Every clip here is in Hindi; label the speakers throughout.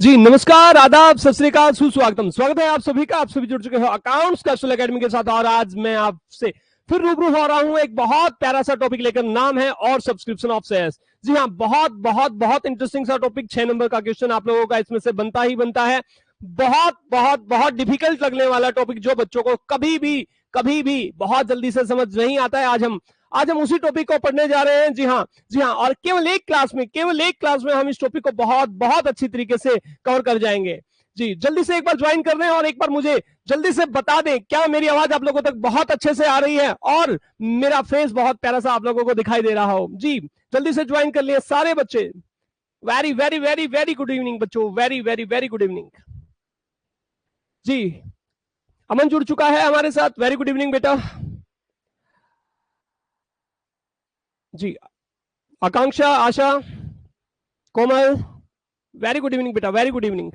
Speaker 1: जी नमस्कार, आदाब, सत श्री अकाल, सुस्वागतम। स्वागत है आप सभी का। आप सभी जुड़ चुके हो अकाउंट्स कैप्सूल एकेडमी के साथ और आज मैं आपसे फिर रूबरू हो रहा हूं एक बहुत प्यारा सा टॉपिक लेकर। नाम है और सब्सक्रिप्शन ऑफ शेयर्स। जी हाँ, बहुत बहुत बहुत इंटरेस्टिंग सा टॉपिक। 6 नंबर का क्वेश्चन आप लोगों का इसमें से बनता ही बनता है। बहुत बहुत बहुत डिफिकल्ट लगने वाला टॉपिक जो बच्चों को कभी भी बहुत जल्दी से समझ नहीं आता है। आज हम उसी टॉपिक को पढ़ने जा रहे हैं। जी हाँ, और केवल एक क्लास में हम इस टॉपिक को बहुत बहुत अच्छी तरीके से कवर कर जाएंगे। जी जल्दी से एक बार ज्वाइन कर दें और एक बार मुझे जल्दी से बता दें क्या मेरी आवाज आप लोगों तक बहुत अच्छे से आ रही है और मेरा फेस बहुत प्यारा सा आप लोगों को दिखाई दे रहा हो। जी जल्दी से ज्वाइन कर लिए सारे बच्चे। Very very very very good evening बच्चों, very very very good evening. जी अमन जुड़ चुका है हमारे साथ, वेरी गुड इवनिंग बेटा। जी Akanksha, Asha, Komal, very good evening बेटा, वेरी गुड इवनिंग।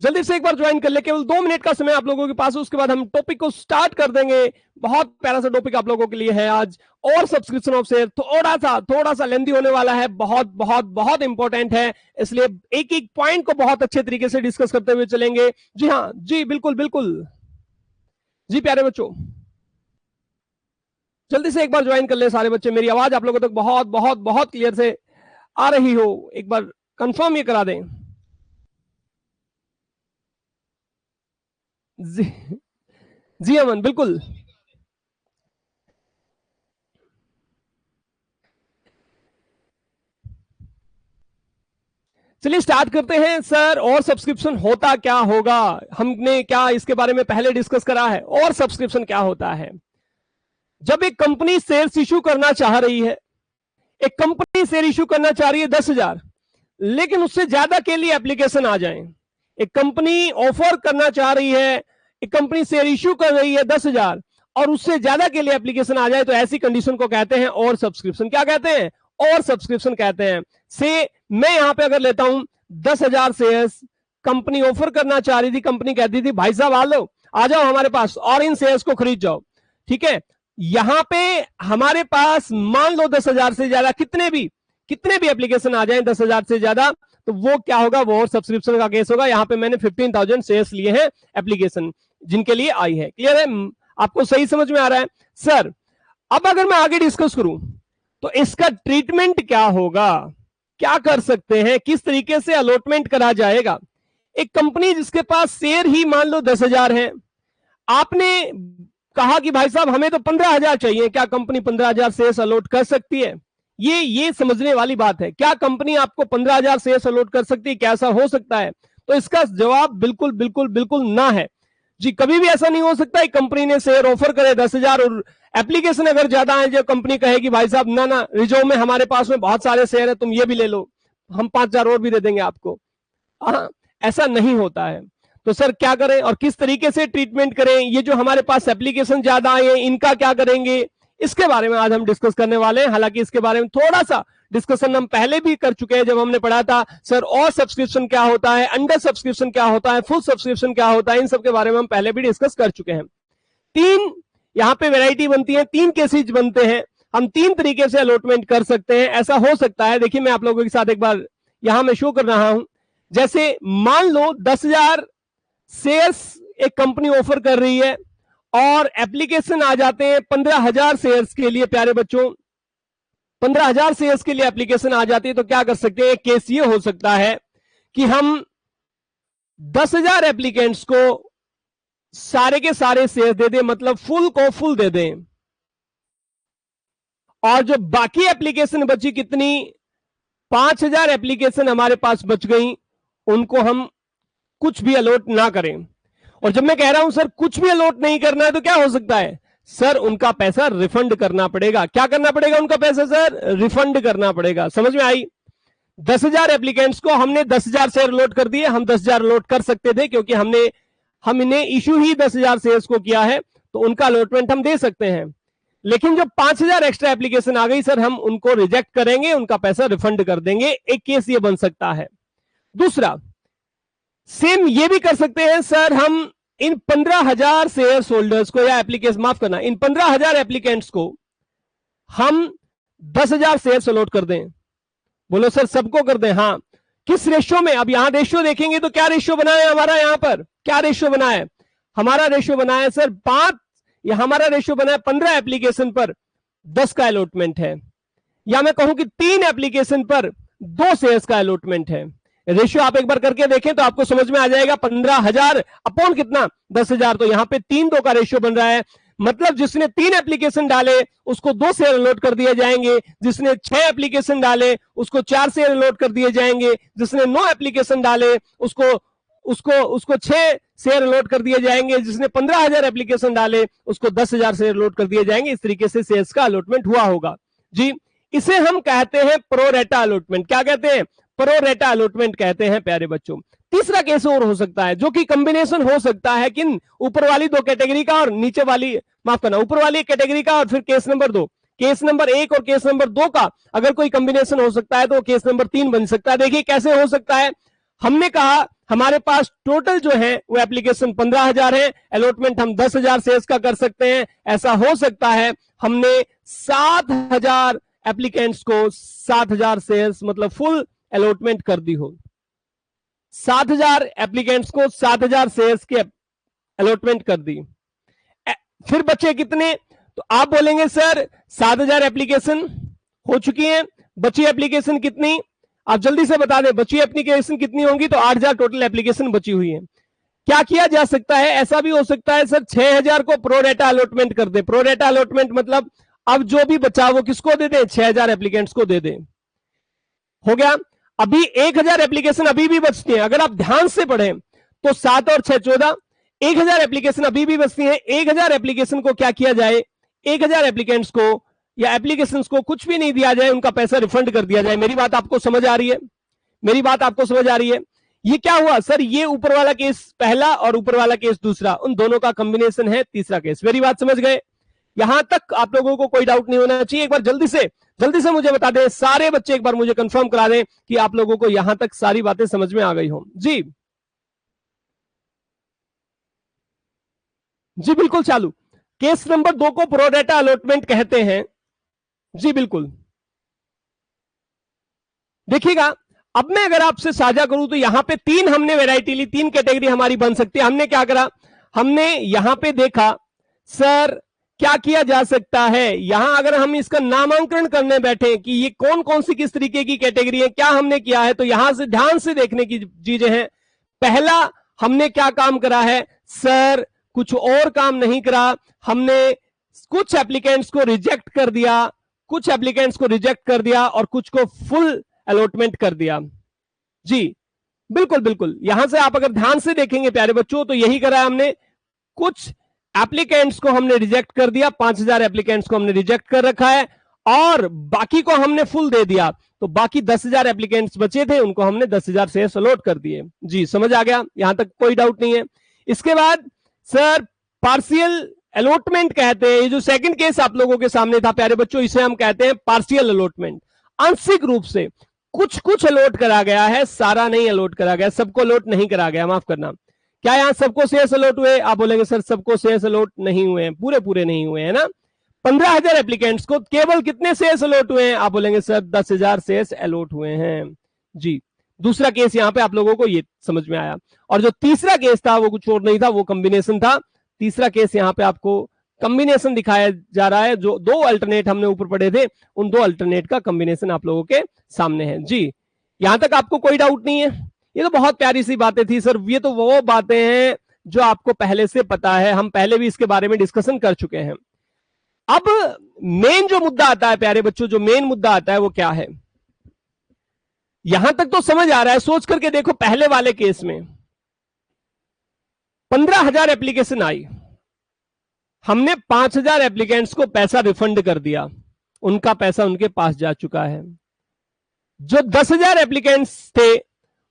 Speaker 1: जल्दी से एक बार ज्वाइन कर ले, केवल 2 मिनट का समय आप लोगों के पास है, उसके बाद हम टॉपिक को स्टार्ट कर देंगे। बहुत प्यारा सा टॉपिक आप लोगों के लिए है आज। और सब्सक्रिप्शन ऑफ शेयर थोड़ा सा लेंथी होने वाला है, बहुत बहुत बहुत इंपॉर्टेंट है, इसलिए एक एक पॉइंट को बहुत अच्छे तरीके से डिस्कस करते हुए चलेंगे। जी हाँ, जी बिल्कुल बिल्कुल। जी प्यारे बच्चों, जल्दी से एक बार ज्वाइन कर ले सारे बच्चे। मेरी आवाज आप लोगों तक बहुत बहुत बहुत क्लियर से आ रही हो, एक बार कंफर्म ये करा दें। जी जी अमन बिल्कुल। चलिए स्टार्ट करते हैं सर। और सब्सक्रिप्शन होता क्या होगा, हमने क्या इसके बारे में पहले डिस्कस करा है। और सब्सक्रिप्शन क्या होता है? जब एक कंपनी शेयर्स इशू करना चाह रही है, एक कंपनी शेयर इशू करना चाह रही है 10,000, लेकिन उससे ज्यादा के लिए एप्लीकेशन आ जाए। एक कंपनी ऑफर करना चाह रही है, एक कंपनी शेयर इशू कर रही है 10,000 और उससे ज्यादा के लिए एप्लीकेशन आ जाए, तो ऐसी कंडीशन को कहते हैं और सब्सक्रिप्शन। क्या कहते हैं? और सब्सक्रिप्शन कहते हैं। से मैं यहां पे अगर लेता हूं 10,000 शेयर्स, कंपनी ऑफर करना चाह रही थी, कंपनी कहती थी भाई साहब आ जाओ हमारे पास और इन शेयर्स को खरीद जाओ। ठीक है, यहां पे हमारे पास मान लो 10,000 से ज्यादा कितने भी एप्लीकेशन आ जाए 10,000 से ज्यादा, तो वो क्या होगा? वो और सब्सक्रिप्शन का केस होगा। यहां पे मैंने 15,000 शेयर्स लिए हैं एप्लीकेशन जिनके लिए आई है। क्लियर है? आपको सही समझ में आ रहा है सर? अब अगर मैं आगे डिस्कस करूं तो इसका ट्रीटमेंट क्या होगा, क्या कर सकते हैं, किस तरीके से अलॉटमेंट करा जाएगा। एक कंपनी जिसके पास शेयर ही मान लो 10,000 है, आपने कहा कि भाई साहब हमें तो 15,000 चाहिए, क्या कंपनी 15,000 शेयर्स अलॉट कर सकती है? ये समझने वाली बात है। क्या कंपनी आपको 15,000 शेयर्स अलॉट कर सकती है? क्या ऐसा हो सकता है? तो इसका जवाब बिल्कुल बिल्कुल बिल्कुल ना है जी। कभी भी ऐसा नहीं हो सकता कंपनी ने शेयर ऑफर करे 10,000 और एप्लीकेशन अगर ज्यादा है, जो कंपनी कहेगी भाई साहब ना रिजर्व में हमारे पास में बहुत सारे शेयर है, तुम ये भी ले लो, हम 5,000 और भी दे देंगे आपको। ऐसा नहीं होता है। तो सर क्या करें और किस तरीके से ट्रीटमेंट करें? ये जो हमारे पास एप्लीकेशन ज्यादा आए हैं, इनका क्या करेंगे, इसके बारे में आज हम डिस्कस करने वाले हैं। हालांकि इसके बारे में थोड़ा सा डिस्कशन हम पहले भी कर चुके हैं, जब हमने पढ़ा था सर और सब्सक्रिप्शन क्या होता है, अंडर सब्सक्रिप्शन क्या होता है, फुल सब्सक्रिप्शन क्या होता है, इन सब के बारे में हम पहले भी डिस्कस कर चुके हैं। 3 यहाँ पे वैरायटी बनती है, 3 केसेज बनते हैं। हम 3 तरीके से अलॉटमेंट कर सकते हैं। ऐसा हो सकता है, देखिए मैं आप लोगों के साथ एक बार यहां मैं शो कर रहा हूं। जैसे मान लो 10,000 शेयर्स एक कंपनी ऑफर कर रही है और एप्लीकेशन आ जाते हैं 15,000 शेयर्स के लिए। प्यारे बच्चों, 15,000 शेयर्स के लिए एप्लीकेशन आ जाती है, तो क्या कर सकते हैं? एक केस ये हो सकता है कि हम 10,000 एप्लीकेंट्स को सारे के सारे शेयर दे दें, मतलब फुल को फुल दे दें, और जो बाकी एप्लीकेशन बची कितनी 5,000 एप्लीकेशन हमारे पास बच गई, उनको हम कुछ भी अलॉट ना करें। और जब मैं कह रहा हूं सर कुछ भी अलॉट नहीं करना है, तो क्या हो सकता है? सर उनका पैसा रिफंड करना पड़ेगा। क्या करना पड़ेगा? उनका पैसा सर रिफंड करना पड़ेगा। समझ में आई? 10,000 एप्लीकेंट्स को हमने 10,000 शेयर अलॉट कर दिए। हम 10,000 अलॉट कर सकते थे क्योंकि हमने इशू ही 10,000 शेयर्स को किया है, तो उनका अलॉटमेंट हम दे सकते हैं। लेकिन जो 5,000 एक्स्ट्रा एप्लीकेशन आ गई सर, हम उनको रिजेक्ट करेंगे, उनका पैसा रिफंड कर देंगे। एक केस ये बन सकता है। दूसरा, सेम ये भी कर सकते हैं सर, हम इन 15,000 शेयर होल्डर्स को, या एप्लीकेशन माफ करना, इन 15,000 एप्लीकेंट्स को हम 10,000 शेयर अलॉट कर दें। बोलो सर सबको कर दें? हाँ। किस रेशियो में? अब यहां रेशियो देखेंगे तो क्या रेशियो बना है हमारा, यहां पर क्या रेशियो बना है हमारा? रेशियो बना है सर 5, या हमारा रेशियो बना है 15 एप्लीकेशन पर 10 का अलॉटमेंट है, या मैं कहूं कि 3 एप्लीकेशन पर 2 शेयर्स का अलॉटमेंट है। रेशियो आप एक बार करके देखें तो आपको समझ में आ जाएगा। 15,000 अपॉन कितना, 10,000, तो यहां पे 3-2 का रेशियो बन रहा है। मतलब जिसने 3 एप्लीकेशन डाले उसको 2 शेयर अलॉट कर दिए जाएंगे, जिसने 6 एप्लीकेशन डाले उसको 4 शेयर अलॉट कर दिए जाएंगे, जिसने 9 एप्लीकेशन डाले उसको 6 शेयर अलॉट कर दिए जाएंगे, जिसने 15,000 एप्लीकेशन डाले उसको 10,000 शेयर अलॉट कर दिए जाएंगे। इस तरीके से शेयर्स का अलॉटमेंट हुआ होगा जी। इसे हम कहते हैं प्रोरेटा अलॉटमेंट। क्या कहते हैं? प्रोरेटा अलॉटमेंट कहते हैं प्यारे बच्चों। तीसरा केस और हो सकता है जो कि कॉम्बिनेशन हो सकता है किन, ऊपर वाली 2 कैटेगरी का और नीचे वाली, माफ करना, ऊपर वाली कैटेगरी का और फिर केस नंबर 2, केस नंबर 1 और केस नंबर 2 का अगर कोई कॉम्बिनेशन हो सकता है तो केस नंबर 3 बन सकता है। देखिए कैसे हो सकता है। हमने कहा हमारे पास टोटल जो है वो एप्लीकेशन 15,000 है, अलॉटमेंट हम 10,000 शेयर्स का कर सकते हैं। ऐसा हो सकता है हमने 7,000 एप्लीकेंट्स को 7,000 शेयर्स मतलब फुल अलॉटमेंट कर दी हो। 7,000 एप्लीकेंट्स को 7,000 शेयर्स की अलॉटमेंट कर दी। फिर बचे कितने? तो आप बोलेंगे सर 7,000 एप्लीकेशन हो चुकी हैं, बची एप्लीकेशन कितनी? आप जल्दी से बता दें, बची एप्लीकेशन कितनी होंगी? तो 8,000 टोटल एप्लीकेशन बची हुई है। क्या किया जा सकता है? ऐसा भी हो सकता है सर 6,000 को प्रोरेटा अलॉटमेंट कर दे। प्रोरेटा अलॉटमेंट मतलब अब जो भी बचा वो किसको दे दे? 6,000 एप्लीकेंट्स को दे दे। हो गया। अभी 1,000 एप्लीकेशन अभी भी बचती हैं। अगर आप ध्यान से पढ़ें तो 7 और 6 14, 1,000 एप्लीकेशन अभी भी बचती हैं। 1,000 एप्लीकेशन को क्या किया जाए? 1,000 एप्लीकेंट्स को या एप्लीकेशंस को कुछ भी नहीं दिया जाए, उनका पैसा रिफंड कर दिया जाए। मेरी बात आपको समझ आ रही है? मेरी बात आपको समझ आ रही है? ये क्या हुआ सर? ये ऊपर वाला केस पहला और ऊपर वाला केस दूसरा, उन दोनों का कॉम्बिनेशन है तीसरा केस। मेरी बात समझ गए? यहां तक आप लोगों को कोई डाउट नहीं होना चाहिए। एक बार जल्दी से मुझे बता दें, सारे बच्चे एक बार मुझे कंफर्म करा दें कि आप लोगों को यहां तक सारी बातें समझ में आ गई हो। जी जी बिल्कुल चालू। केस नंबर 2 को प्रोरेटा अलॉटमेंट कहते हैं। जी बिल्कुल। देखिएगा, अब मैं अगर आपसे साझा करूं तो यहां पे 3 हमने वैरायटी ली, 3 कैटेगरी हमारी बन सकती है। हमने क्या करा? हमने यहां पे देखा सर क्या किया जा सकता है। यहां अगर हम इसका नामांकन करने बैठे कि ये कौन कौन सी किस तरीके की कैटेगरी है, क्या हमने किया है, तो यहां से ध्यान से देखने की चीजें हैं। पहला हमने क्या काम करा है सर? कुछ और काम नहीं करा। हमने कुछ एप्लीकेंट्स को रिजेक्ट कर दिया, कुछ एप्लीकेंट्स को रिजेक्ट कर दिया और कुछ को फुल अलॉटमेंट कर दिया। जी बिल्कुल बिल्कुल। यहां से आप अगर ध्यान से देखेंगे प्यारे बच्चों तो यही करा है हमने। कुछ एप्लीकेंट्स को हमने रिजेक्ट कर दिया, 5,000 एप्लीकेंट्स को हमने रिजेक्ट कर रखा है और बाकी को हमने फुल दे दिया। तो बाकी 10,000 एप्लीकेंट्स बचे थे, उनको हमने 10,000 शेयर्स अलॉट कर दिए। जी समझ आ गया? यहां तक कोई डाउट नहीं है। इसके बाद सर पार्शियल अलॉटमेंट कहते हैं। ये जो सेकंड केस आप लोगों के सामने था प्यारे बच्चों, इसे हम कहते हैं पार्शियल अलॉटमेंट। आंशिक रूप से कुछ अलॉट करा गया है, सारा नहीं अलॉट करा गया, सबको अलॉट नहीं करा गया, माफ करना। क्या यहां सबको शेयर्स अलॉट हुए? आप बोलेंगे सर सबको शेयर्स अलॉट नहीं हुए हैं, पूरे नहीं हुए हैं ना। 15,000 एप्लीकेंट्स को केवल कितने शेयर्स अलॉट हुए हैं? आप बोलेंगे सर 10,000 शेयर्स अलॉट हुए हैं। जी दूसरा केस यहां पे आप लोगों को ये समझ में आया। और जो तीसरा केस था वो कुछ और नहीं था, वो कॉम्बिनेशन था। तीसरा केस यहां पे आपको कॉम्बिनेशन दिखाया जा रहा है। जो 2 अल्टरनेट हमने ऊपर पढ़े थे, उन 2 अल्टरनेट का कॉम्बिनेशन आप लोगों के सामने है। जी यहां तक आपको कोई डाउट नहीं है? ये तो बहुत प्यारी सी बातें थी सर। ये तो वो बातें हैं जो आपको पहले से पता है, हम पहले भी इसके बारे में डिस्कशन कर चुके हैं। अब मेन जो मुद्दा आता है प्यारे बच्चों, जो मेन मुद्दा आता है वो क्या है? यहां तक तो समझ आ रहा है, सोच करके देखो। पहले वाले केस में 15,000 एप्लीकेशन आई, हमने 5,000 एप्लीकेंट्स को पैसा रिफंड कर दिया, उनका पैसा उनके पास जा चुका है। जो 10,000 एप्लीकेंट्स थे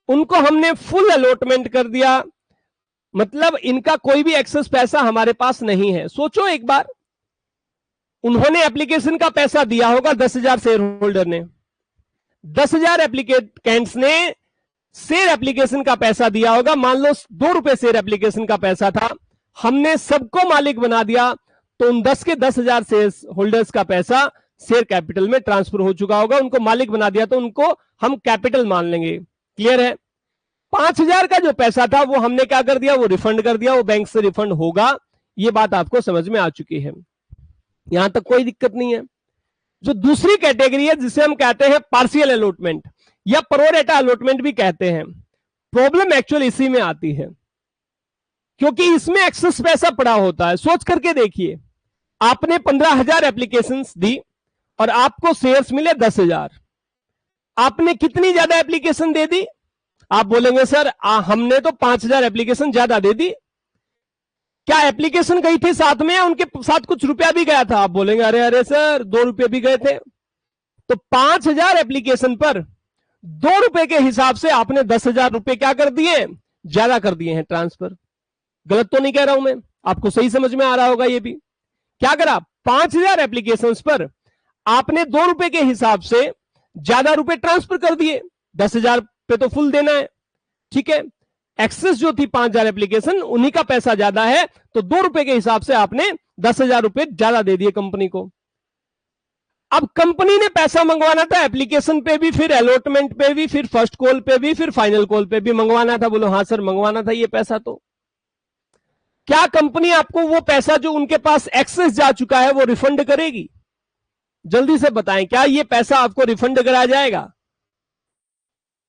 Speaker 1: उनको हमने फुल अलॉटमेंट कर दिया, मतलब इनका कोई भी एक्सेस पैसा हमारे पास नहीं है। सोचो एक बार, उन्होंने एप्लीकेशन का पैसा दिया होगा 10,000 शेयर होल्डर ने, 10,000 एप्लीकेंट्स ने शेयर एप्लीकेशन का पैसा दिया होगा। मान लो 2 रुपए शेयर एप्लीकेशन का पैसा था, हमने सबको मालिक बना दिया, तो उन 10 के 10,000 शेयर होल्डर्स का पैसा शेयर कैपिटल में ट्रांसफर हो चुका होगा। उनको मालिक बना दिया तो उनको हम कैपिटल मान लेंगे। क्लियर है? 5,000 का जो पैसा था वो हमने क्या कर दिया, वो रिफंड कर दिया, वो बैंक से रिफंड होगा। ये बात आपको समझ में आ चुकी है, यहां तक कोई दिक्कत नहीं है। जो दूसरी कैटेगरी है जिसे हम कहते हैं पार्शियल अलॉटमेंट या प्रोरेटा अलॉटमेंट भी कहते हैं, प्रॉब्लम एक्चुअल इसी में आती है, क्योंकि इसमें एक्सेस पैसा पड़ा होता है। सोच करके देखिए, आपने 15,000 एप्लीकेशंस दी और आपको शेयर्स मिले 10,000। आपने कितनी ज्यादा एप्लीकेशन दे दी? आप बोलेंगे सर हमने तो 5,000 एप्लीकेशन ज्यादा दे दी। क्या एप्लीकेशन गई थी साथ में या उनके साथ कुछ रुपया भी गया था? आप बोलेंगे अरे अरे सर 2 रुपए भी गए थे। तो 5,000 एप्लीकेशन पर 2 रुपए के हिसाब से आपने 10,000 रुपए क्या कर दिए, ज्यादा कर दिए हैं ट्रांसफर। गलत तो नहीं कह रहा हूं मैं, आपको सही समझ में आ रहा होगा ये भी। क्या करा, 5,000 एप्लीकेशन पर आपने 2 रुपए के हिसाब से ज्यादा रुपए ट्रांसफर कर दिए। 10,000 पे तो फुल देना है, ठीक है। एक्सेस जो थी 5,000 एप्लीकेशन, उन्हीं का पैसा ज्यादा है, तो 2 रुपए के हिसाब से आपने 10,000 रुपए ज्यादा दे दिए कंपनी को। अब कंपनी ने पैसा मंगवाना था एप्लीकेशन पे भी, फिर अलॉटमेंट पे भी, फिर फर्स्ट कॉल पे भी, फिर फाइनल कॉल पे भी मंगवाना था। बोलो हाँ सर मंगवाना था ये पैसा। तो क्या कंपनी आपको वो पैसा जो उनके पास एक्सेस जा चुका है वो रिफंड करेगी? जल्दी से बताएं, क्या ये पैसा आपको रिफंड कराया जाएगा?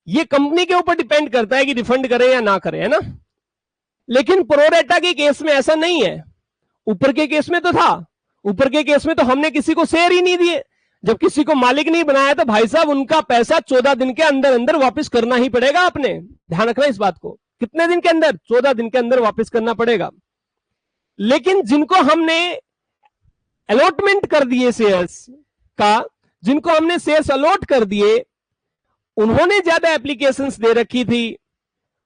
Speaker 1: ये कंपनी के ऊपर डिपेंड करता है कि रिफंड करें या ना करें, है ना। लेकिन प्रोरेटा के केस में ऐसा नहीं है। ऊपर के केस में तो था, ऊपर के केस में तो हमने किसी को शेयर ही नहीं दिए। जब किसी को मालिक नहीं बनाया तो भाई साहब उनका पैसा 14 दिन के अंदर अंदर वापस करना ही पड़ेगा। आपने ध्यान रखना इस बात को। कितने दिन के अंदर? 14 दिन के अंदर वापस करना पड़ेगा। लेकिन जिनको हमने अलॉटमेंट कर दिए शेयर्स का, जिनको हमने शेयर्स अलॉट कर दिए, उन्होंने ज्यादा एप्लीकेशंस दे रखी थी,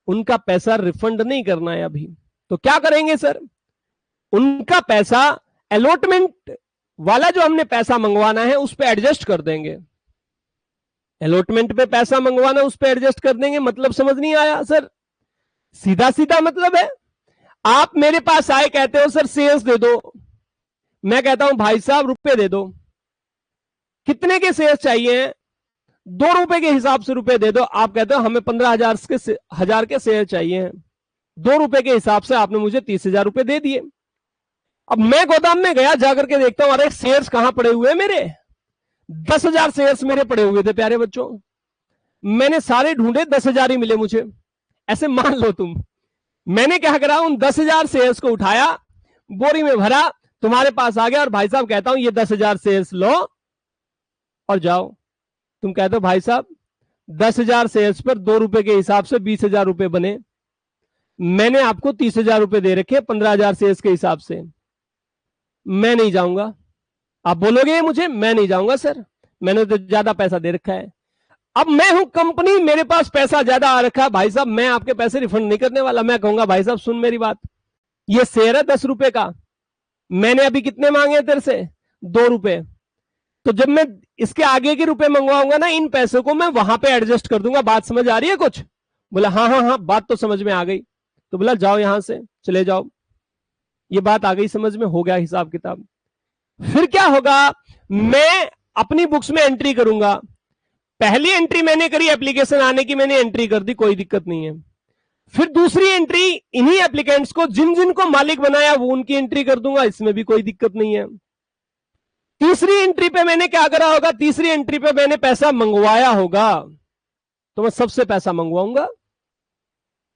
Speaker 1: उनका पैसा रिफंड नहीं करना है अभी। तो क्या करेंगे सर, उनका पैसा अलॉटमेंट वाला जो हमने पैसा मंगवाना है उस पर एडजस्ट कर देंगे। अलॉटमेंट पे पैसा मंगवाना उस पर एडजस्ट कर देंगे। मतलब समझ नहीं आया सर? सीधा सीधा मतलब है, आप मेरे पास आए कहते हो सर शेयर्स दे दो, मैं कहता हूं भाई साहब रुपए दे दो। कितने के शेयर्स चाहिए? 2 रुपए के हिसाब से रुपए दे दो। आप कहते हो हमें 15,000 के शेयर चाहिए हैं। 2 रुपए के हिसाब से आपने मुझे 30,000 रुपए दे दिए। अब मैं गोदाम में गया, जाकर के देखता हूं अरे शेयर्स कहां पड़े हुए हैं मेरे? 10,000 शेयर्स मेरे पड़े हुए थे प्यारे बच्चों। मैंने सारे ढूंढे, 10,000 ही मिले मुझे। ऐसे मान लो तुम, मैंने क्या करा, उन 10,000 शेयर्स को उठाया, बोरी में भरा, तुम्हारे पास आ गया और भाई साहब कहता हूं ये 10,000 शेयर्स लो और जाओ। तुम कहते हो भाई साहब 10,000 शेयर्स पर 2 रुपए के हिसाब से 20,000 रुपए बने, मैंने आपको 30,000 रुपए दे रखे 15,000 शेयर्स के हिसाब से, मैं नहीं जाऊंगा। आप बोलोगे मुझे, मैं नहीं जाऊंगा सर, मैंने तो ज्यादा पैसा दे रखा है। अब मैं हूं कंपनी, मेरे पास पैसा ज्यादा आ रखा है, भाई साहब मैं आपके पैसे रिफंड नहीं करने वाला। मैं कहूंगा भाई साहब सुन मेरी बात, ये शेयर है 10 रुपए का, मैंने अभी कितने मांगे तेरे से? 2 रुपए। तो जब मैं इसके आगे के रुपए मंगवाऊंगा ना, इन पैसों को मैं वहां पे एडजस्ट कर दूंगा। बात समझ आ रही है कुछ? बोला हाँ हाँ हाँ बात तो समझ में आ गई। तो बोला जाओ यहां से, चले जाओ। ये बात आ गई समझ में, हो गया हिसाब किताब। फिर क्या होगा, मैं अपनी बुक्स में एंट्री करूंगा। पहली एंट्री मैंने करी, एप्लीकेशन आने की मैंने एंट्री कर दी, कोई दिक्कत नहीं है। फिर दूसरी एंट्री इन्हीं एप्लीकेंट्स को जिन जिन को मालिक बनाया वो उनकी एंट्री कर दूंगा, इसमें भी कोई दिक्कत नहीं है। तीसरी एंट्री पे मैंने क्या करा होगा, तीसरी एंट्री पे मैंने पैसा मंगवाया होगा, तो मैं सबसे पैसा मंगवाऊंगा।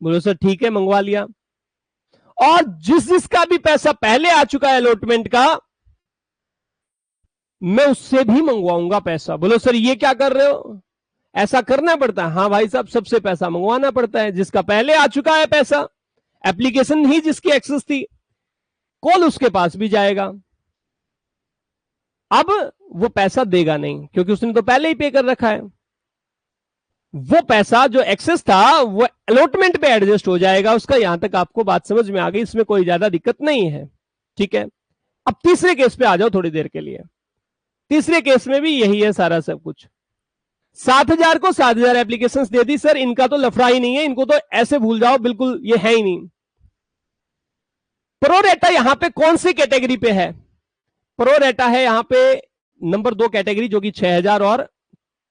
Speaker 1: बोलो सर ठीक है, मंगवा लिया। और जिस जिसका भी पैसा पहले आ चुका है अलॉटमेंट का, मैं उससे भी मंगवाऊंगा पैसा। बोलो सर ये क्या कर रहे हो? ऐसा करना पड़ता है। हाँ भाई साहब, सबसे पैसा मंगवाना पड़ता है। जिसका पहले आ चुका है पैसा, एप्लीकेशन ही जिसकी एक्सेस थी, कॉल उसके पास भी जाएगा। अब वो पैसा देगा नहीं, क्योंकि उसने तो पहले ही पे कर रखा है। वो पैसा जो एक्सेस था वो अलॉटमेंट पे एडजस्ट हो जाएगा उसका। यहां तक आपको बात समझ में आ गई, इसमें कोई ज्यादा दिक्कत नहीं है, ठीक है। अब तीसरे केस पे आ जाओ थोड़ी देर के लिए। तीसरे केस में भी यही है सारा सब कुछ। 7,000 को 7,000 एप्लीकेशंस दे दी सर, इनका तो लफड़ा ही नहीं है, इनको तो ऐसे भूल जाओ, बिल्कुल ये है ही नहीं। प्रोरेटा यहां पे कौन सी कैटेगरी पे है? प्रोरेटा है यहां पे नंबर 2 कैटेगरी, जो कि 6,000 और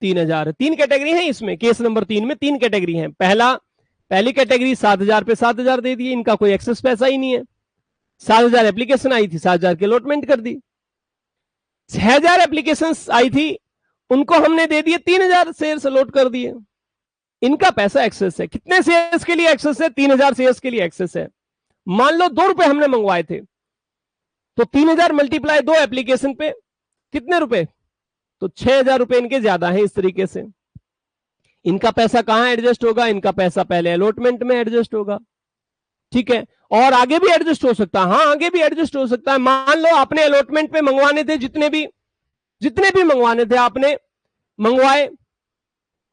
Speaker 1: 3000। 3 कैटेगरी है इसमें, केस नंबर 3 में 3 कैटेगरी है। पहली कैटेगरी 7000 पे 7000 दे दिए, इनका कोई एक्सेस पैसा ही नहीं है। 7000 एप्लीकेशन आई थी, 7000 की अलॉटमेंट कर दी। 6000 एप्लीकेशन आई थी, उनको हमने दे दिए 3000 शेयर्स अलॉट कर दिए। इनका पैसा एक्सेस है। कितने शेयर्स के लिए एक्सेस है? 3000 शेयर्स के लिए एक्सेस है। मान लो 2 रुपए हमने मंगवाए थे, तो 3000 मल्टीप्लाई 2 एप्लीकेशन पे कितने रुपए? तो 6000 रुपए इनके ज्यादा है। इस तरीके से इनका पैसा कहां एडजस्ट होगा? इनका पैसा पहले अलॉटमेंट में एडजस्ट होगा। ठीक है, और आगे भी एडजस्ट हो सकता है। हाँ, आगे भी एडजस्ट हो सकता है। मान लो आपने अलॉटमेंट पे मंगवाने थे, जितने भी मंगवाने थे आपने मंगवाए।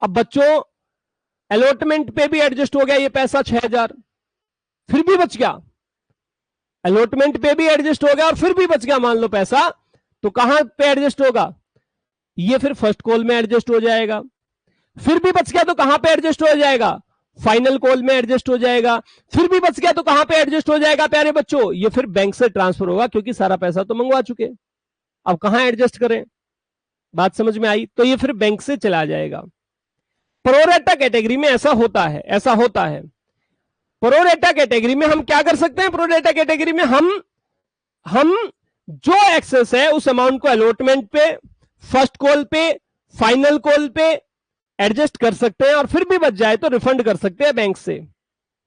Speaker 1: अब बच्चों अलॉटमेंट पे भी एडजस्ट हो गया ये पैसा 6000, फिर भी बच गया। अलॉटमेंट पे भी एडजस्ट हो गया और फिर भी बच गया मान लो पैसा, तो कहां पे एडजस्ट होगा? ये फिर फर्स्ट कॉल में एडजस्ट हो जाएगा। फिर भी बच गया तो कहां पे एडजस्ट हो जाएगा? फाइनल कॉल में एडजस्ट हो जाएगा। फिर भी बच गया तो कहां पे एडजस्ट हो जाएगा प्यारे बच्चों? ये फिर बैंक से ट्रांसफर होगा, क्योंकि सारा पैसा तो मंगवा चुके। अब कहां एडजस्ट करें? बात समझ में आई? तो ये फिर बैंक से चला जाएगा। प्रोरेटा कैटेगरी में ऐसा होता है। प्रोरेटा कैटेगरी में हम क्या कर सकते हैं? प्रोरेटा कैटेगरी में हम जो एक्सेस है उस अमाउंट को अलॉटमेंट पे, फर्स्ट कॉल पे, फाइनल कॉल पे एडजस्ट कर सकते हैं, और फिर भी बच जाए तो रिफंड कर सकते हैं बैंक से।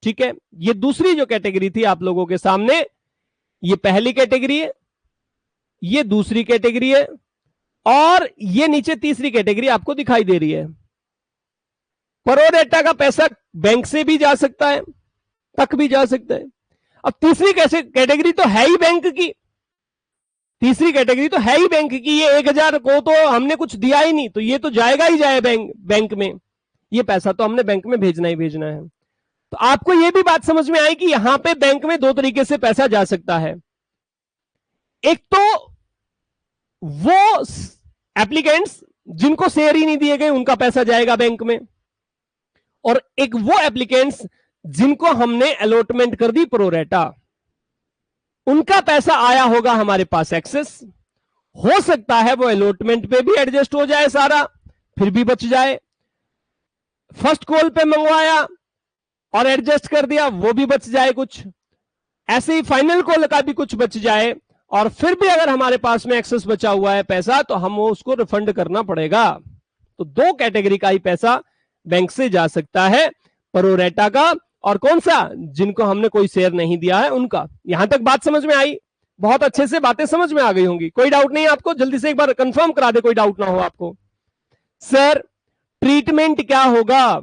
Speaker 1: ठीक है, ये दूसरी जो कैटेगरी थी आप लोगों के सामने, ये पहली कैटेगरी है, ये दूसरी कैटेगरी है, और ये नीचे तीसरी कैटेगरी आपको दिखाई दे रही है। प्रोरेटा का पैसा बैंक से भी जा सकता है, तक भी जा सकता है। अब तीसरी कैसे कैटेगरी तो है ही बैंक की, ये 1000 को तो हमने कुछ दिया ही नहीं, तो ये तो जाएगा ही जाएगा बैंक में। ये पैसा तो हमने बैंक में भेजना ही भेजना है। तो आपको ये भी बात समझ में आई कि यहां पे बैंक में 2 तरीके से पैसा जा सकता है। एक तो वो एप्लीकेंट्स जिनको शेयर ही नहीं दिए गए, उनका पैसा जाएगा बैंक में, और एक वो एप्लीकेंट्स जिनको हमने अलॉटमेंट कर दी प्रोरेटा, उनका पैसा आया होगा हमारे पास एक्सेस। हो सकता है वो अलॉटमेंट पे भी एडजस्ट हो जाए सारा, फिर भी बच जाए। फर्स्ट कॉल पे मंगवाया और एडजस्ट कर दिया, वो भी बच जाए कुछ। ऐसे ही फाइनल कॉल का भी कुछ बच जाए, और फिर भी अगर हमारे पास में एक्सेस बचा हुआ है पैसा, तो हम उसको रिफंड करना पड़ेगा। तो 2 कैटेगरी का ही पैसा बैंक से जा सकता है, प्रोरेटा का और कौन सा? जिनको हमने कोई शेयर नहीं दिया है उनका। यहां तक बात समझ में आई? बहुत अच्छे से बातें समझ में आ गई होंगी। कोई डाउट नहीं आपको? जल्दी से एक बार कंफर्म करा दे, कोई डाउट ना हो आपको। सर ट्रीटमेंट क्या होगा?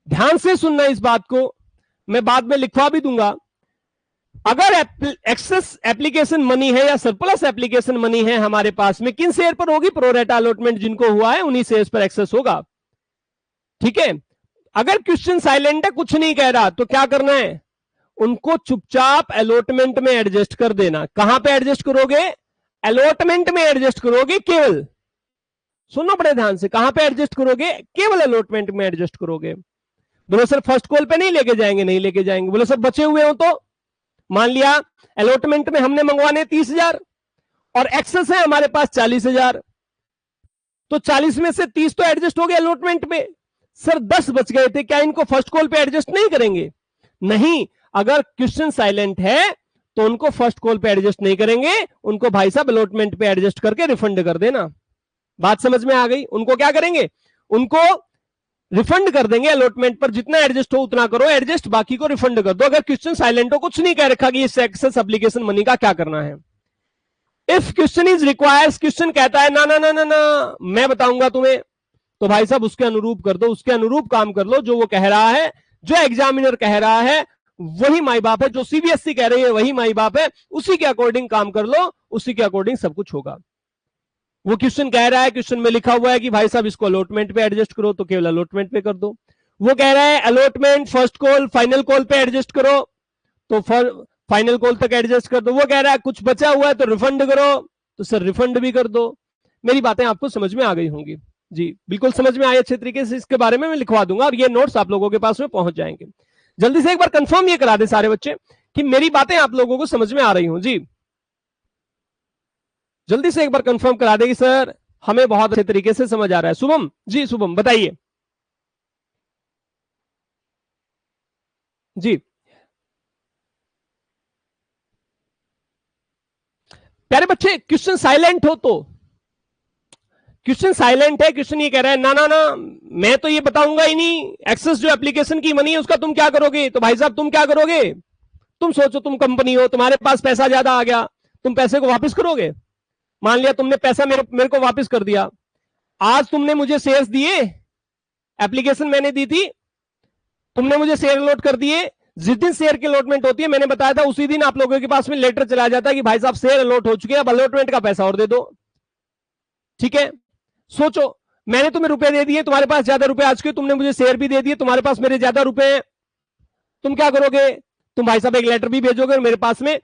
Speaker 1: ध्यान से सुनना इस बात को, मैं बाद में लिखवा भी दूंगा। अगर एक्सेस एप्लीकेशन मनी है या सरप्लस एप्लीकेशन मनी है हमारे पास में, किन शेयर पर होगी? प्रोरेटा अलॉटमेंट जिनको हुआ है उन्हीं शेयर्स पर एक्सेस होगा। ठीक है, अगर क्वेश्चन साइलेंट है, कुछ नहीं कह रहा, तो क्या करना है? उनको चुपचाप अलॉटमेंट में एडजस्ट कर देना। कहां पे एडजस्ट करोगे? अलॉटमेंट में एडजस्ट करोगे। केवल सुनो बड़े ध्यान से, कहां पे एडजस्ट करोगे? केवल अलॉटमेंट में एडजस्ट करोगे। बोलो सर फर्स्ट कॉल पे नहीं लेके जाएंगे? नहीं लेके जाएंगे। बोलो सर बचे हुए हो तो? मान लिया अलॉटमेंट में हमने मंगवाने 30,000 और एक्सेस है हमारे पास 40,000, तो 40 में से 30 तो एडजस्ट हो गए अलॉटमेंट में। सर 10 बच गए थे, क्या इनको फर्स्ट कॉल पे एडजस्ट नहीं करेंगे? नहीं, अगर क्वेश्चन साइलेंट है तो उनको फर्स्ट कॉल पे एडजस्ट नहीं करेंगे, उनको भाई साहब अलॉटमेंट पे एडजस्ट करके रिफंड कर देना। बात समझ में आ गई? उनको क्या करेंगे? उनको रिफंड कर देंगे। अलॉटमेंट पर जितना एडजस्ट हो उतना करो एडजस्ट, बाकी को रिफंड कर दो। अगर क्वेश्चन साइलेंट हो, कुछ नहीं कह रखा कि इस एक्सेस एप्लीकेशन मनी का क्या करना है। If question is requires, question कहता है ना ना ना ना ना मैं बताऊंगा तुम्हें, तो भाई साहब उसके अनुरूप कर दो, उसके अनुरूप काम कर लो। जो वो कह रहा है, जो एग्जामिनर कह रहा है वही माई बाप है, जो सीबीएसई कह रही है वही माई बाप है, उसी के अकॉर्डिंग काम कर लो, उसी के अकॉर्डिंग सब कुछ होगा। वो क्वेश्चन कह रहा है, क्वेश्चन में लिखा हुआ है कि भाई साहब इसको अलॉटमेंट पे एडजस्ट करो, तो केवल अलॉटमेंट पे कर दो। वो कह रहा है allotment first call final call पे एडजस्ट करो, तो फाइनल कॉल तक एडजस्ट कर दो। वो कह रहा है कुछ बचा हुआ है तो रिफंड करो, तो सर रिफंड भी कर दो। मेरी बातें आपको समझ में आ गई होंगी? जी बिल्कुल समझ में आई अच्छे तरीके से। इसके बारे में मैं लिखवा दूंगा और ये नोट्स आप लोगों के पास में पहुंच जाएंगे। जल्दी से एक बार कंफर्म ये करा दे सारे बच्चे कि मेरी बातें आप लोगों को समझ में आ रही हूं। जी जल्दी से एक बार कंफर्म करा देगी सर, हमें बहुत अच्छे तरीके से समझ आ रहा है। शुभम जी, शुभम बताइए जी। प्यारे बच्चे, क्वेश्चन साइलेंट हो तो, क्वेश्चन साइलेंट है, क्वेश्चन ये कह रहा है ना ना ना, मैं तो ये बताऊंगा ही नहीं, एक्सेस जो एप्लीकेशन की मनी है उसका तुम क्या करोगे। तो भाई साहब तुम क्या करोगे, तुम सोचो, तुम कंपनी हो, तुम्हारे पास पैसा ज्यादा आ गया, तुम पैसे को वापस करोगे। मान लिया तुमने पैसा मेरे मेरे को वापस कर दिया, आज तुमने मुझे शेयर्स दिए, एप्लीकेशन मैंने दी थी, तुमने मुझे शेयर अलॉट कर दिए। जिस दिन शेयर की अलॉटमेंट होती है, मैंने बताया था, उसी दिन आप लोगों के पास में लेटर चला जाता है कि भाई साहब शेयर अलॉट हो चुके हैं, अब अलॉटमेंट का पैसा और दे दो। ठीक है, सोचो, मैंने तुम्हें रुपए दे दिए, तुम्हारे पास ज्यादा रुपए आज के, तुमने मुझे शेयर भी दे दिए, तुम्हारे पास मेरे ज्यादा रुपए हैं, तुम क्या करोगे, तुम भाई साहब एक लेटर भी भेजोगे मेरे पास में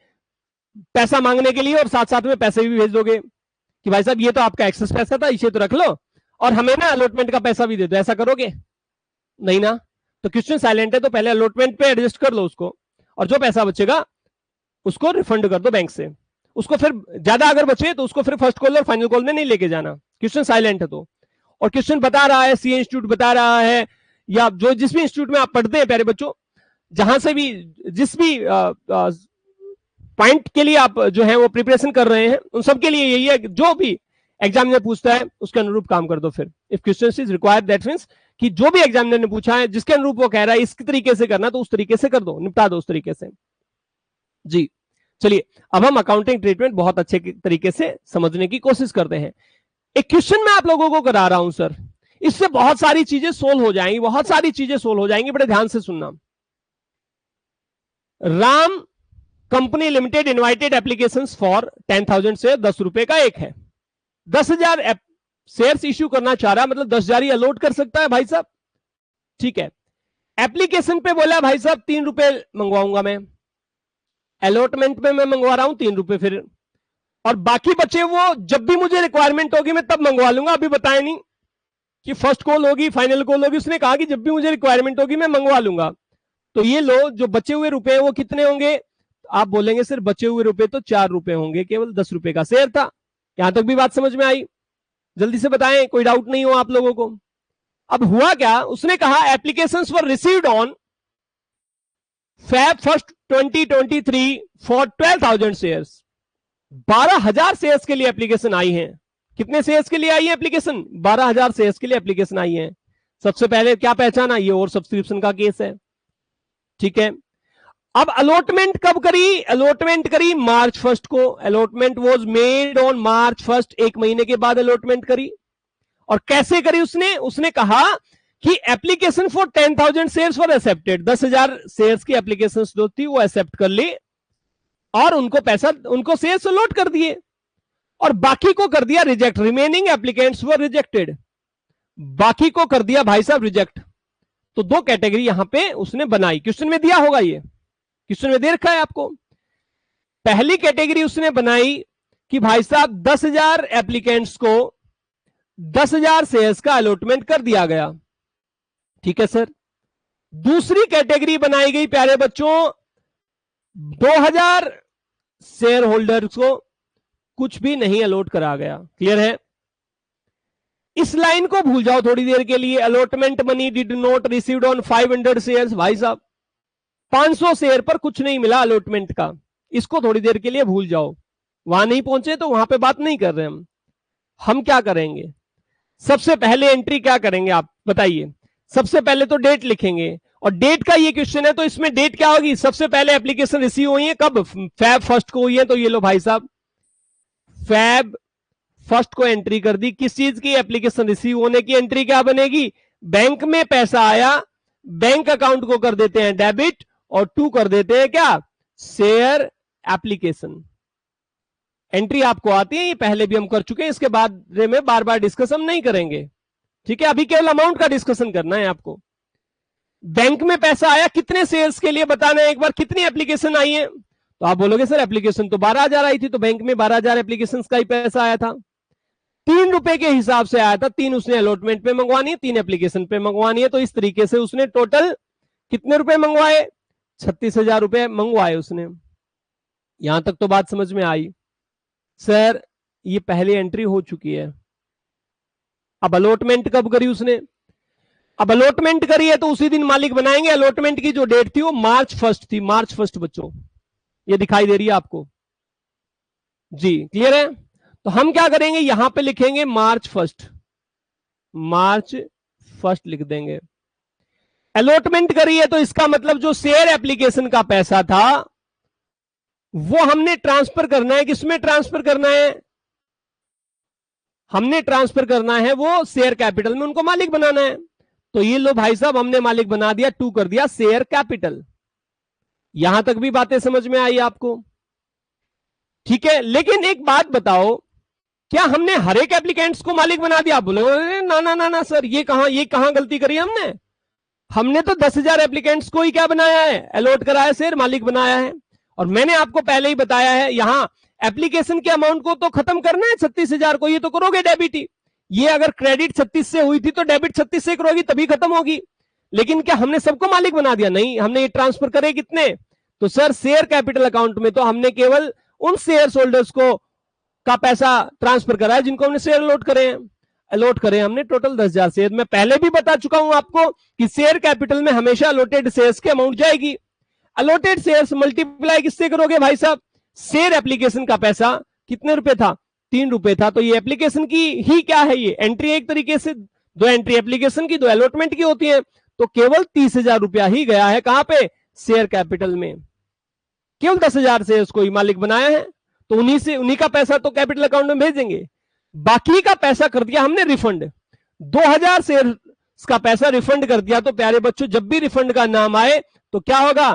Speaker 1: पैसा मांगने के लिए, और साथ साथ में पैसे भी भेज दोगे कि भाई साहब ये तो आपका एक्सेस पैसा था, इसे तो रख लो, और हमें ना अलॉटमेंट का पैसा भी दे दो। ऐसा करोगे नहीं ना। तो क्वेश्चन साइलेंट है, तो पहले अलॉटमेंट पे एडजस्ट कर लो उसको, और जो पैसा बचेगा उसको रिफंड कर दो बैंक से। उसको फिर ज्यादा अगर बचे तो उसको फिर फर्स्ट कॉल और फाइनल कॉल में नहीं लेके जाना, क्वेश्चन साइलेंट है तो। और क्वेश्चन बता रहा है, सीए इंस्टीट्यूट बता रहा है, या जो जिस भी इंस्टीट्यूट में आप पढ़ते हैं प्यारे बच्चों, जहां से भी जिस भी पॉइंट के लिए आप जो है वो प्रिपरेशन कर रहे हैं, उन सबके लिए यही है, जो भी एग्जामिनर पूछता है उसके अनुरूप काम कर दो। फिर if question is required, that means कि जो भी एग्जामिनर ने पूछा है, जिसके अनुरूप वो कह रहा है इस तरीके से करना, तो उस तरीके से कर दो, निपटा दो उस तरीके से जी। चलिए, अब हम अकाउंटिंग ट्रीटमेंट बहुत अच्छे तरीके से समझने की कोशिश करते हैं। एक क्वेश्चन मैं आप लोगों को करा रहा हूं सर, इससे बहुत सारी चीजें सोल्व हो जाएंगी, बहुत सारी चीजें सोल्व हो जाएंगी, बड़े ध्यान से सुनना। Ram company limited invited applications for 10,000 share, 10 रुपए का एक है, 10,000 शेयर्स इश्यू करना चाह रहा है, मतलब 10,000 ही अलॉट कर सकता है भाई साहब। ठीक है, एप्लीकेशन पे बोला भाई साहब 3 रुपए मंगवाऊंगा मैं, अलॉटमेंट में मैं मंगवा रहा हूं 3 रुपए, फिर और बाकी बचे वो जब भी मुझे रिक्वायरमेंट होगी मैं तब मंगवा लूंगा। अभी बताया नहीं कि फर्स्ट कॉल होगी फाइनल कॉल होगी, उसने कहा कि जब भी मुझे रिक्वायरमेंट होगी मैं मंगवा लूंगा। तो ये लो, जो बचे हुए रुपए वो कितने होंगे, आप बोलेंगे सर बचे हुए रुपए तो 4 रुपए होंगे, केवल 10 रुपए का शेयर था। यहां तक भी बात समझ में आई, जल्दी से बताएं, कोई डाउट नहीं हो आप लोगों को। अब हुआ क्या, उसने कहा applications were received on Feb 1st 2023 for 12,000 shares, 12,000 shares के लिए एप्लीकेशन आई है। कितने शेयर्स के लिए आई है एप्लीकेशन, 12,000 शेयर्स के लिए एप्लीकेशन आई है। सबसे पहले क्या पहचाना, ये और सब्सक्रिप्शन का केस है। ठीक है, अब अलॉटमेंट कब करी, अलॉटमेंट करी मार्च 1st को, allotment was made on March 1st, एक महीने के बाद अलॉटमेंट करी। और कैसे करी उसने, उसने कहा कि application for 10,000 shares were accepted, 10,000 shares की एप्लीकेशन जो थी वो एक्सेप्ट कर ली, और उनको पैसा, उनको शेयर्स अलॉट कर दिए, और बाकी को कर दिया रिजेक्ट, रिमेनिंग एप्लीकेंट्स वर रिजेक्टेड, बाकी को कर दिया भाई साहब रिजेक्ट। तो दो कैटेगरी यहां पे उसने बनाई, क्वेश्चन में दिया होगा, ये क्वेश्चन में दे रखा है आपको। पहली कैटेगरी उसने बनाई कि भाई साहब 10,000 एप्लीकेंट्स को 10,000 शेयर्स का अलॉटमेंट कर दिया गया। ठीक है सर, दूसरी कैटेगरी बनाई गई प्यारे बच्चों, 2,000 शेयर होल्डर्स को कुछ भी नहीं अलॉट करा गया। क्लियर है, इस लाइन को भूल जाओ थोड़ी देर के लिए। Allotment money did not received on 500 shares, भाई साहब 500 शेयर पर कुछ नहीं मिला अलॉटमेंट का, इसको थोड़ी देर के लिए भूल जाओ। वहां नहीं पहुंचे तो वहां पे बात नहीं कर रहे हम क्या करेंगे, सबसे पहले एंट्री क्या करेंगे आप बताइए। सबसे पहले तो डेट लिखेंगे, और डेट का ये क्वेश्चन है तो इसमें डेट क्या होगी, सबसे पहले एप्लीकेशन रिसीव हुई है कब, Feb 1st को हुई है, तो ये लो भाई साहब Feb 1st को एंट्री कर दी। किस चीज की, एप्लीकेशन रिसीव होने की एंट्री क्या बनेगी, बैंक में पैसा आया, बैंक अकाउंट को कर देते हैं डेबिट, और टू कर देते हैं क्या, शेयर एप्लीकेशन। एंट्री आपको आती है, ये पहले भी हम कर चुके हैं, इसके बारे में बार बार डिस्कस हम नहीं करेंगे। ठीक है, अभी केवल अमाउंट का डिस्कशन करना है आपको। बैंक में पैसा आया, कितने शेयर्स के लिए बताना है एक बार, कितनी एप्लीकेशन आई है, तो आप बोलोगे सर एप्लीकेशन तो 12,000 आई थी, तो बैंक में 12,000 एप्लीकेशन का ही पैसा आया था, 3 रुपए के हिसाब से आया था, 3 उसने अलॉटमेंट पे मंगवानी है, 3 एप्लीकेशन पे मंगवानी है, तो इस तरीके से उसने टोटल कितने रुपए मंगवाए, 36,000 रुपए मंगवाए उसने। यहां तक तो बात समझ में आई। सर ये पहली एंट्री हो चुकी है, अब अलॉटमेंट कब करी उसने? अब अलॉटमेंट करी है तो उसी दिन मालिक बनाएंगे। अलॉटमेंट की जो डेट थी वो March 1 थी, March 1 बच्चों, ये दिखाई दे रही है आपको जी, क्लियर है? तो हम क्या करेंगे, यहां पे लिखेंगे March 1, March 1 लिख देंगे। अलॉटमेंट करी है तो इसका मतलब जो शेयर एप्लीकेशन का पैसा था वो हमने ट्रांसफर करना है। किसमें ट्रांसफर करना है? हमने ट्रांसफर करना है वो शेयर कैपिटल में, उनको मालिक बनाना है। तो ये लो भाई साहब, हमने मालिक बना दिया, 2 कर दिया शेयर कैपिटल। यहां तक भी बातें समझ में आई आपको? ठीक है, लेकिन एक बात बताओ, क्या हमने हर एक एप्लीकेंट्स को मालिक बना दिया? आप बोले ना ना ना ना सर, ये कहां गलती करी हमने? हमने तो 10,000 एप्लीकेंट्स को ही क्या बनाया है, अलॉट कराया, शेयर मालिक बनाया है। और मैंने आपको पहले ही बताया है, यहां एप्लीकेशन के अमाउंट को तो खत्म करना है 36,000 को, ये तो करोगे डेबिट ही। ये अगर क्रेडिट 36 से हुई थी तो डेबिट 36 से करोगी तभी खत्म होगी। लेकिन क्या हमने सबको मालिक बना दिया? नहीं, हमने ये ट्रांसफर करे कितने? तो सर शेयर कैपिटल अकाउंट में तो हमने केवल उन शेयर होल्डर्स को का पैसा ट्रांसफर करा है जिनको हमने शेयर अलॉट करे हमने टोटल 10,000 शेयर। मैं पहले भी बता चुका हूं आपको कि शेयर कैपिटल में हमेशा अलॉटेड शेयर्स की अमाउंट जाएगी। अलॉटेड शेयर्स मल्टीप्लाई किससे करोगे भाई साहब? शेयर एप्लीकेशन का पैसा कितने रुपए था? 3 रुपए था। तो ये एप्लीकेशन की ही क्या है, ये एंट्री, एक तरीके से 2 एंट्री एप्लीकेशन की, 2 अलॉटमेंट की होती है। तो केवल 30,000 रुपया ही गया है कहां पे? शेयर कैपिटल में। केवल 10,000 शेयर्स को ही मालिक बनाया है, तो उन्हीं का पैसा तो कैपिटल अकाउंट में भेजेंगे। बाकी का पैसा कर दिया हमने रिफंड, 2,000 शेयर का पैसा रिफंड कर दिया। तो प्यारे बच्चों, जब भी रिफंड का नाम आए तो क्या होगा?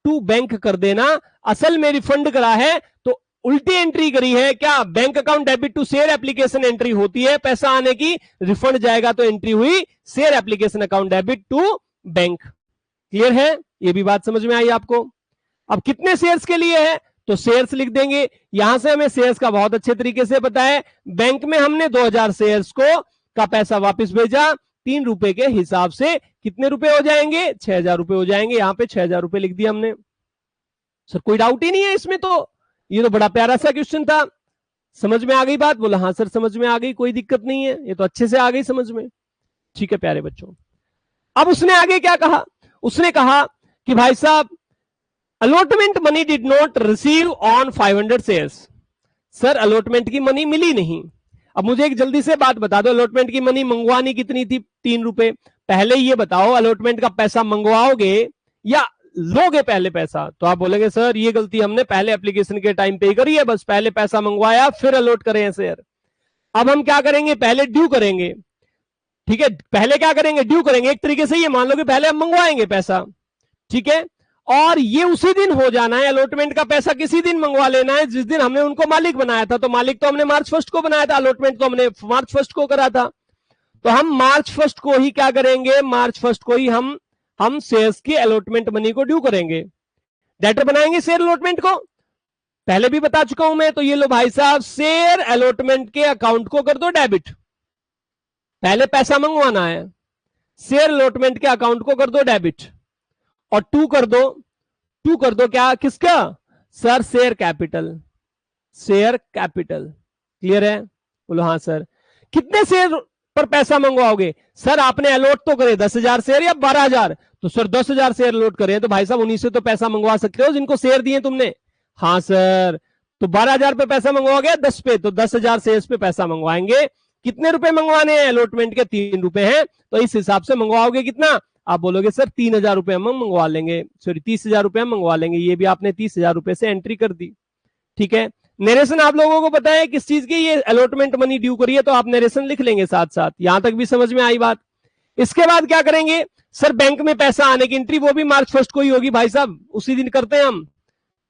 Speaker 1: टू बैंक कर देना। असल में रिफंड करा है तो उल्टी एंट्री करी है क्या? Bank account debit to share application entry होती है पैसा आने की, रिफंड जाएगा तो एंट्री हुई share application account debit to bank. Clear है? ये भी बात समझ में आई आपको? अब कितने शेयर्स के लिए है तो शेयर्स लिख देंगे। यहां से हमें शेयर्स का बहुत अच्छे तरीके से पता है। बैंक में हमने 2,000 शेयर्स को का पैसा वापस भेजा, 3 रुपए के हिसाब से कितने रुपए हो जाएंगे? 6,000 रुपए हो जाएंगे। यहां पे 6,000 रुपए लिख दिया हमने। सर कोई डाउट ही नहीं है इसमें, तो ये तो बड़ा प्यारा सा क्वेश्चन था। समझ में आ गई बात? बोला हाँ सर समझ में आ गई, कोई दिक्कत नहीं है, ये तो अच्छे से आ गई समझ में। ठीक है प्यारे बच्चों, अब उसने आगे क्या कहा? उसने कहा कि भाई साहब allotment money did not receive on 500 shares. Sir allotment की मनी मिली नहीं। अब मुझे एक जल्दी से बात बता दो, अलॉटमेंट की मनी मंगवानी कितनी थी? 3 रुपए। पहले ये बताओ, अलॉटमेंट का पैसा मंगवाओगे या लोगे पहले पैसा? तो आप बोलेंगे सर ये गलती हमने पहले एप्लीकेशन के टाइम पे करी है, बस पहले पैसा मंगवाया फिर अलॉट करें शेयर। अब हम क्या करेंगे? पहले ड्यू करेंगे। ठीक है, पहले क्या करेंगे? ड्यू करेंगे। एक तरीके से ये मान लो कि पहले हम मंगवाएंगे पैसा, ठीक है, और ये उसी दिन हो जाना है। अलॉटमेंट का पैसा किसी दिन मंगवा लेना है जिस दिन हमने उनको मालिक बनाया था। तो मालिक तो हमने March 1 को बनाया था, अलॉटमेंट तो हमने March 1 को करा था। तो हम March 1 को ही क्या करेंगे? March 1 को ही हम शेयर्स की अलॉटमेंट मनी को ड्यू करेंगे, डेटर बनाएंगे शेयर अलॉटमेंट को। पहले भी बता चुका हूं मैं। तो ये लो भाई साहब, शेयर अलॉटमेंट के अकाउंट को कर दो डेबिट। पहले पैसा मंगवाना है, शेयर अलॉटमेंट के अकाउंट को कर दो डेबिट, और 2 कर दो क्या? किसका? Sir share capital, share capital. Clear है? बोलो हाँ सर। कितने शेयर पर पैसा मंगवाओगे? सर आपने अलॉट तो करे 10,000 शेयर या 12,000? तो सर 10,000 शेयर अलॉट करे तो भाई साहब उन्हीं से तो पैसा मंगवा सकते हो जिनको शेयर दिए तुमने। हाँ सर, तो 12,000 पे पैसा मंगवाओगे 10 पे, तो 10,000 शेयर पे पैसा मंगवाएंगे। कितने रुपए मंगवाने हैं? अलॉटमेंट के 3 रुपए हैं, तो इस हिसाब से मंगवाओगे कितना? आप बोलोगे सर 3,000 रुपए हम मंगवा लेंगे, सॉरी 30,000 रुपए हम मंगवा लेंगे। ये भी आपने 30,000 रुपए से एंट्री कर दी। ठीक है, नरेशन आप लोगों को पता है किस चीज की ये अलॉटमेंट मनी ड्यू करी है, तो आप नरेशन लिख लेंगे साथ साथ। यहां तक भी समझ में आई बात? इसके बाद क्या करेंगे? सर बैंक में पैसा आने की एंट्री वो भी March 1 को ही होगी भाई साहब, उसी दिन करते हैं हम।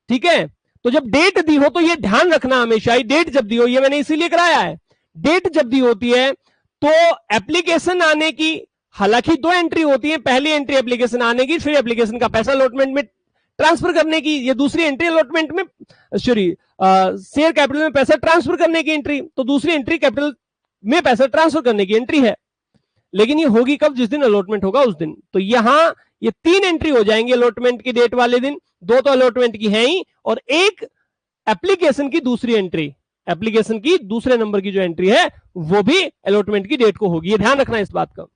Speaker 1: ठीक है, तो जब डेट दी हो तो ये ध्यान रखना हमेशा, डेट जब दी हो, ये मैंने इसीलिए कराया है। डेट जब दी होती है तो एप्लीकेशन आने की, हालांकि 2 एंट्री होती है, पहली एंट्री एप्लीकेशन आने की, फिर एप्लीकेशन का पैसा अलॉटमेंट में ट्रांसफर करने की। ये दूसरी एंट्री अलॉटमेंट में, सॉरी शेयर कैपिटल में पैसा ट्रांसफर करने की एंट्री, तो दूसरी एंट्री कैपिटल में पैसा ट्रांसफर करने की एंट्री है। लेकिन ये होगी कब? जिस दिन अलॉटमेंट होगा उस दिन। तो यहां ये 3 एंट्री हो जाएंगे अलॉटमेंट की डेट वाले दिन, 2 तो अलॉटमेंट की है ही, और 1 एप्लीकेशन की दूसरी एंट्री। एप्लीकेशन की दूसरे नंबर की जो एंट्री है वो भी अलॉटमेंट की डेट को होगी, ये ध्यान रखना इस बात का।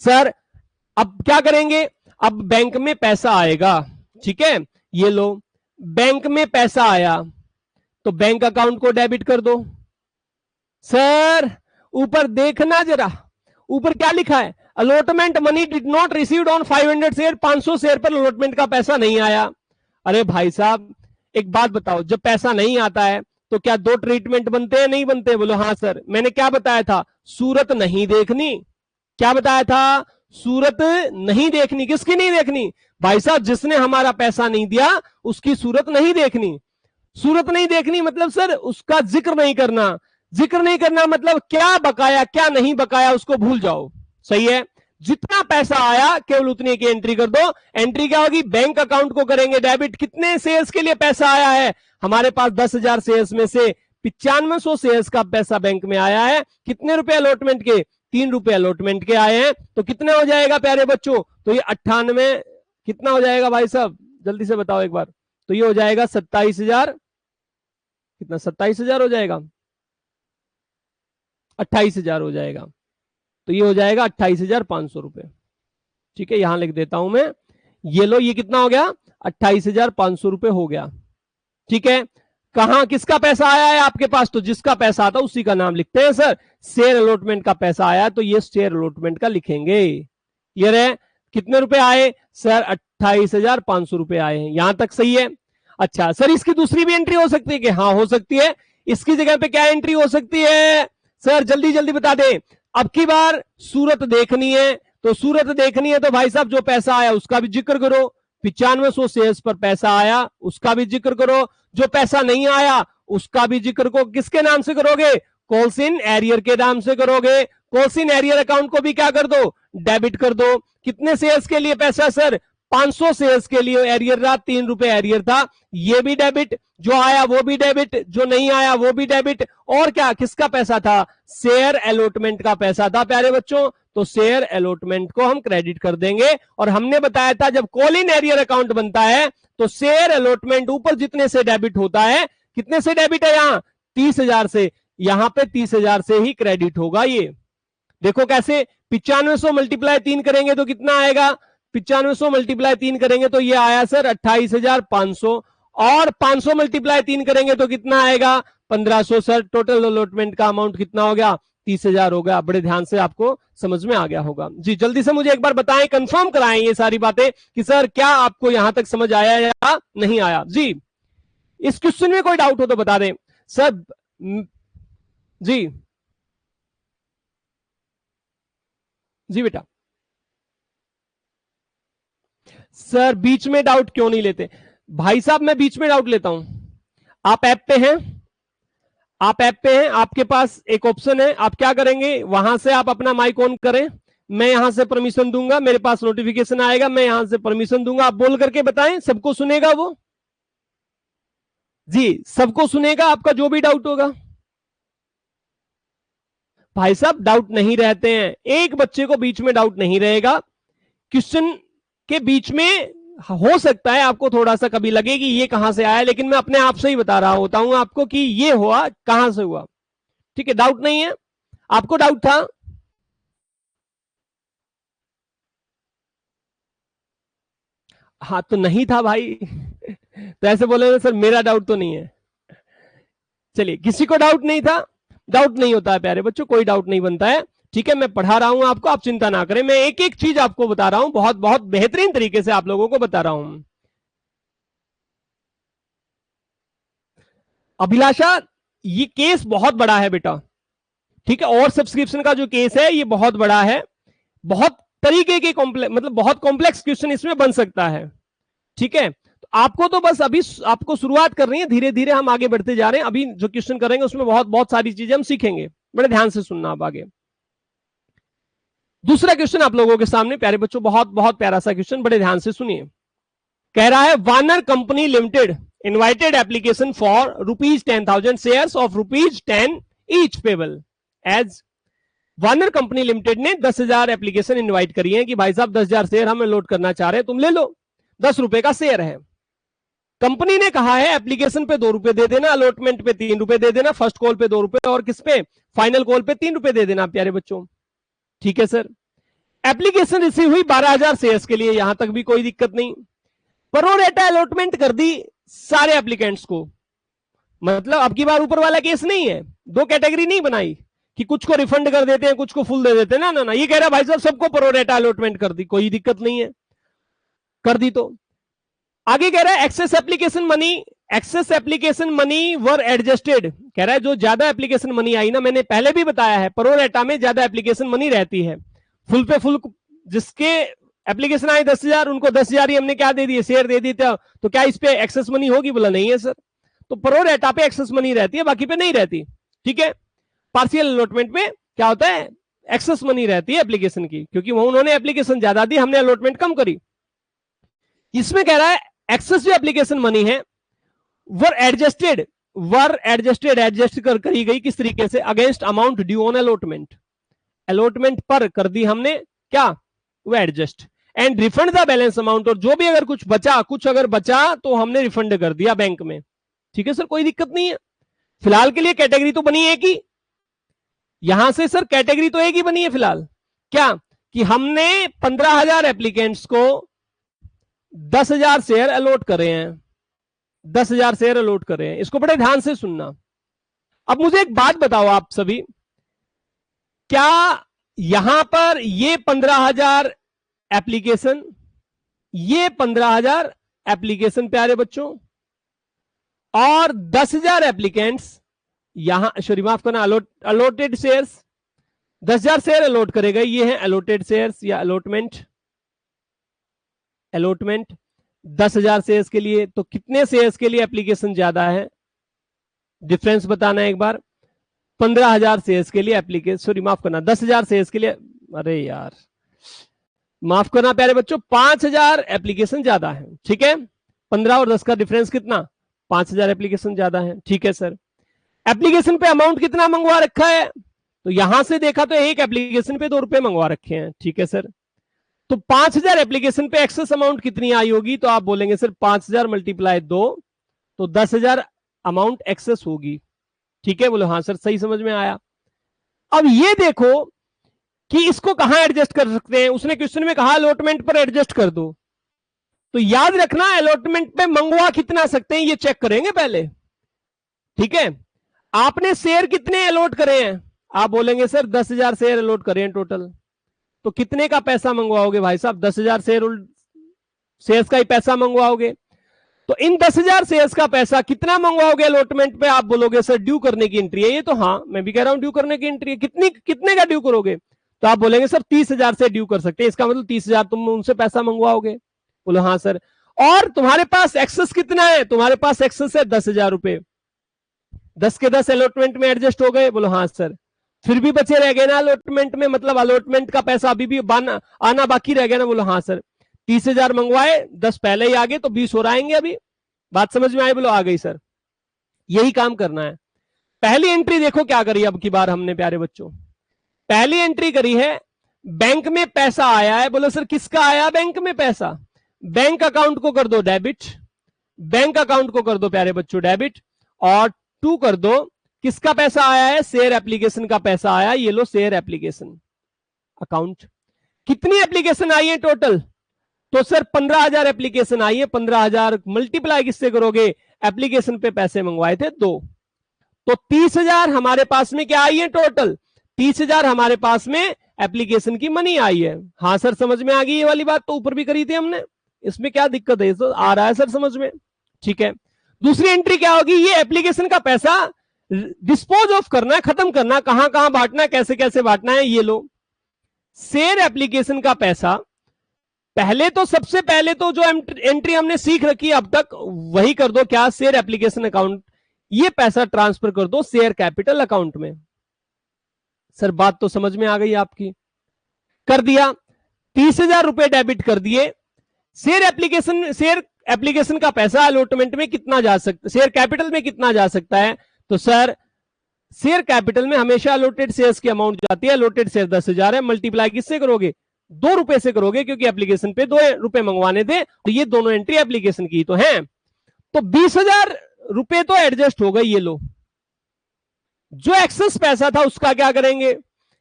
Speaker 1: सर अब क्या करेंगे, अब बैंक में पैसा आएगा, ठीक है, ये लो बैंक में पैसा आया तो बैंक अकाउंट को डेबिट कर दो। सर ऊपर देखना जरा, ऊपर क्या लिखा है, allotment money did not received on 500 share, 500 share पर अलॉटमेंट का पैसा नहीं आया। अरे भाई साहब एक बात बताओ, जब पैसा नहीं आता है तो क्या दो ट्रीटमेंट बनते हैं, नहीं बनते? बोलो हाँ सर। मैंने क्या बताया था, सूरत नहीं देखनी। क्या बताया था, सूरत नहीं देखनी। किसकी नहीं देखनी भाई साहब, जिसने हमारा पैसा नहीं दिया उसकी सूरत नहीं देखनी। सूरत नहीं देखनी मतलब सर उसका जिक्र नहीं करना। जिक्र नहीं करना मतलब क्या बकाया क्या नहीं बकाया उसको भूल जाओ, सही है। जितना पैसा आया केवल उतने की एंट्री कर दो। एंट्री क्या होगी, बैंक अकाउंट को करेंगे डेबिट। कितने शेयर्स के लिए पैसा आया है, हमारे पास 10,000 शेयर्स में से 9500 शेयर्स का पैसा बैंक में आया है। कितने रुपए अलॉटमेंट के, 3 रुपए अलॉटमेंट के आए हैं। तो कितने हो जाएगा प्यारे बच्चों, तो ये 98 कितना हो जाएगा भाई साहब, जल्दी से बताओ एक बार। तो ये हो जाएगा 27,000, कितना 27,000 हो जाएगा, 28,000 हो जाएगा। तो ये हो जाएगा 28,500 रुपए, ठीक है, यहां लिख देता हूं मैं। ये लो, ये कितना हो गया, 28,500 रुपए हो गया, ठीक है। कहां किसका पैसा आया है आपके पास, तो जिसका पैसा आता उसी का नाम लिखते हैं सर। शेयर अलॉटमेंट का पैसा आया तो ये शेयर अलॉटमेंट का लिखेंगे। क्लियर है, कितने रुपए आए सर, 28,500 रुपए आए हैं, यहां तक सही है। अच्छा सर इसकी दूसरी भी एंट्री हो सकती है कि, हाँ हो सकती है। इसकी जगह पे क्या एंट्री हो सकती है सर, जल्दी जल्दी बता दें। अब की बार सूरत देखनी है, तो सूरत देखनी है तो भाई साहब जो पैसा आया उसका भी जिक्र करो। 9500 शेयर्स पर पैसा आया उसका भी जिक्र करो। जो पैसा नहीं आया उसका भी जिक्र को किसके नाम से करोगे, कॉल्स इन एरियर के नाम से करोगे। कॉल्स इन एरियर अकाउंट को भी क्या कर दो, डेबिट कर दो। कितने शेयर्स के लिए पैसा सर, 500 शेयर्स के लिए एरियर रहा, 3 रुपए एरियर था, ये भी डेबिट। जो आया वो भी डेबिट, जो नहीं आया वो भी डेबिट। और क्या किसका पैसा था, शेयर अलॉटमेंट का पैसा था प्यारे बच्चों, तो शेयर अलॉटमेंट को हम क्रेडिट कर देंगे। और हमने बताया था जब कॉल इन एरियर अकाउंट बनता है तो शेयर अलॉटमेंट ऊपर जितने से डेबिट होता है, कितने से डेबिट है यहां, 30,000 से, यहां पे 30,000 से ही क्रेडिट होगा। ये देखो कैसे, 9500 मल्टीप्लाई 3 करेंगे तो कितना आएगा, 9500 मल्टीप्लाई 3 करेंगे तो ये आया सर 28,500, और 500 मल्टीप्लाई 3 करेंगे तो कितना आएगा 1500। सर टोटल अलॉटमेंट का अमाउंट कितना हो गया, 30,000 हो गया। बड़े ध्यान से आपको समझ में आ गया होगा जी। जल्दी से मुझे एक बार बताएं, कंफर्म कराएं ये सारी बातें कि सर क्या आपको यहां तक समझ आया या नहीं आया जी। इस क्वेश्चन में कोई डाउट हो तो बता दें सर। जी जी बेटा, सर बीच में डाउट क्यों नहीं लेते भाई साहब, मैं बीच में डाउट लेता हूं। आप ऐप पे हैं, आप ऐप पे हैं, आपके पास एक ऑप्शन है, आप क्या करेंगे, वहां से आप अपना माइक ऑन करें, मैं यहां से परमिशन दूंगा, मेरे पास नोटिफिकेशन आएगा, मैं यहां से परमिशन दूंगा, आप बोल करके बताएं, सबको सुनेगा वो जी, सबको सुनेगा आपका जो भी डाउट होगा। भाई साहब डाउट नहीं रहते हैं, एक बच्चे को बीच में डाउट नहीं रहेगा। क्वेश्चन के बीच में हो सकता है आपको थोड़ा सा कभी लगे कि ये कहां से आया, लेकिन मैं अपने आप से ही बता रहा होता हूं आपको कि ये हुआ कहां से हुआ, ठीक है। डाउट नहीं है, आपको डाउट था, हाँ तो नहीं था भाई तो ऐसे बोले सर मेरा डाउट तो नहीं है। चलिए किसी को डाउट नहीं था, डाउट नहीं होता है प्यारे बच्चों, कोई डाउट नहीं बनता है, ठीक है। मैं पढ़ा रहा हूं आपको, आप चिंता ना करें, मैं एक एक चीज आपको बता रहा हूं, बहुत बहुत बेहतरीन तरीके से आप लोगों को बता रहा हूं। अभिलाषा ये केस बहुत बड़ा है बेटा, ठीक है, और सब्सक्रिप्शन का जो केस है ये बहुत बड़ा है, बहुत तरीके के कॉम्प्लेक्स, मतलब बहुत कॉम्प्लेक्स क्वेश्चन इसमें बन सकता है, ठीक है। तो आपको तो बस अभी आपको शुरुआत करनी है, धीरे धीरे हम आगे बढ़ते जा रहे हैं। अभी जो क्वेश्चन करेंगे उसमें बहुत बहुत सारी चीजें हम सीखेंगे, बड़े ध्यान से सुनना आप आगे। दूसरा क्वेश्चन आप लोगों के सामने प्यारे बच्चों, बहुत बहुत प्यारा सा क्वेश्चन, बड़े ध्यान से सुनिए। कह रहा है Warner company limited invited application for ₹10,000 shares of ₹10 each payable as. Warner company limited ने 10,000 एप्लीकेशन इनवाइट करी है कि भाई साहब 10,000 शेयर हम लोड करना चाह रहे हैं, तुम ले लो, 10 रुपए का शेयर है। कंपनी ने कहा है एप्लीकेशन पे 2 रुपए दे देना, अलॉटमेंट पे 3 रुपए दे देना, फर्स्ट कॉल पे 2 रुपए और किस पे, फाइनल कॉल पे 3 रुपए दे देना प्यारे बच्चों। ठीक है सर। एप्लीकेशन रिसीव हुई 12,000 शेयर्स के लिए, यहां तक भी कोई दिक्कत नहीं। प्रोरेटा अलॉटमेंट कर दी सारे एप्लीकेंट्स को, मतलब अब की बार ऊपर वाला केस नहीं है, 2 कैटेगरी नहीं बनाई कि कुछ को रिफंड कर देते हैं कुछ को फुल दे देते हैं, ना ना ना, ये कह रहा है भाई साहब सबको प्रोरेटा अलॉटमेंट कर दी, कोई दिक्कत नहीं है, कर दी। तो आगे कह रहा है access application money were adjusted, कह रहा है जो ज्यादा एप्लीकेशन मनी आई ना, मैंने पहले भी बताया है प्रोरेटा में ज्यादा एप्लीकेशन मनी रहती है, फुल पे फुल जिसके एप्लीकेशन आए 10,000 उनको 10,000 ही हमने क्या दे दिए, शेयर दे दिए, तो क्या इस पे एक्सेस मनी होगी, बोला नहीं है सर। तो प्रोरेटा पे एक्सेस मनी रहती है, बाकी पे नहीं रहती। ठीक है। पार्शियल अलॉटमेंट में क्या होता है, एक्सेस मनी रहती है एप्लीकेशन की, क्योंकि वो उन्होंने एप्लीकेशन ज्यादा दी, हमने अलॉटमेंट कम करी। इसमें कह रहा है एक्सेस जो एप्लीकेशन मनी है वर एडजस्टेड एडजस्ट करी गई, किस तरीके से, against amount due on allotment, allotment पर कर दी हमने क्या, वो adjust, and refund the balance amount, और जो भी अगर कुछ अगर बचा तो हमने रिफंड कर दिया बैंक में। ठीक है सर, कोई दिक्कत नहीं है। फिलहाल के लिए कैटेगरी तो बनी एक ही, यहां से सर कैटेगरी तो एक ही बनी है फिलहाल, क्या कि हमने 15,000 एप्लीकेंट्स को 10,000 शेयर अलॉट करे हैं, 10,000 शेयर अलॉट करे हैं। इसको बड़े ध्यान से सुनना। अब मुझे एक बात बताओ आप सभी, क्या यहां पर ये 15,000 एप्लीकेशन, ये 15,000 एप्लीकेशन प्यारे बच्चों, और 10,000 एप्लीकेंट्स यहां, सॉरी माफ करना, अलॉटेड शेयर्स, 10,000 शेयर अलॉट करे गए, ये है अलॉटेड शेयर्स या अलॉटमेंट 10,000 शेयर्स के लिए। तो कितने शेयर्स के लिए एप्लीकेशन ज्यादा है, डिफरेंस बताना है एक बार। 15,000 शेयर्स के लिए एप्लीकेशन, सॉरी माफ करना, 10,000 शेयर्स के लिए, अरे यार माफ करना प्यारे बच्चों, 5,000 एप्लीकेशन ज्यादा है। ठीक है, 15 और 10 का डिफरेंस कितना, 5,000 एप्लीकेशन ज्यादा है। ठीक है सर। एप्लीकेशन पे अमाउंट कितना मंगवा रखा है, तो यहां से देखा तो एक एप्लीकेशन पे 2 रुपए मंगवा रखे हैं। ठीक है सर। तो 5,000 एप्लीकेशन पे एक्सेस अमाउंट कितनी आई होगी, तो आप बोलेंगे सर 5,000 मल्टीप्लाई 2, तो 10,000 अमाउंट एक्सेस होगी। ठीक है, बोलो हाँ सर, सही समझ में आया। अब ये देखो कि इसको कहां एडजस्ट कर सकते हैं, उसने क्वेश्चन में कहा अलॉटमेंट पर एडजस्ट कर दो, तो याद रखना अलॉटमेंट पे मंगवा कितना सकते हैं ये चेक करेंगे पहले। ठीक है, आपने शेयर कितने अलॉट करे हैं, आप बोलेंगे सर 10,000 शेयर अलॉट करे हैं टोटल, तो कितने का पैसा मंगवाओगे भाई साहब, 10,000 शेयर्स का ही पैसा मंगवाओगे। तो इन 10,000 शेयर्स का पैसा कितना मंगवाओगे अलॉटमेंट पे, आप बोलोगे सर ड्यू करने की एंट्री है ये, तो हाँ मैं भी कह रहा हूं ड्यू करने की एंट्री है। कितने का ड्यू करोगे, तो आप बोलेंगे सर 30,000 से ड्यू कर सकते हैं, इसका मतलब 30,000 तुम उनसे पैसा मंगवाओगे। बोलो हाँ सर। और तुम्हारे पास एक्सेस कितना है, तुम्हारे पास एक्सेस है 10,000 रुपए, 10 के 10 अलॉटमेंट में एडजस्ट हो गए। बोलो हाँ सर। फिर भी बचे रह गए ना अलॉटमेंट में, मतलब अलॉटमेंट का पैसा अभी भी आना बाकी रह गया ना। बोलो हाँ सर। 30,000 मंगवाए, 10 पहले ही आ गए, तो 20 और आएंगे अभी। बात समझ में आई, बोलो आ गई सर। यही काम करना है। पहली एंट्री देखो क्या करी अब की बार हमने प्यारे बच्चों, पहली एंट्री करी है बैंक में पैसा आया है। बोलो सर किसका आया बैंक में पैसा, बैंक अकाउंट को कर दो डेबिट, बैंक अकाउंट को कर दो प्यारे बच्चों डेबिट, और 2 कर दो किसका पैसा आया है, शेयर एप्लीकेशन का पैसा आया, ये लो शेयर एप्लीकेशन अकाउंट। कितनी एप्लीकेशन आई है टोटल, तो सर 15,000 एप्लीकेशन आई है। 15,000 मल्टीप्लाई किससे करोगे, एप्लीकेशन पे पैसे मंगवाए थे 2, तो 30,000 हमारे पास में क्या आई है टोटल, 30,000 हमारे पास में एप्लीकेशन की मनी आई है। हाँ सर समझ में आ गई ये वाली बात, तो ऊपर भी करी थी हमने, इसमें क्या दिक्कत है, तो आ रहा है सर समझ में। ठीक है, दूसरी एंट्री क्या होगी, ये एप्लीकेशन का पैसा डिस्पोज ऑफ करना है, खत्म करना, कहां कहां बांटना है, कैसे कैसे बांटना है, ये लो शेयर एप्लीकेशन का पैसा। पहले तो सबसे पहले तो जो एंट्री हमने सीख रखी है अब तक वही कर दो, क्या, शेयर एप्लीकेशन अकाउंट, ये पैसा ट्रांसफर कर दो शेयर कैपिटल अकाउंट में। सर बात तो समझ में आ गई आपकी, कर दिया। 30,000 रुपए डेबिट कर दिए। शेयर एप्लीकेशन का पैसा अलॉटमेंट में कितना जा सकता, शेयर कैपिटल में कितना जा सकता है, तो सर शेयर कैपिटल में हमेशा अलॉटेड शेयर्स की अमाउंट जाती है। अलॉटेड शेयर 10,000 है, मल्टीप्लाई किससे करोगे, 2 रुपए से करोगे, क्योंकि एप्लीकेशन पे 2 रुपए मंगवाने थे, तो ये दोनों एंट्री एप्लीकेशन की तो है। तो 20,000 रुपए तो एडजस्ट हो गए, ये लो। जो एक्सेस पैसा था उसका क्या करेंगे?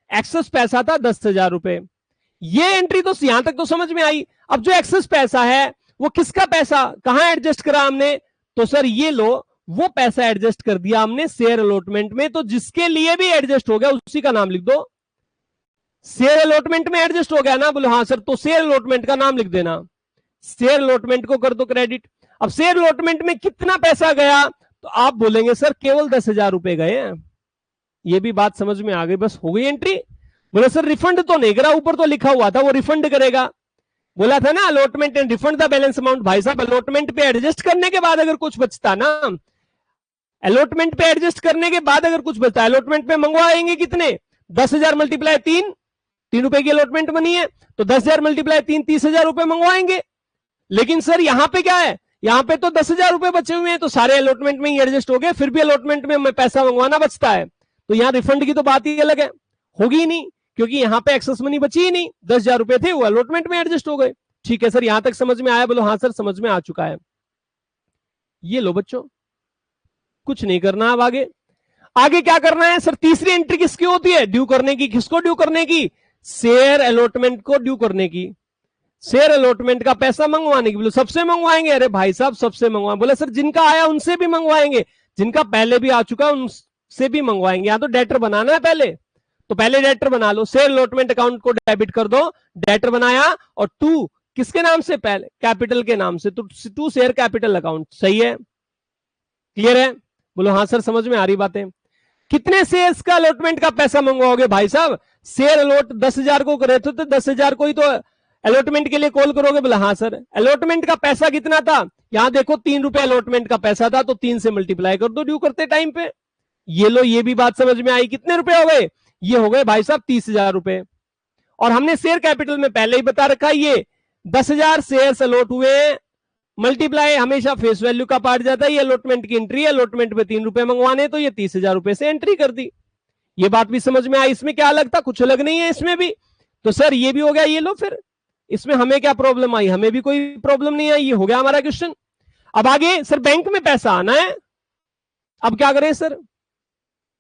Speaker 1: एक्सेस पैसा था 10,000 रुपए। ये एंट्री तो यहां तक तो समझ में आई। अब जो एक्सेस पैसा है वो किसका पैसा, कहां एडजस्ट करा हमने? तो सर ये लो, वो पैसा एडजस्ट कर दिया हमने शेयर अलॉटमेंट में। तो जिसके लिए भी एडजस्ट हो गया उसी का नाम लिख दो। शेयर अलॉटमेंट में एडजस्ट हो गया ना? बोलो हाँ सर, तो शेयर अलॉटमेंट का नाम लिख देना। शेयर अलॉटमेंट को कर दो क्रेडिट। अब शेयर अलॉटमेंट में कितना पैसा गया? तो आप बोलेंगे सर केवल 10,000 रुपए गए हैं। ये भी बात समझ में आ गई, बस हो गई एंट्री। बोले सर रिफंड तो नहीं करा, ऊपर तो लिखा हुआ था वो रिफंड करेगा। बोला था ना allotment and refund the balance amount. भाई साहब अलॉटमेंट पे एडजस्ट करने के बाद अगर कुछ बचता ना, अलॉटमेंट पे एडजस्ट करने के बाद अगर कुछ बचता, अलॉटमेंट पे मंगवाएंगे कितने? 10,000 मल्टीप्लाई 3 रुपए की अलॉटमेंट बनी है, तो 10,000 मल्टीप्लाई 3 30,000 रुपए मंगवाएंगे। लेकिन सर यहां पे क्या है, यहां पे तो 10,000 रुपए बचे हुए हैं, तो सारे अलॉटमेंट में ही एडजस्ट हो गए, फिर भी अलॉटमेंट में पैसा मंगवाना बचता है। तो यहां रिफंड की तो बात ही अलग है, होगी ही नहीं, क्योंकि यहां पे एक्सेस मनी बची ही नहीं। 10,000 रुपए थे वो अलॉटमेंट में एडजस्ट हो गए। ठीक है सर, यहां तक समझ में आया? बोलो हाँ सर समझ में आ चुका है। ये लो बच्चों, कुछ नहीं करना। अब आगे आगे क्या करना है? सर तीसरी एंट्री किसकी होती है? ड्यू करने की। किसको ड्यू करने की? शेयर अलॉटमेंट को ड्यू करने की। शेयर अलॉटमेंट का पैसा मंगवाने की। बोलो सबसे मंगवाएंगे? अरे भाई साहब सबसे मंगवाएं। बोले सर जिनका आया उनसे भी मंगवाएंगे, जिनका पहले भी आ चुका उनसे भी मंगवाएंगे। यहां तो डेटर बनाना है पहले, तो पहले डेटर बना लो। शेयर अलॉटमेंट अकाउंट को डेबिट कर दो, डेटर बनाया, और टू किसके नाम से? पहले कैपिटल के नाम से, तो टू शेयर कैपिटल अकाउंट। सही है, क्लियर है? बोलो हाँ सर समझ में आ रही बातें। कितने शेयर्स का अलॉटमेंट का पैसा मंगवाओगे भाई साहब? शेयर अलॉट 10,000 को करे थे, तो 10,000 को ही तो अलॉटमेंट के लिए कॉल करोगे। बोला हाँ सर। अलॉटमेंट का पैसा कितना था? यहां देखो 3 रुपए अलॉटमेंट का पैसा था, तो 3 से मल्टीप्लाई कर दो ड्यू करते टाइम पे। ये लो, ये भी बात समझ में आई। कितने रुपए हो गए? ये हो गए भाई साहब 30,000 रुपए। और हमने शेयर कैपिटल में पहले ही बता रखा, ये 10,000 शेयर्स अलॉट हुए, मल्टीप्लाई हमेशा फेस वैल्यू का पार्ट जाता है। ये अलॉटमेंट की एंट्री है, अलॉटमेंट पे 3 रुपए मंगवाने, तो ये 30,000 रुपए से एंट्री कर दी। ये बात भी समझ में आई। इसमें क्या अलग था? कुछ अलग नहीं है इसमें भी। तो सर ये भी हो गया। ये लो, फिर इसमें हमें क्या प्रॉब्लम आई? हमें भी कोई प्रॉब्लम नहीं आई। ये हो गया हमारा क्वेश्चन। अब आगे सर बैंक में पैसा आना है, अब क्या करें सर?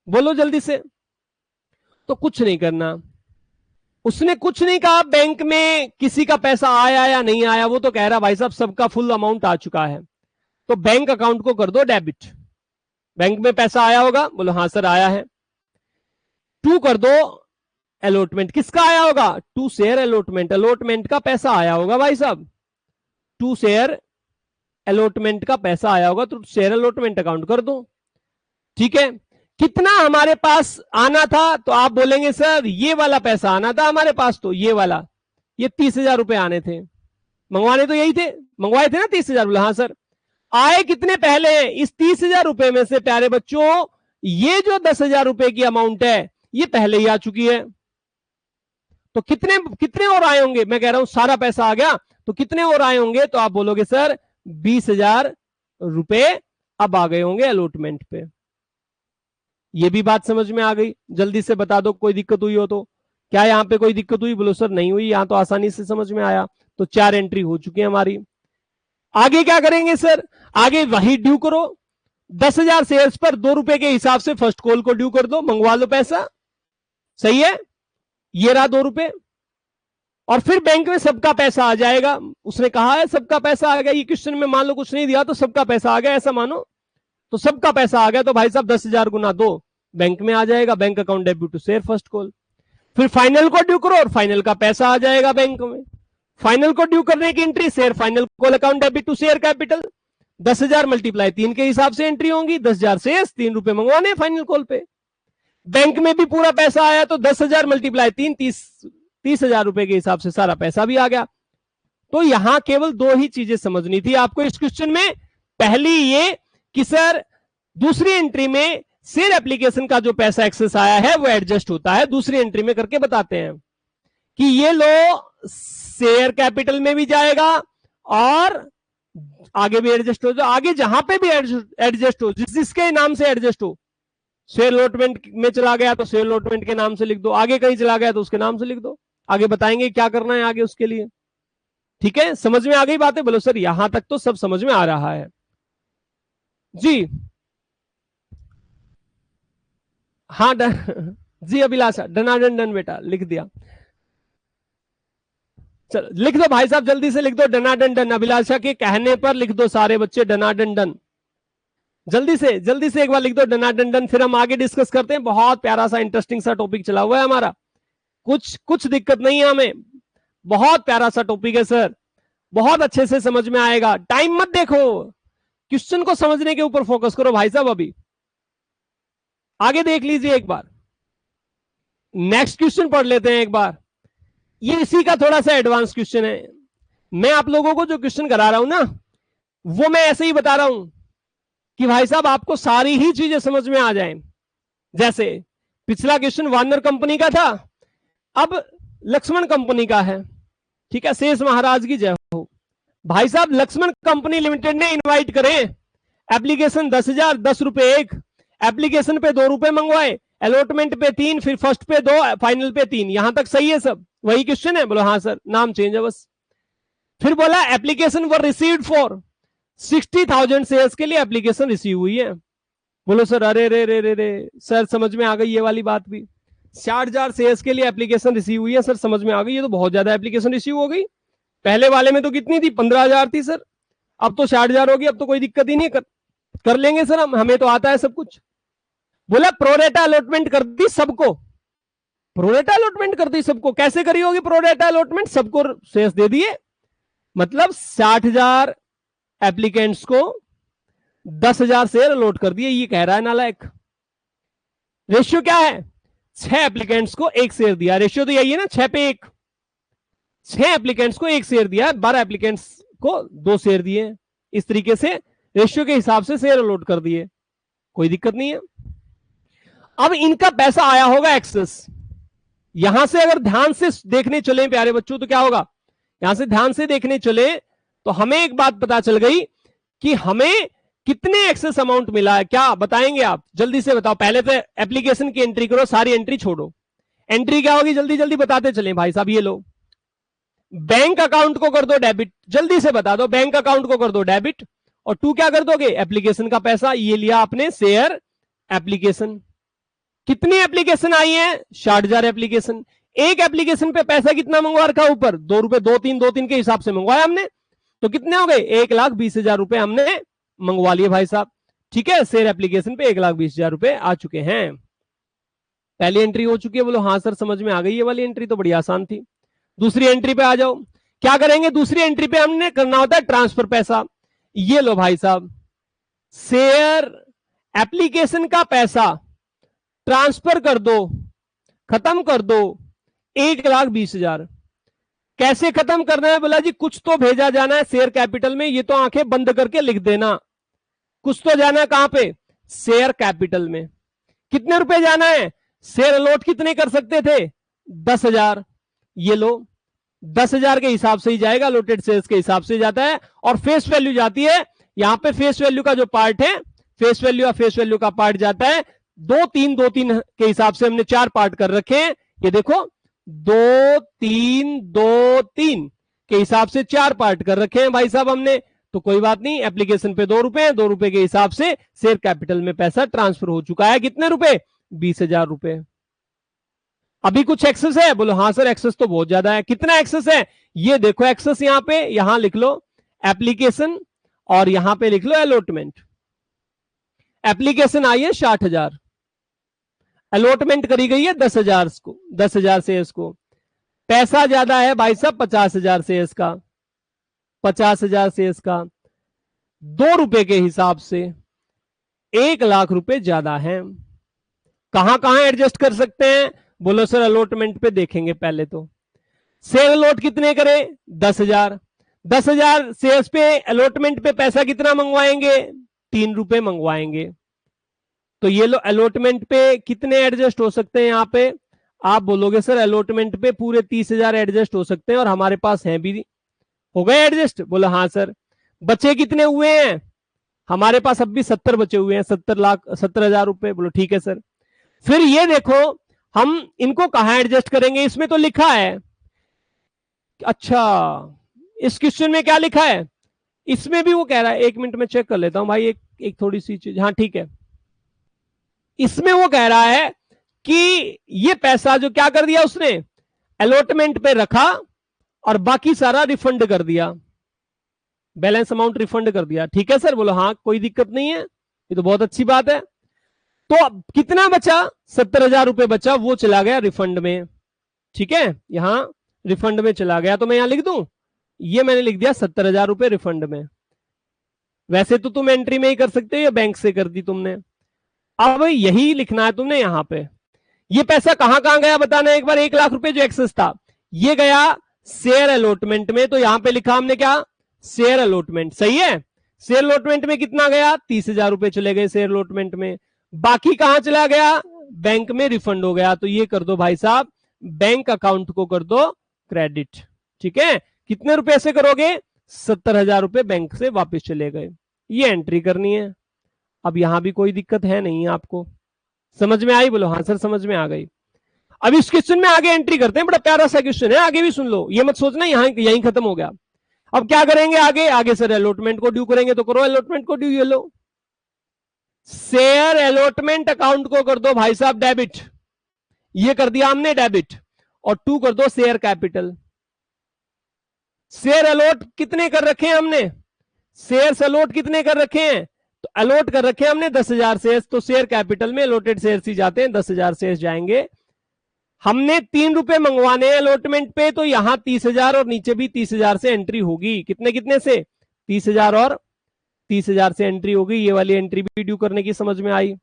Speaker 1: बोलो जल्दी से। तो कुछ नहीं करना। उसने कुछ नहीं कहा बैंक में किसी का पैसा आया या नहीं आया, वो तो कह रहा भाई साहब सबका फुल अमाउंट आ चुका है, तो बैंक अकाउंट को कर दो डेबिट। बैंक में पैसा आया होगा? बोलो हाँ सर आया है। टू कर दो अलॉटमेंट। किसका आया होगा? To share allotment. अलॉटमेंट का पैसा आया होगा भाई साहब, टू शेयर अलॉटमेंट का पैसा आया होगा, तो शेयर अलॉटमेंट अकाउंट कर दो। ठीक है, कितना हमारे पास आना था? तो आप बोलेंगे सर ये वाला पैसा आना था हमारे पास, तो ये वाला, ये 30,000 रुपए आने थे। मंगवाने तो यही थे, मंगवाए थे ना 30,000। बोला हाँ सर। आए कितने पहले हैं? इस 30,000 रुपए में से प्यारे बच्चों ये जो 10,000 रुपए की अमाउंट है ये पहले ही आ चुकी है। तो कितने कितने और आए होंगे? मैं कह रहा हूं सारा पैसा आ गया, तो कितने और आए होंगे? तो आप बोलोगे सर 20,000 रुपए अब आ गए होंगे अलॉटमेंट पे। ये भी बात समझ में आ गई? जल्दी से बता दो कोई दिक्कत हुई हो तो। क्या यहां पे कोई दिक्कत हुई? बोलो सर नहीं हुई, यहां तो आसानी से समझ में आया। तो 4 एंट्री हो चुकी है हमारी। आगे क्या करेंगे सर? आगे वही ड्यू करो। 10,000 शेयर्स पर 2 रुपए के हिसाब से फर्स्ट कॉल को ड्यू कर दो, मंगवा लो पैसा। सही है, ये रहा 2 रुपए। और फिर बैंक में सबका पैसा आ जाएगा। उसने कहा है सबका पैसा आ गया। ये क्वेश्चन में मान लो कुछ नहीं दिया तो सबका पैसा आ गया, ऐसा मानो। तो सबका पैसा आ गया, तो भाई साहब 10,000 गुना 2 बैंक में आ जाएगा। Bank account debit to share first call. फिर फाइनल को ड्यू करो और फाइनल का पैसा आ जाएगा बैंक में। फाइनल को ड्यू करने की entry share final call account debit to share capital. 10,000 multiply 3 के हिसाब से एंट्री होंगी। 10,000 शेयर 3 रुपए मंगवाने फाइनल कॉल पे। बैंक में भी पूरा पैसा आया, तो 10,000 मल्टीप्लाई 3 30,000 रुपए के हिसाब से सारा पैसा भी आ गया। तो यहां केवल 2 ही चीजें समझनी थी आपको इस क्वेश्चन में। पहली ये कि सर दूसरी एंट्री में शेयर एप्लीकेशन का जो पैसा एक्सेस आया है वो एडजस्ट होता है। दूसरी एंट्री में करके बताते हैं कि ये लो शेयर कैपिटल में भी जाएगा और आगे भी एडजस्ट हो जाए। आगे जहां पे भी एडजस्ट हो, जिसके नाम से एडजस्ट हो, शेयर अलॉटमेंट में चला गया तो शेयर अलॉटमेंट के नाम से लिख दो, आगे कहीं चला गया तो उसके नाम से लिख दो। आगे बताएंगे क्या करना है आगे उसके लिए। ठीक है, समझ में आ गई बातें? बोलो सर यहां तक तो सब समझ में आ रहा है। जी हाँ जी अभिलाषा, डनाडन डन बेटा, लिख दिया। चलो लिख दो भाई साहब, जल्दी से लिख दो डनाडन डन। अभिलाषा के कहने पर लिख दो सारे बच्चे डनाडन डन। जल्दी से एक बार लिख दो डनाडन डन, फिर हम आगे डिस्कस करते हैं। बहुत प्यारा सा इंटरेस्टिंग सा टॉपिक चला हुआ है हमारा, कुछ कुछ दिक्कत नहीं है हमें, बहुत प्यारा सा टॉपिक है सर, बहुत अच्छे से समझ में आएगा। टाइम मत देखो, क्वेश्चन को समझने के ऊपर फोकस करो भाई साहब। अभी आगे देख लीजिए एक बार, नेक्स्ट क्वेश्चन पढ़ लेते हैं एक बार। ये इसी का थोड़ा सा एडवांस क्वेश्चन है। मैं आप लोगों को जो क्वेश्चन करा रहा हूं ना, वो मैं ऐसे ही बता रहा हूं कि भाई साहब आपको सारी ही चीजें समझ में आ जाएं। जैसे पिछला क्वेश्चन वार्नर कंपनी का था, अब लक्ष्मण कंपनी का है। ठीक है, शेष महाराज की जय हो। भाई साहब लक्ष्मण कंपनी लिमिटेड ने इनवाइट करे, एप्लीकेशन 10,000, 10 रुपए एक, एप्लीकेशन पे 2 रुपए मंगवाए, अलॉटमेंट पे 3, फिर फर्स्ट पे 2, फाइनल पे 3। यहां तक सही है सब, वही क्वेश्चन है? बोलो हाँ सर, नाम चेंज है बस। फिर बोला application were received for 60,000 shares के लिए एप्लीकेशन रिसीव हुई है। बोलो सर, अरे रे रे रे रे सर, समझ में आ गई ये वाली बात भी। 60,000 शेयर्स के लिए एप्लीकेशन रिसीव हुई है सर, समझ में आ गई, ये तो बहुत ज्यादा एप्लीकेशन रिसीव हो गई। पहले वाले में तो कितनी थी? 15,000 थी सर, अब तो 60,000 होगी, अब तो कोई दिक्कत ही नहीं, कर लेंगे सर हम, हमें तो आता है सब कुछ। बोला प्रोरेटा अलॉटमेंट कर दी सबको, प्रोरेटा अलॉटमेंट कर दी सबको। कैसे करी होगी प्रोरेटा अलॉटमेंट? सबको शेयर्स दे दिए, मतलब 60,000 एप्लीकेंट्स को 10,000 शेयर अलॉट कर दिए, ये कह रहा है नालायक। रेशियो क्या है? 6 एप्लीकेंट्स को 1 शेयर दिया, रेशियो तो यही है ना, 6 पे 1। 6 एप्लीकेंट्स को 1 शेयर दिया, 12 एप्लीकेंट्स को 2 शेयर दिए। इस तरीके से रेशियो के हिसाब से शेयर अलॉट कर दिए, कोई दिक्कत नहीं है। अब इनका पैसा आया होगा एक्सेस। यहां से अगर ध्यान से देखने चले प्यारे बच्चों, तो क्या होगा? यहां से ध्यान से देखने चले तो हमें एक बात पता चल गई कि हमें कितने एक्सेस अमाउंट मिला है। क्या बताएंगे आप? जल्दी से बताओ। पहले तो एप्लीकेशन की एंट्री करो, सारी एंट्री छोड़ो। एंट्री क्या होगी? जल्दी जल्दी बताते चले भाई साहब। ये लो, बैंक अकाउंट को कर दो डेबिट, जल्दी से बता दो। बैंक अकाउंट को कर दो डेबिट, और टू क्या कर दोगे? एप्लीकेशन का पैसा। ये लिया आपने शेयर एप्लीकेशन। कितनी एप्लीकेशन आई है? 60,000 एप्लीकेशन। एक एप्लीकेशन पे पैसा कितना मंगवा रखा? ऊपर 2 रुपए, 2-3 के हिसाब से मंगवाया हमने, तो कितने हो गए? 1,20,000 रुपए हमने मंगवा लिए भाई साहब। ठीक है, शेयर एप्लीकेशन पे 1,20,000 रुपए आ चुके हैं। पहली एंट्री हो चुकी है। बोलो हाँ सर, समझ में आ गई। ये वाली एंट्री तो बड़ी आसान थी। दूसरी एंट्री पे आ जाओ। क्या करेंगे? दूसरी एंट्री पे हमने करना होता है ट्रांसफर पैसा। ये लो भाई साहब, शेयर एप्लीकेशन का पैसा ट्रांसफर कर दो, खत्म कर दो 1,20,000। कैसे खत्म करना है? बोला जी कुछ तो भेजा जाना है शेयर कैपिटल में। ये तो आंखें बंद करके लिख देना, कुछ तो जाना है। कहां पे? शेयर कैपिटल में। कितने रुपए जाना है? शेयर अलॉट कितने कर सकते थे? 10,000। ये लो, 10,000 के हिसाब से ही जाएगा, अलॉटेड शेयर्स के हिसाब से जाता है। और फेस वैल्यू जाती है यहां पे। फेस वैल्यू का जो पार्ट है, फेस वैल्यू और फेस वैल्यू का पार्ट जाता है 2-3 के हिसाब से। हमने 4 पार्ट कर रखे हैं, ये देखो 2-3 के हिसाब से 4 पार्ट कर रखे हैं भाई साहब हमने। तो कोई बात नहीं, एप्लीकेशन पे 2 रुपए हैं, 2 रुपए के हिसाब से शेयर कैपिटल में पैसा ट्रांसफर हो चुका है। कितने रुपए? 20,000 रुपए। अभी कुछ एक्सेस है? बोलो हाँ सर, एक्सेस तो बहुत ज्यादा है। कितना एक्सेस है? ये देखो एक्सेस यहां पे, यहां लिख लो एप्लीकेशन, और यहां पे लिख लो अलॉटमेंट। एप्लीकेशन आई है 60,000, अलॉटमेंट करी गई है 10,000 को, 10,000 शेयर्स को। पैसा ज्यादा है भाई साहब 50,000 शेयर्स का, 50,000 शेयर्स का 2 रुपए के हिसाब से 1,00,000 रुपए ज्यादा है। कहां कहां एडजस्ट कर सकते हैं? बोलो सर, अलॉटमेंट पे देखेंगे पहले तो। शेयर अलॉट कितने करें? 10,000। 10,000 शेयर्स पे अलॉटमेंट पे पैसा कितना मंगवाएंगे? 3 रुपए मंगवाएंगे। तो ये लो, अलॉटमेंट पे कितने एडजस्ट हो सकते हैं? यहां पे आप बोलोगे सर अलॉटमेंट पे पूरे 30,000 एडजस्ट हो सकते हैं, और हमारे पास हैं भी। हो गए एडजस्ट? बोलो हाँ सर। बचे कितने हुए हैं? हमारे पास अब भी 70 बचे हुए हैं, 70,000 रुपए। बोलो ठीक है सर। फिर ये देखो, हम इनको कहां एडजस्ट करेंगे? इसमें तो लिखा है, अच्छा इस क्वेश्चन में क्या लिखा है? इसमें भी वो कह रहा है, 1 मिनट में चेक कर लेता हूं भाई, एक एक थोड़ी सी चीज, हाँ ठीक है, इसमें वो कह रहा है कि ये पैसा जो क्या कर दिया उसने, अलॉटमेंट पे रखा और बाकी सारा रिफंड कर दिया, बैलेंस अमाउंट रिफंड कर दिया। ठीक है सर, बोलो हाँ कोई दिक्कत नहीं है, ये तो बहुत अच्छी बात है। तो अब कितना बचा, 70,000 रुपए बचा, वो चला गया रिफंड में। ठीक है, यहां रिफंड में चला गया, तो मैं यहां लिख दूं, ये मैंने लिख दिया 70,000 रुपए रिफंड में। वैसे तो तुम एंट्री में ही कर सकते हो या बैंक से कर दी तुमने, अब यही लिखना है तुमने यहां पे। ये पैसा कहां कहां गया बताना एक बार, 1 लाख रुपए जो एक्सेस था ये गया शेयर अलॉटमेंट में, तो यहां पे लिखा हमने क्या, शेयर अलॉटमेंट, सही है। शेयर अलॉटमेंट में कितना गया, 30,000 रुपए चले गए शेयर अलॉटमेंट में। बाकी कहां चला गया, बैंक में रिफंड हो गया। तो ये कर दो भाई साहब, बैंक अकाउंट को कर दो क्रेडिट। ठीक है, कितने रुपए से करोगे, 70,000 रुपए बैंक से वापस चले गए, ये एंट्री करनी है। अब यहां भी कोई दिक्कत है नहीं आपको, समझ में आई, बोलो हाँ सर समझ में आ गई। अब इस क्वेश्चन में आगे एंट्री करते हैं, बड़ा प्यारा सा क्वेश्चन है, आगे भी सुन लो, ये मत सोचना यहां यहीं खत्म हो गया। अब क्या करेंगे आगे, आगे सर अलॉटमेंट को ड्यू करेंगे, तो करो अलॉटमेंट को ड्यू, ये लो शेयर अलॉटमेंट अकाउंट को कर दो भाई साहब डेबिट, ये कर दिया हमने डेबिट, और टू कर दो शेयर कैपिटल। शेयर अलॉट कितने कर रखे हैं हमने, शेयर अलॉट कितने कर रखे हैं, तो अलॉट कर रखे हैं हमने 10,000 शेयर, तो शेयर कैपिटल में अलॉटेड शेयर ही जाते हैं, 10,000 शेयर जाएंगे। हमने 3 रुपए मंगवाने हैं अलॉटमेंट पे, तो यहां 30,000 और नीचे भी 30,000 से एंट्री होगी, कितने कितने से, 30,000 और 30,000 से एंट्री होगी। ये वाली एंट्री भी ड्यू करने की समझ में आई।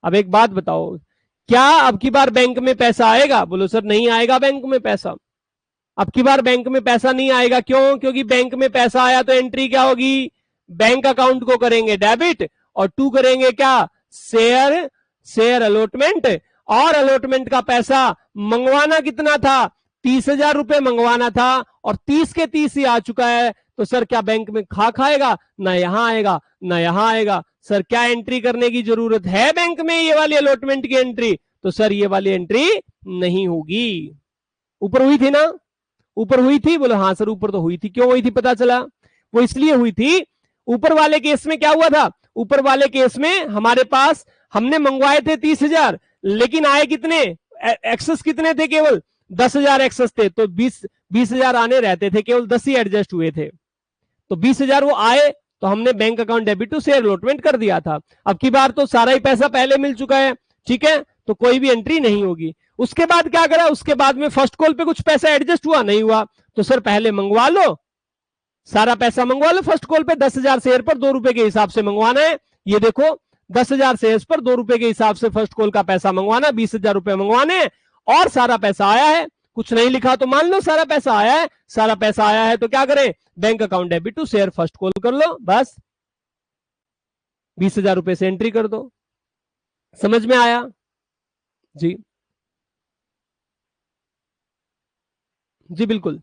Speaker 1: अब एक बात बताओ, क्या अब की बार बैंक में पैसा आएगा, बोलो सर नहीं आएगा बैंक में पैसा, अब की बार बैंक में पैसा नहीं आएगा। क्यों, क्योंकि बैंक में पैसा आया तो एंट्री क्या होगी, बैंक अकाउंट को करेंगे डेबिट, और टू करेंगे क्या, शेयर अलॉटमेंट। और अलॉटमेंट का पैसा मंगवाना कितना था, 30,000 रुपए मंगवाना था, और 30 के 30 ही आ चुका है, तो सर क्या बैंक में खाएगा, ना यहां आएगा ना यहां आएगा। सर क्या एंट्री करने की जरूरत है बैंक में, ये वाली अलॉटमेंट की एंट्री, तो सर ये वाली एंट्री नहीं होगी। ऊपर हुई थी ना, ऊपर हुई थी, बोलो हाँ सर ऊपर तो हुई थी। क्यों हुई थी पता चला, वो इसलिए हुई थी, ऊपर वाले केस में क्या हुआ था, ऊपर वाले केस में हमारे पास हमने मंगवाए थे 30,000, लेकिन आए कितने, एक्सेस कितने थे, केवल 10,000 एक्सेस थे, तो 20,000 आने रहते थे, केवल 10 ही एडजस्ट हुए थे, तो 20,000 वो आए, तो हमने bank account debit to share allotment कर दिया था। अब की बार तो सारा ही पैसा पहले मिल चुका है, ठीक है, तो कोई भी एंट्री नहीं होगी। उसके बाद क्या करा, उसके बाद में फर्स्ट कॉल पे कुछ पैसा एडजस्ट हुआ, नहीं हुआ, तो सर पहले मंगवा लो, सारा पैसा मंगवा लो फर्स्ट कॉल पे, 10,000 शेयर पर 2 रुपए के हिसाब से मंगवाना है। ये देखो 10,000 शेयर पर 2 रुपए के हिसाब से फर्स्ट कॉल का पैसा मंगवाना, 20,000 रुपए मंगवाने, और सारा पैसा आया है, कुछ नहीं लिखा तो मान लो सारा पैसा आया है। सारा पैसा आया है तो क्या करें, bank account debit to share first call कर लो, बस 20,000 रुपए से एंट्री कर दो। समझ में आया जी, जी बिल्कुल।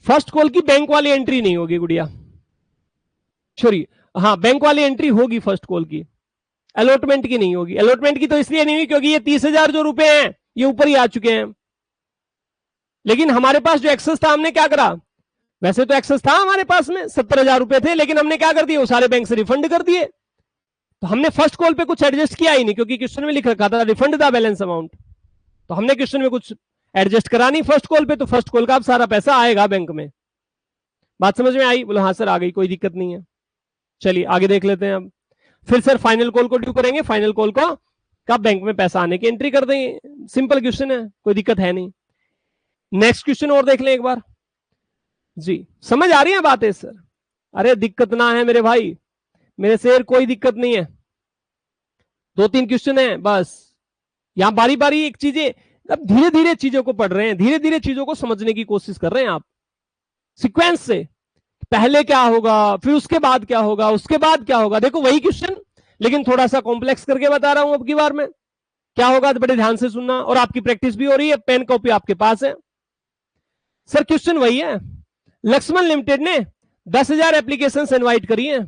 Speaker 1: फर्स्ट कॉल की बैंक वाली एंट्री नहीं होगी गुड़िया, सॉरी, हाँ बैंक वाली एंट्री होगी फर्स्ट कॉल की, अलॉटमेंट की नहीं होगी। अलॉटमेंट की तो इसलिए नहीं हुई क्योंकि ये 30,000 जो रुपए हैं ये ऊपर ही आ चुके हैं, लेकिन हमारे पास जो एक्सेस था हमने क्या करा, वैसे तो एक्सेस था हमारे पास में 70,000 रुपए थे, लेकिन हमने क्या कर दिया, वो सारे बैंक से रिफंड कर दिए। तो हमने फर्स्ट कॉल पे कुछ एडजस्ट किया ही नहीं, क्योंकि क्वेश्चन में लिख रखा था रिफंड द बैलेंस अमाउंट, तो हमने क्वेश्चन में कुछ एडजस्ट करा नहीं फर्स्ट कॉल पे, तो फर्स्ट कॉल का अब सारा पैसा आएगा बैंक में। बात समझ में आई, बोलो हाँ सर आ गई, कोई दिक्कत नहीं है। चलिए आगे देख लेते हैं अब। फिर सर फाइनल कॉल को ड्यू करेंगे, फाइनल कॉल को कब बैंक में पैसा आने की एंट्री कर देंगे, सिंपल क्वेश्चन है, कोई दिक्कत है नहीं। नेक्स्ट क्वेश्चन और देख लें एक बार जी, समझ आ रही है बातें सर, अरे दिक्कत ना है मेरे भाई, मेरे शेर कोई दिक्कत नहीं है, 2-3 क्वेश्चन है बस, यहां बारी बारी एक चीजें, अब धीरे धीरे चीजों को पढ़ रहे हैं, धीरे धीरे चीजों को समझने की कोशिश कर रहे हैं आप, सीक्वेंस से, पहले क्या होगा, फिर उसके बाद क्या होगा, उसके बाद क्या होगा। देखो वही क्वेश्चन, लेकिन थोड़ा सा कॉम्प्लेक्स करके बता रहा हूं अब की बार में, क्या होगा तो बड़े ध्यान से सुनना, और आपकी प्रैक्टिस भी हो रही है, पेन कॉपी आपके पास है। सर क्वेश्चन वही है, लक्ष्मण लिमिटेड ने 10,000 एप्लीकेशन इनवाइट करी है,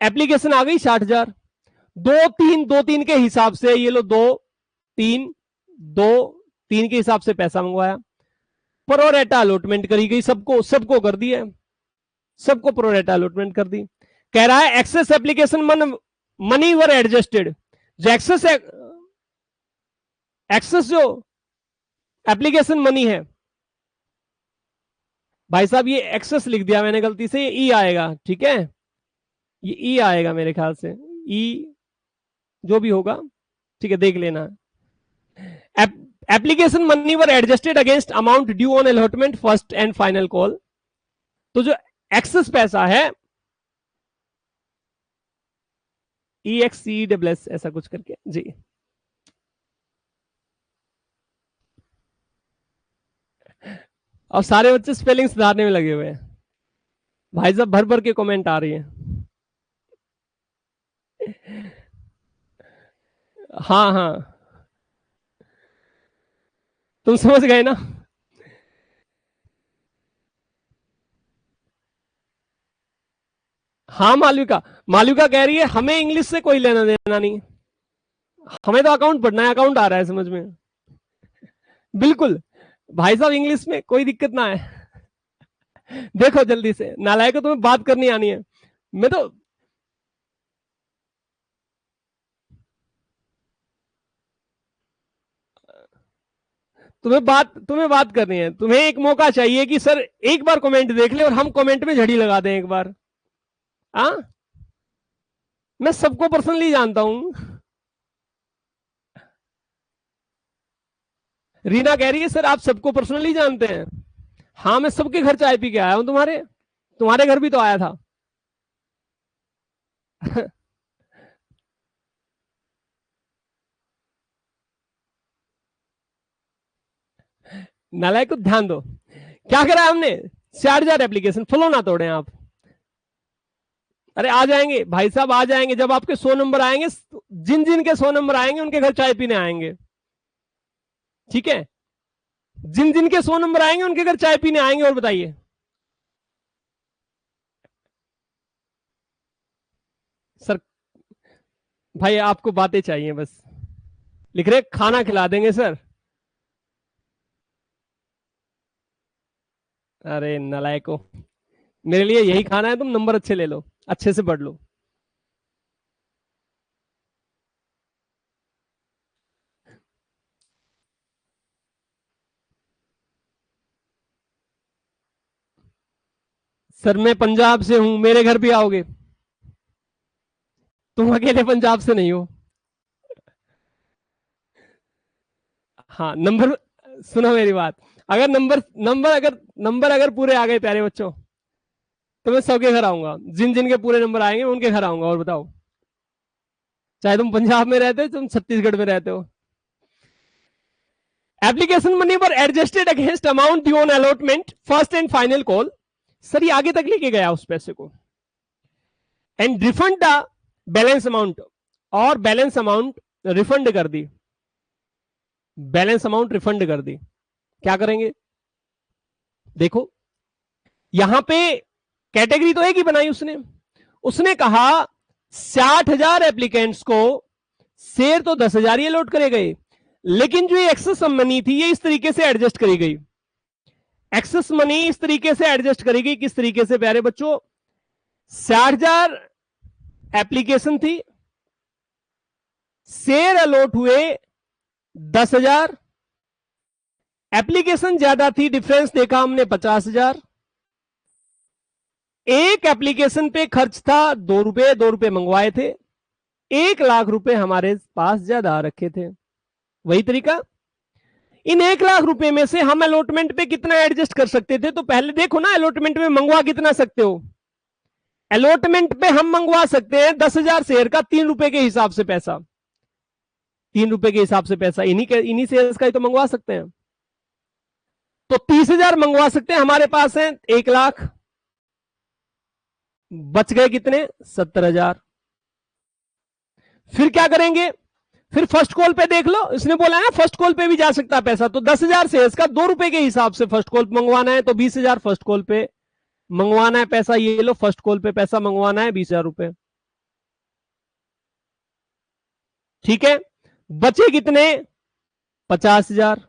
Speaker 1: एप्लीकेशन आ गई 60,000, 2-3 के हिसाब से, ये लो 2-3 के हिसाब से पैसा मंगवाया, प्रोरेटा अलॉटमेंट करी गई, सबको कर दिया, सबको प्रोरेटा अलॉटमेंट कर दी। कह रहा है access application money were adjusted, जो एक्सेस जो एप्लीकेशन मनी है, भाई साहब ये एक्सेस लिख दिया मैंने गलती से, ये ई आएगा, ठीक है, ये ई आएगा मेरे ख्याल से, ई जो भी होगा, ठीक है, देख लेना। Application money were adjusted against amount due on allotment first and final call. तो जो एक्सेस पैसा है, EXCESS ऐसा कुछ करके जी, और सारे बच्चे स्पेलिंग सुधारने में लगे हुए हैं। भाई साहब भर भर के कमेंट आ रही है। हाँ हाँ, तुम समझ गए ना। हाँ मालविका, मालविका कह रही है हमें इंग्लिश से कोई लेना देना नहीं, हमें तो अकाउंट पढ़ना है, अकाउंट आ रहा है समझ में। बिल्कुल भाई साहब, इंग्लिश में कोई दिक्कत ना है। देखो जल्दी से, नालायक को तुम्हें बात करनी आनी है, मैं तो तुम्हें बात करनी है, तुम्हें एक मौका चाहिए कि सर एक बार कमेंट देख ले और हम कमेंट में झड़ी लगा दें एक बार। हाँ, मैं सबको पर्सनली जानता हूं। रीना कह रही है सर आप सबको पर्सनली जानते हैं। हाँ, मैं सबके घर चाय पी के आया हूं, तुम्हारे घर भी तो आया था। नालायक को ध्यान दो, क्या करा हमने, 6000 एप्लीकेशन, फ्लो ना तोड़े आप। अरे आ जाएंगे भाई साहब, आ जाएंगे, जब आपके 100 नंबर आएंगे, जिन जिन के 100 नंबर आएंगे उनके घर चाय पीने आएंगे, ठीक है, जिन जिन के 100 नंबर आएंगे उनके घर चाय पीने आएंगे। और बताइए सर, भाई आपको बातें चाहिए बस, लिख रहे खाना खिला देंगे सर। अरे नालायको, मेरे लिए यही खाना है, तुम नंबर अच्छे ले लो, अच्छे से पढ़ लो। सर मैं पंजाब से हूं, मेरे घर भी आओगे? तुम अकेले पंजाब से नहीं हो। हाँ नंबर, सुनो मेरी बात, अगर नंबर अगर पूरे आ गए प्यारे बच्चों, तो मैं सबके घर आऊंगा, जिन जिन के पूरे नंबर आएंगे उनके घर आऊंगा। और बताओ, चाहे तुम पंजाब में रहते हो, तुम छत्तीसगढ़ में रहते हो। एप्लीकेशन मनी पर adjusted against amount due on allotment first and final call. Sir ये आगे तक लेके गया उस पैसे को, and refund the balance amount, और बैलेंस अमाउंट रिफंड कर दी, बैलेंस अमाउंट रिफंड कर दी। क्या करेंगे, देखो यहां पे कैटेगरी तो एक ही बनाई उसने, उसने कहा 60,000 एप्लीकेंट्स को शेयर तो 10,000 ही अलॉट करे गए, लेकिन जो ये एक्सेस मनी थी ये इस तरीके से एडजस्ट करी गई, एक्सेस मनी इस तरीके से एडजस्ट करी गई, किस तरीके से प्यारे बच्चों, 60,000 एप्लीकेशन थी, शेयर अलॉट हुए 10,000, एप्लीकेशन ज्यादा थी, डिफरेंस देखा हमने 50,000, एक एप्लीकेशन पे खर्च था 2 रुपए मंगवाए थे, 1,00,000 रुपए हमारे पास ज्यादा रखे थे। वही तरीका, इन 1,00,000 रुपए में से हम अलॉटमेंट पे कितना एडजस्ट कर सकते थे, तो पहले देखो ना अलॉटमेंट में मंगवा कितना सकते हो। अलॉटमेंट पे हम मंगवा सकते हैं 10,000 शेयर का 3 रुपए के हिसाब से पैसा, 3 रुपए के हिसाब से पैसा, इन्हीं शेयर्स का ही तो मंगवा सकते हैं। तो 30,000 मंगवा सकते हैं, हमारे पास है 1,00,000, बच गए कितने, 70,000। फिर क्या करेंगे, फिर फर्स्ट कॉल पे देख लो, इसने बोला है फर्स्ट कॉल पे भी जा सकता है पैसा, तो 10,000 शेयर्स का 2 रुपए के हिसाब से फर्स्ट कॉल मंगवाना है, तो 20,000 फर्स्ट कॉल पे मंगवाना है पैसा, ये लो फर्स्ट कॉल पे पैसा मंगवाना है 20,000 रुपए, ठीक है, बचे कितने, 50,000।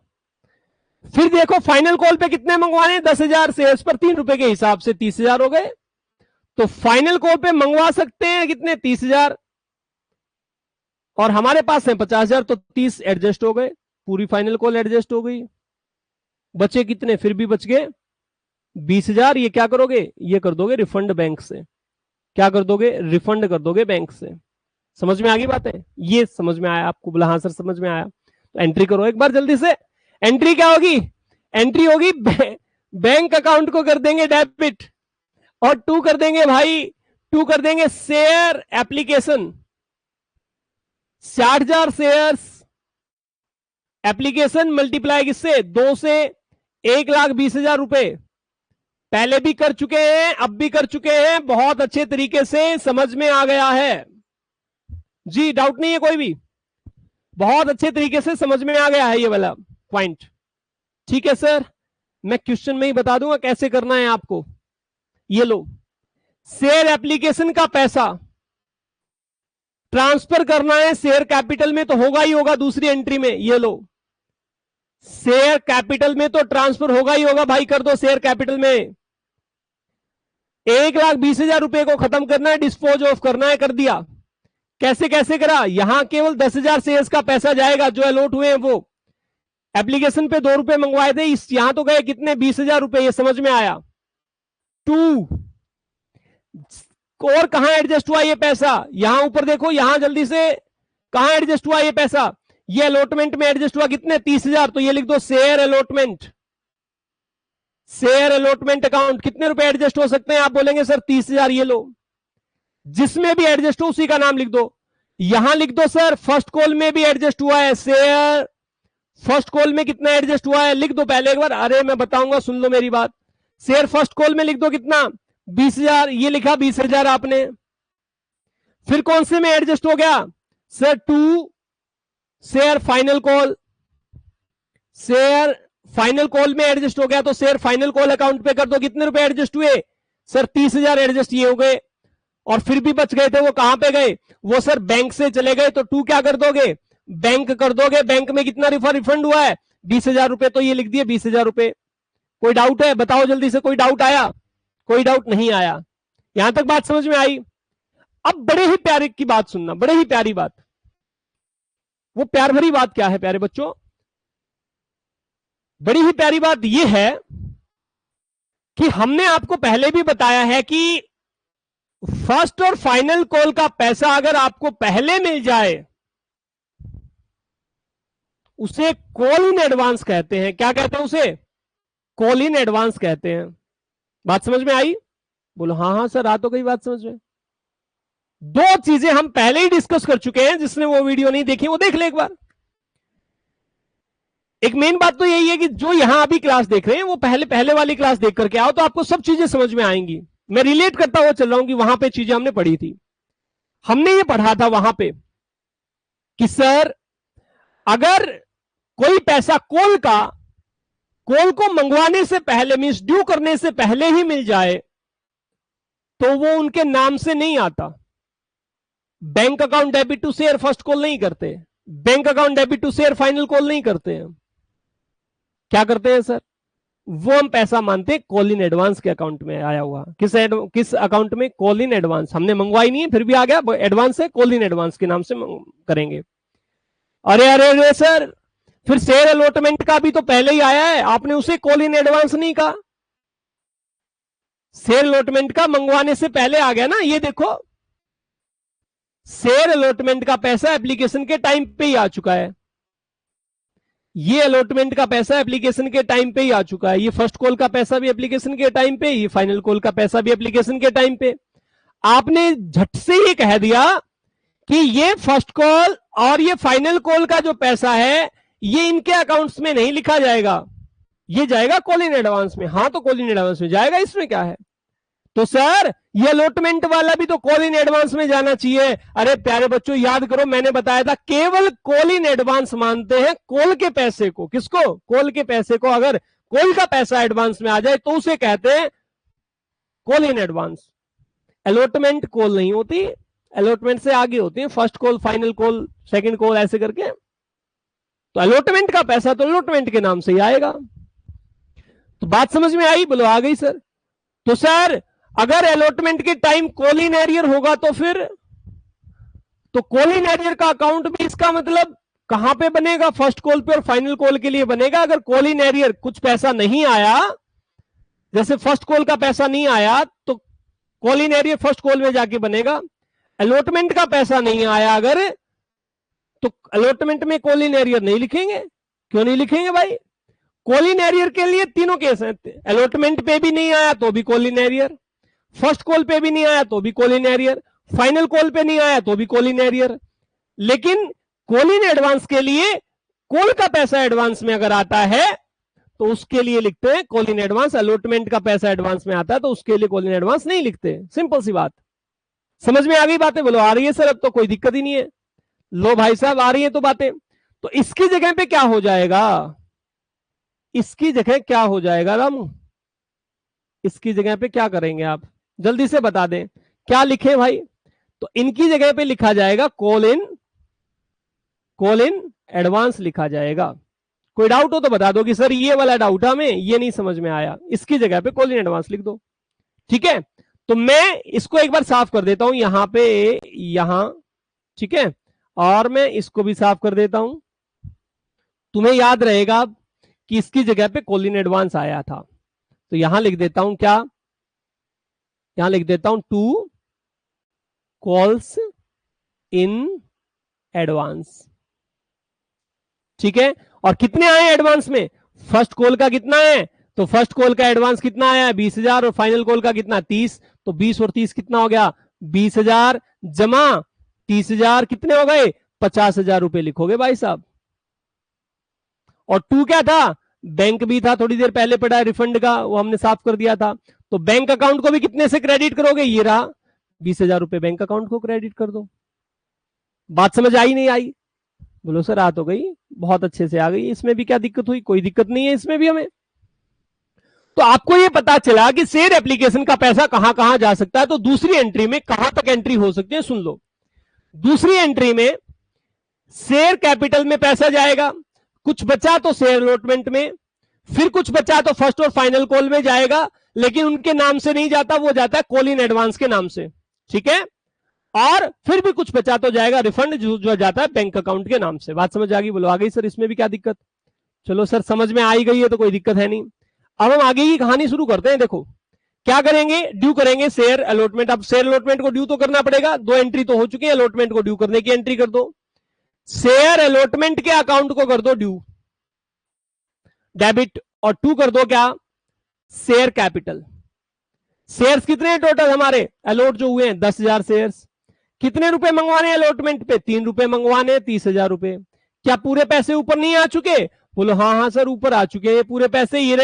Speaker 1: फिर देखो फाइनल कॉल पे कितने मंगवाने, 10,000 शेयर्स पर 3 रुपए के हिसाब से 30,000 हो गए। तो फाइनल कॉल पे मंगवा सकते हैं कितने, 30,000, और हमारे पास है 50,000, तो 30 एडजस्ट हो गए, पूरी फाइनल कॉल एडजस्ट हो गई। बचे कितने, फिर भी बच गए 20,000। ये क्या करोगे, ये कर दोगे रिफंड बैंक से। क्या कर दोगे, रिफंड कर दोगे बैंक से। समझ में आ गई बात है, ये समझ में आया आपको, बोला हाँ सर समझ में आया। तो एंट्री करो एक बार जल्दी से। एंट्री क्या होगी, एंट्री होगी बैंक अकाउंट को कर देंगे डेबिट, और टू कर देंगे भाई, टू कर देंगे share application. 60,000 shares application multiply किससे, 2 से, 1,20,000 रुपए। पहले भी कर चुके हैं, अब भी कर चुके हैं, बहुत अच्छे तरीके से समझ में आ गया है जी, डाउट नहीं है कोई भी, बहुत अच्छे तरीके से समझ में आ गया है ये वाला पॉइंट। ठीक है सर, मैं क्वेश्चन में ही बता दूंगा कैसे करना है आपको। ये लो, शेयर एप्लीकेशन का पैसा ट्रांसफर करना है शेयर कैपिटल में, तो होगा ही होगा दूसरी एंट्री में। ये लो, शेयर कैपिटल में तो ट्रांसफर होगा ही होगा भाई, कर दो शेयर कैपिटल में। 1,20,000 रुपए को खत्म करना है, डिस्पोज ऑफ करना है, कर दिया। कैसे कैसे करा, यहां केवल 10,000 शेयर्स का पैसा जाएगा जो अलॉट हुए हैं, वो एप्लीकेशन पे 2 रुपए मंगवाए थे, इस यहां तो गए कितने, 20,000 रुपए। ये समझ में आया। 2 और कहां एडजस्ट हुआ ये पैसा, यहां ऊपर देखो, यहां जल्दी से कहां एडजस्ट हुआ ये पैसा, ये अलॉटमेंट में एडजस्ट हुआ कितने, 30,000। तो ये लिख दो share allotment, share allotment account. कितने रुपए एडजस्ट हो सकते हैं, आप बोलेंगे सर 30,000। ये लो, जिसमें भी एडजस्ट हो उसी का नाम लिख दो। यहां लिख दो सर फर्स्ट कॉल में भी एडजस्ट हुआ है शेयर, फर्स्ट कॉल में कितना एडजस्ट हुआ है लिख दो पहले एक बार, अरे मैं बताऊंगा सुन लो मेरी बात। शेयर फर्स्ट कॉल में लिख दो कितना, 20,000। ये लिखा 20,000 आपने। फिर कौन से में एडजस्ट हो गया sir, 2 share final call, share final call में एडजस्ट हो गया, तो शेयर फाइनल कॉल अकाउंट पे कर दो। कितने रुपए एडजस्ट हुए सर, 30,000 एडजस्ट ये हो गए। और फिर भी बच गए थे, वो कहां पे गए, वो सर बैंक से चले गए, तो 2 क्या कर दोगे, बैंक कर दोगे। बैंक में कितना रिफंड हुआ है, 20,000 रुपए, तो ये लिख दिए 20,000 रुपए। कोई डाउट है, बताओ जल्दी से, कोई डाउट आया, कोई डाउट नहीं आया, यहां तक बात समझ में आई। अब बड़े ही प्यारे की बात सुनना, बड़े ही प्यारी बात। वो प्यार भरी बात क्या है प्यारे बच्चों, बड़ी ही प्यारी बात यह है कि हमने आपको पहले भी बताया है कि फर्स्ट और फाइनल कॉल का पैसा अगर आपको पहले मिल जाए उसे कॉल इन एडवांस कहते हैं। क्या कहते हैं उसे, कॉल इन एडवांस कहते हैं। बात समझ में आई, बोलो हाँ हाँ सर आ तो गई बात समझ में। 2 चीजें हम पहले ही डिस्कस कर चुके हैं, जिसने वो वीडियो नहीं देखी वो देख ले एक बार। एक मेन बात तो यही है कि जो यहां अभी क्लास देख रहे हैं वो पहले वाली क्लास देख करके आओ, तो आपको सब चीजें समझ में आएंगी। मैं रिलेट करता हुआ चल रहा हूं कि वहां पे चीजें हमने पढ़ी थी। हमने ये पढ़ा था वहां पे कि सर अगर कोई पैसा कॉल को मंगवाने से पहले, मींस ड्यू करने से पहले ही मिल जाए, तो वो उनके नाम से नहीं आता। Bank account debit to share first call नहीं करते, bank account debit to share final call नहीं करते हैं। क्या करते हैं सर, वो हम पैसा मानते हैं कॉल इन एडवांस के अकाउंट में आया हुआ। किस अकाउंट में, कॉल इन एडवांस। हमने मंगवाई नहीं है फिर भी आ गया एडवांस है, कॉल इन एडवांस के नाम से करेंगे। अरे अरे अरे सर, फिर शेयर अलॉटमेंट का भी तो पहले ही आया है, आपने उसे कॉल इन एडवांस नहीं कहा। शेयर अलॉटमेंट का मंगवाने से पहले आ गया ना, ये देखो शेयर अलॉटमेंट का पैसा एप्लीकेशन के टाइम पे ही आ चुका है। ये अलॉटमेंट का पैसा एप्लीकेशन के टाइम पे ही आ चुका है। ये फर्स्ट कॉल का पैसा भी एप्लीकेशन के टाइम पे, ये फाइनल कॉल का पैसा भी एप्लीकेशन के टाइम पे। आपने झट से ये कह दिया कि ये फर्स्ट कॉल और ये फाइनल कॉल का जो पैसा है ये इनके अकाउंट्स में नहीं लिखा जाएगा, ये जाएगा कॉल इन एडवांस में। हाँ तो कॉल इन एडवांस में जाएगा, इसमें क्या है। तो सर ये अलॉटमेंट वाला भी तो कॉल इन एडवांस में जाना चाहिए। अरे प्यारे बच्चों याद करो, मैंने बताया था केवल कॉल इन एडवांस मानते हैं कॉल के पैसे को। किसको, कॉल के पैसे को। अगर कॉल का पैसा एडवांस में आ जाए तो उसे कहते हैं call in advance. Allotment call नहीं होती, अलॉटमेंट से आगे होती है first call, final call, second call, ऐसे करके। तो अलॉटमेंट का पैसा तो अलॉटमेंट के नाम से ही आएगा। तो बात समझ में आई, बोलो आ गई सर। तो सर अगर अलॉटमेंट के टाइम कॉल इन एरियर होगा तो फिर तो कॉल इन एरियर का अकाउंट भी इसका मतलब कहां पे बनेगा, फर्स्ट कॉल पे और फाइनल कॉल के लिए बनेगा। अगर कॉल इन एरियर कुछ पैसा नहीं आया, जैसे फर्स्ट कॉल का पैसा नहीं आया तो call in arrear first call में जाके बनेगा। अलॉटमेंट का पैसा नहीं आया अगर, तो अलॉटमेंट में कॉल इन एरियर नहीं लिखेंगे। क्यों नहीं लिखेंगे भाई? कॉल इन एरियर के लिए तीनों केस हैं, अलॉटमेंट पे भी नहीं आया तो भी call in arrear, first call पे भी नहीं आया तो भी call in arrear, final call पे नहीं आया तो भी कॉल इन एरियर। लेकिन कॉल इन एडवांस के लिए कॉल का पैसा एडवांस में अगर आता है तो उसके लिए लिखते हैं कॉल इन एडवांस। अलॉटमेंट का पैसा एडवांस में आता है तो उसके लिए कॉल इन एडवांस नहीं लिखते। सिंपल सी बात। समझ में आ गई बातें? बोलो आ रही है सर, अब तो कोई दिक्कत ही नहीं है। लो भाई साहब आ रही है तो बातें। तो इसकी जगह पे क्या हो जाएगा, इसकी जगह क्या हो जाएगा रामू, इसकी जगह पे क्या करेंगे आप, जल्दी से बता दें क्या लिखे भाई। तो इनकी जगह पे लिखा जाएगा कॉल इन एडवांस लिखा जाएगा। कोई डाउट हो तो बता दो कि सर ये वाला डाउट हमें ये नहीं समझ में आया, इसकी जगह पे कॉल इन एडवांस लिख दो। ठीक है, तो मैं इसको एक बार साफ कर देता हूं यहां पे, यहां, ठीक है, और मैं इसको भी साफ कर देता हूं। तुम्हें याद रहेगा कि इसकी जगह पे कॉल इन एडवांस आया था, तो यहां लिख देता हूं क्या, यहां लिख देता हूं 2 कॉल्स इन एडवांस। ठीक है, और कितने आए एडवांस में, फर्स्ट कॉल का कितना है, तो फर्स्ट कॉल का एडवांस कितना आया 20,000 और फाइनल कॉल का कितना 30, तो 20 और 30 कितना हो गया 20,000 जमा 30,000 कितने हो गए 50,000 रुपए लिखोगे भाई साहब। और 2 क्या था, बैंक भी था, थोड़ी देर पहले पड़ा है रिफंड का, वो हमने साफ कर दिया था। तो बैंक अकाउंट को भी कितने से क्रेडिट करोगे, ये रहा 20,000 रुपए बैंक अकाउंट को क्रेडिट कर दो। बात समझ आई नहीं आई? बोलो सर आ तो गई, बहुत अच्छे से आ गई। इसमें भी क्या दिक्कत हुई, कोई दिक्कत नहीं है इसमें भी हमें। तो आपको यह पता चला कि शेयर एप्लीकेशन का पैसा कहां कहां जा सकता है। तो दूसरी एंट्री में कहां तक एंट्री हो सकती है, सुन लो। दूसरी एंट्री में शेयर कैपिटल में पैसा जाएगा, कुछ बचा तो शेयर अलॉटमेंट में, फिर कुछ बचा तो फर्स्ट और फाइनल कॉल में जाएगा, लेकिन उनके नाम से नहीं जाता, वो जाता है कॉल इन एडवांस के नाम से। ठीक है, और फिर भी कुछ बचा तो जाएगा रिफंड, जो जाता है बैंक अकाउंट के नाम से। बात समझ आ गई? बोलो आ गई सर, इसमें भी क्या दिक्कत? चलो सर समझ में आई गई है तो कोई दिक्कत है नहीं। अब हम आगे की कहानी शुरू करते हैं। देखो क्या करेंगे, ड्यू करेंगे शेयर अलॉटमेंट। अब शेयर अलॉटमेंट को ड्यू तो करना पड़ेगा, 2 एंट्री तो हो चुकी है, अलॉटमेंट को ड्यू करने की एंट्री कर दो। शेयर अलॉटमेंट के अकाउंट को कर दो ड्यू डेबिट, और 2 कर दो क्या, शेयर कैपिटल। शेयर्स कितने टोटल हमारे अलॉट जो हुए हैं 10,000 शेयर्स। कितने रुपए मंगवाने हैं अलॉटमेंट पे, 3 रुपए मंगवाने, 30,000 रुपए। क्या पूरे पैसे ऊपर नहीं आ चुके? बोलो हाँ हाँ सर ऊपर आ चुके हैं पूरे पैसे, ये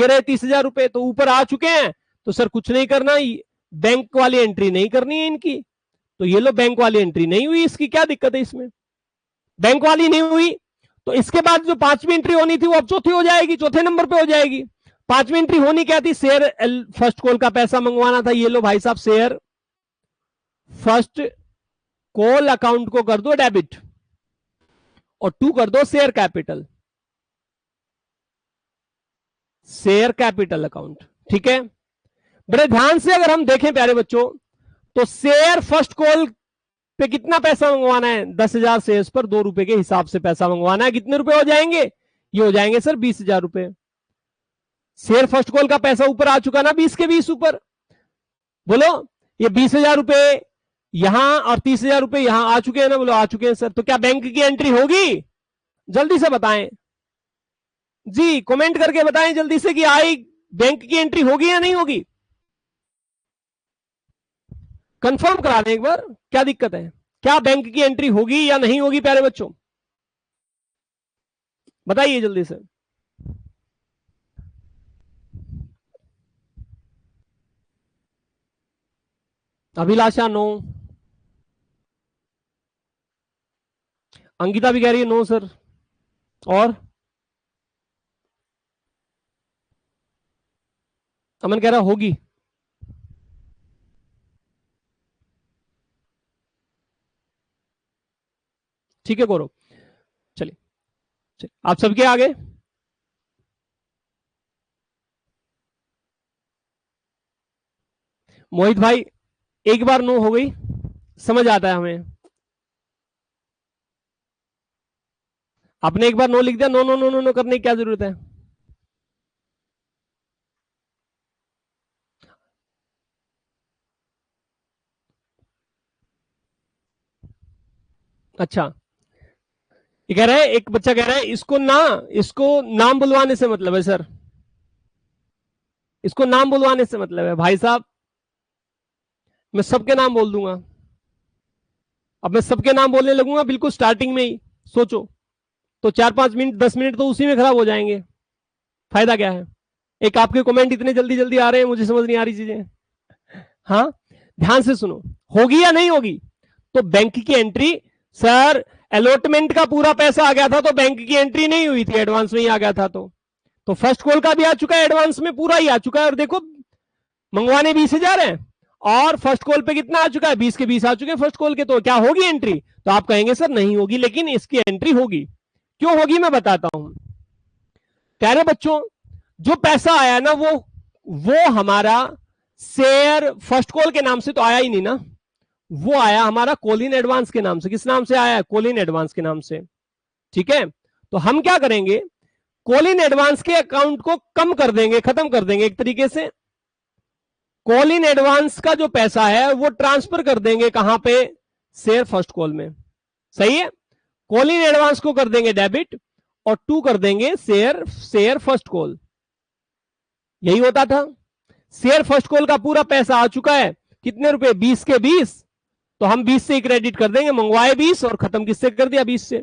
Speaker 1: रहे 30,000 रुपए तो ऊपर आ चुके हैं। तो सर कुछ नहीं करना, बैंक वाली एंट्री नहीं करनी है इनकी। तो ये लो बैंक वाली एंट्री नहीं हुई, इसकी क्या दिक्कत है, इसमें बैंक वाली नहीं हुई। तो इसके बाद जो 5वीं एंट्री होनी थी वो अब चौथी हो जाएगी, चौथे नंबर पे हो जाएगी। 5वीं एंट्री होनी क्या थी, शेयर फर्स्ट कॉल का पैसा मंगवाना था। ये लो भाई साहब शेयर फर्स्ट कॉल अकाउंट को कर दो डेबिट, और 2 कर दो share capital, share capital account. ठीक है, बड़े ध्यान से अगर हम देखें प्यारे बच्चों, तो शेयर फर्स्ट कॉल पे कितना पैसा मंगवाना है, 10,000 शेयर्स पर 2 रुपए के हिसाब से पैसा मंगवाना है। कितने रुपए हो जाएंगे, ये हो जाएंगे सर 20,000 रुपए। शेयर फर्स्ट कॉल का पैसा ऊपर आ चुका ना 20 के 20 ऊपर। बोलो ये 20,000 रुपए यहां और 30,000 रुपए यहां आ चुके हैं ना, बोलो आ चुके हैं सर। तो क्या बैंक की एंट्री होगी, जल्दी से बताएं जी, कमेंट करके बताएं जल्दी से कि आई बैंक की एंट्री होगी या नहीं होगी। कंफर्म करा दें एक बार, क्या दिक्कत है, क्या बैंक की एंट्री होगी या नहीं होगी प्यारे बच्चों, बताइए जल्दी से। अभिलाषा नो, अंकिता भी कह रही है नो सर, और अमन कह रहा होगी। ठीक है गौरव, चलिए आप सबके आगे। मोहित भाई एक बार नो हो गई, समझ आता है हमें। आपने एक बार नो लिख दिया, no no no no no करने की क्या जरूरत है? अच्छा, ये कह रहा है, एक बच्चा कह रहा है इसको नाम बुलवाने से मतलब है सर, इसको नाम बुलवाने से मतलब है। भाई साहब मैं सबके नाम बोल दूंगा, अब मैं सबके नाम बोलने लगूंगा बिल्कुल स्टार्टिंग में ही, सोचो तो 4-5 मिनट 10 मिनट तो उसी में खराब हो जाएंगे, फायदा क्या है? एक आपके कमेंट इतने जल्दी जल्दी आ रहे हैं, मुझे समझ नहीं आ रही चीजें। हाँ, ध्यान से सुनो, होगी या नहीं होगी? तो बैंक की एंट्री, सर अलॉटमेंट का पूरा पैसा आ गया था तो बैंक की एंट्री नहीं हुई थी, एडवांस में ही आ गया था। तो फर्स्ट कॉल का भी आ चुका है, एडवांस में पूरा ही आ चुका है, और देखो मंगवाने 20,000 है और फर्स्ट कॉल पे कितना आ चुका है, 20 के 20 आ चुके हैं फर्स्ट कॉल के, तो क्या होगी एंट्री? तो आप कहेंगे सर नहीं होगी, लेकिन इसकी एंट्री होगी। क्यों होगी मैं बताता हूं। प्यारे बच्चों, जो पैसा आया ना वो हमारा शेयर फर्स्ट कॉल के नाम से तो आया ही नहीं ना, वो आया हमारा कॉल इन एडवांस के नाम से। किस नाम से आया? कॉल इन एडवांस के नाम से। ठीक है, तो हम क्या करेंगे, कॉल इन एडवांस के अकाउंट को कम कर देंगे, खत्म कर देंगे एक तरीके से। कॉल इन एडवांस का जो पैसा है वो ट्रांसफर कर देंगे कहां पे? शेयर फर्स्ट कॉल में। सही है, कॉल इन एडवांस को कर देंगे डेबिट और टू कर देंगे शेयर फर्स्ट कॉल। यही होता था। शेयर फर्स्ट कॉल का पूरा पैसा आ चुका है, कितने रुपए? 20 के 20, तो हम 20 से ही क्रेडिट कर देंगे, मंगवाए 20 और खत्म किससे कर दिया? 20 से।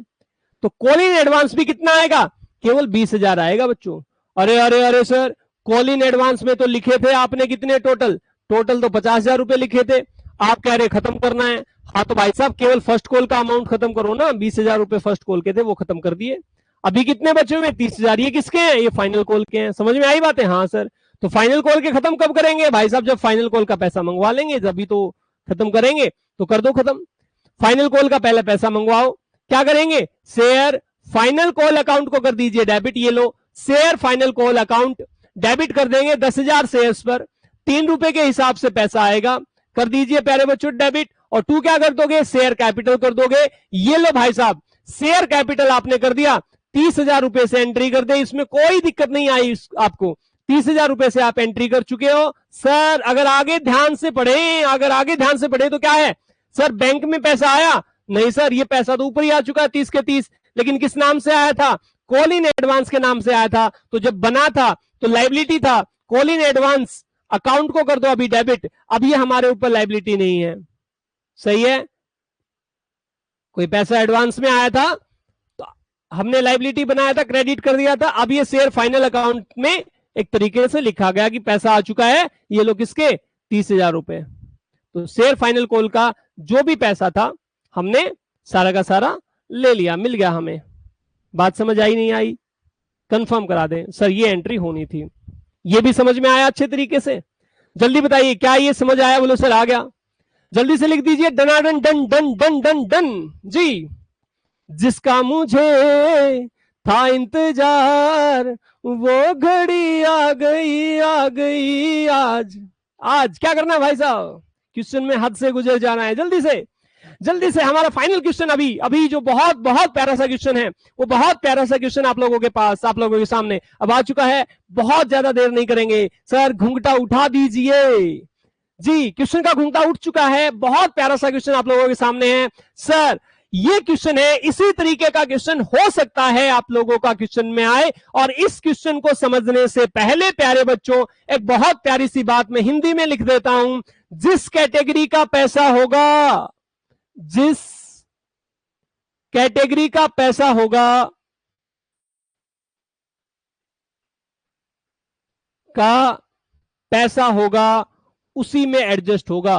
Speaker 1: तो कॉल इन एडवांस भी कितना आएगा? केवल 20,000 आएगा बच्चों। अरे अरे अरे सर, कॉल इन एडवांस में तो लिखे थे आपने कितने टोटल तो 50,000 रुपए लिखे थे, आप कह रहे खत्म करना है। हाँ तो भाई साहब केवल फर्स्ट कॉल का अमाउंट खत्म करो ना, 20,000 रुपए फर्स्ट कॉल के थे वो खत्म कर दिए, अभी कितने बचे हुए? 30,000। ये किसके हैं? ये फाइनल कॉल के हैं। समझ में आई बातें? हाँ सर। तो फाइनल कॉल के खत्म कब करेंगे भाई साहब? जब फाइनल कॉल का पैसा मंगवा लेंगे, जब तो खत्म करेंगे। तो कर दो खत्म, फाइनल कॉल का पहले पैसा मंगवाओ। क्या करेंगे? शेयर फाइनल कॉल अकाउंट को कर दीजिए डेबिट। ये लो, share final call account debit कर देंगे 10,000 शेयर्स पर, 3 रुपए के हिसाब से पैसा आएगा, कर दीजिए प्यारे बच्चों डेबिट। और टू क्या कर दोगे? शेयर कैपिटल कर दोगे। ये लो भाई साहब, शेयर कैपिटल आपने कर दिया, 30,000 रुपए से एंट्री कर दे, इसमें कोई दिक्कत नहीं आई आपको, 30,000 रुपए से आप एंट्री कर चुके हो। सर अगर आगे ध्यान से पढ़े तो क्या है सर, बैंक में पैसा आया नहीं सर, ये पैसा तो ऊपर ही आ चुका है 30 के 30, लेकिन किस नाम से आया था? कॉल इन एडवांस के नाम से आया था। तो जब बना था तो लाइबिलिटी था, कॉल इन एडवांस अकाउंट को कर दो अभी डेबिट, अब ये हमारे ऊपर लाइबिलिटी नहीं है। सही है, कोई पैसा एडवांस में आया था तो हमने लाइबिलिटी बनाया था, क्रेडिट कर दिया था, अब ये शेयर फाइनल अकाउंट में एक तरीके से लिखा गया कि पैसा आ चुका है, ये लो किसके? 30,000 रुपए। तो शेयर फाइनल कॉल का जो भी पैसा था हमने सारा का सारा ले लिया, मिल गया हमें। बात समझ आई नहीं आई? कंफर्म करा दें सर, ये एंट्री होनी थी। ये भी समझ में आया अच्छे तरीके से? जल्दी बताइए, क्या ये समझ आया? बोलो सर आ गया। जल्दी से लिख दीजिए, डनाडन done done done done done जी। जिसका मुझे था इंतजार वो घड़ी आ गई आज। आज क्या करना है भाई साहब? क्वेश्चन में हद से गुजर जाना है। जल्दी से हमारा फाइनल क्वेश्चन अभी अभी जो बहुत बहुत प्यारा सा क्वेश्चन है, वो बहुत प्यारा सा क्वेश्चन आप लोगों के पास, आप लोगों के सामने अब आ चुका है। बहुत ज्यादा देर नहीं करेंगे सर, घुंघटा उठा दीजिए जी। क्वेश्चन का घुंघटा उठ चुका है, बहुत प्यारा सा क्वेश्चन आप लोगों के सामने है सर। ये क्वेश्चन है, इसी तरीके का क्वेश्चन हो सकता है आप लोगों का क्वेश्चन में आए। और इस क्वेश्चन को समझने से पहले प्यारे बच्चों, एक बहुत प्यारी सी बात मैं हिंदी में लिख देता हूं। जिस कैटेगरी का पैसा होगा, जिस कैटेगरी का पैसा होगा उसी में एडजस्ट होगा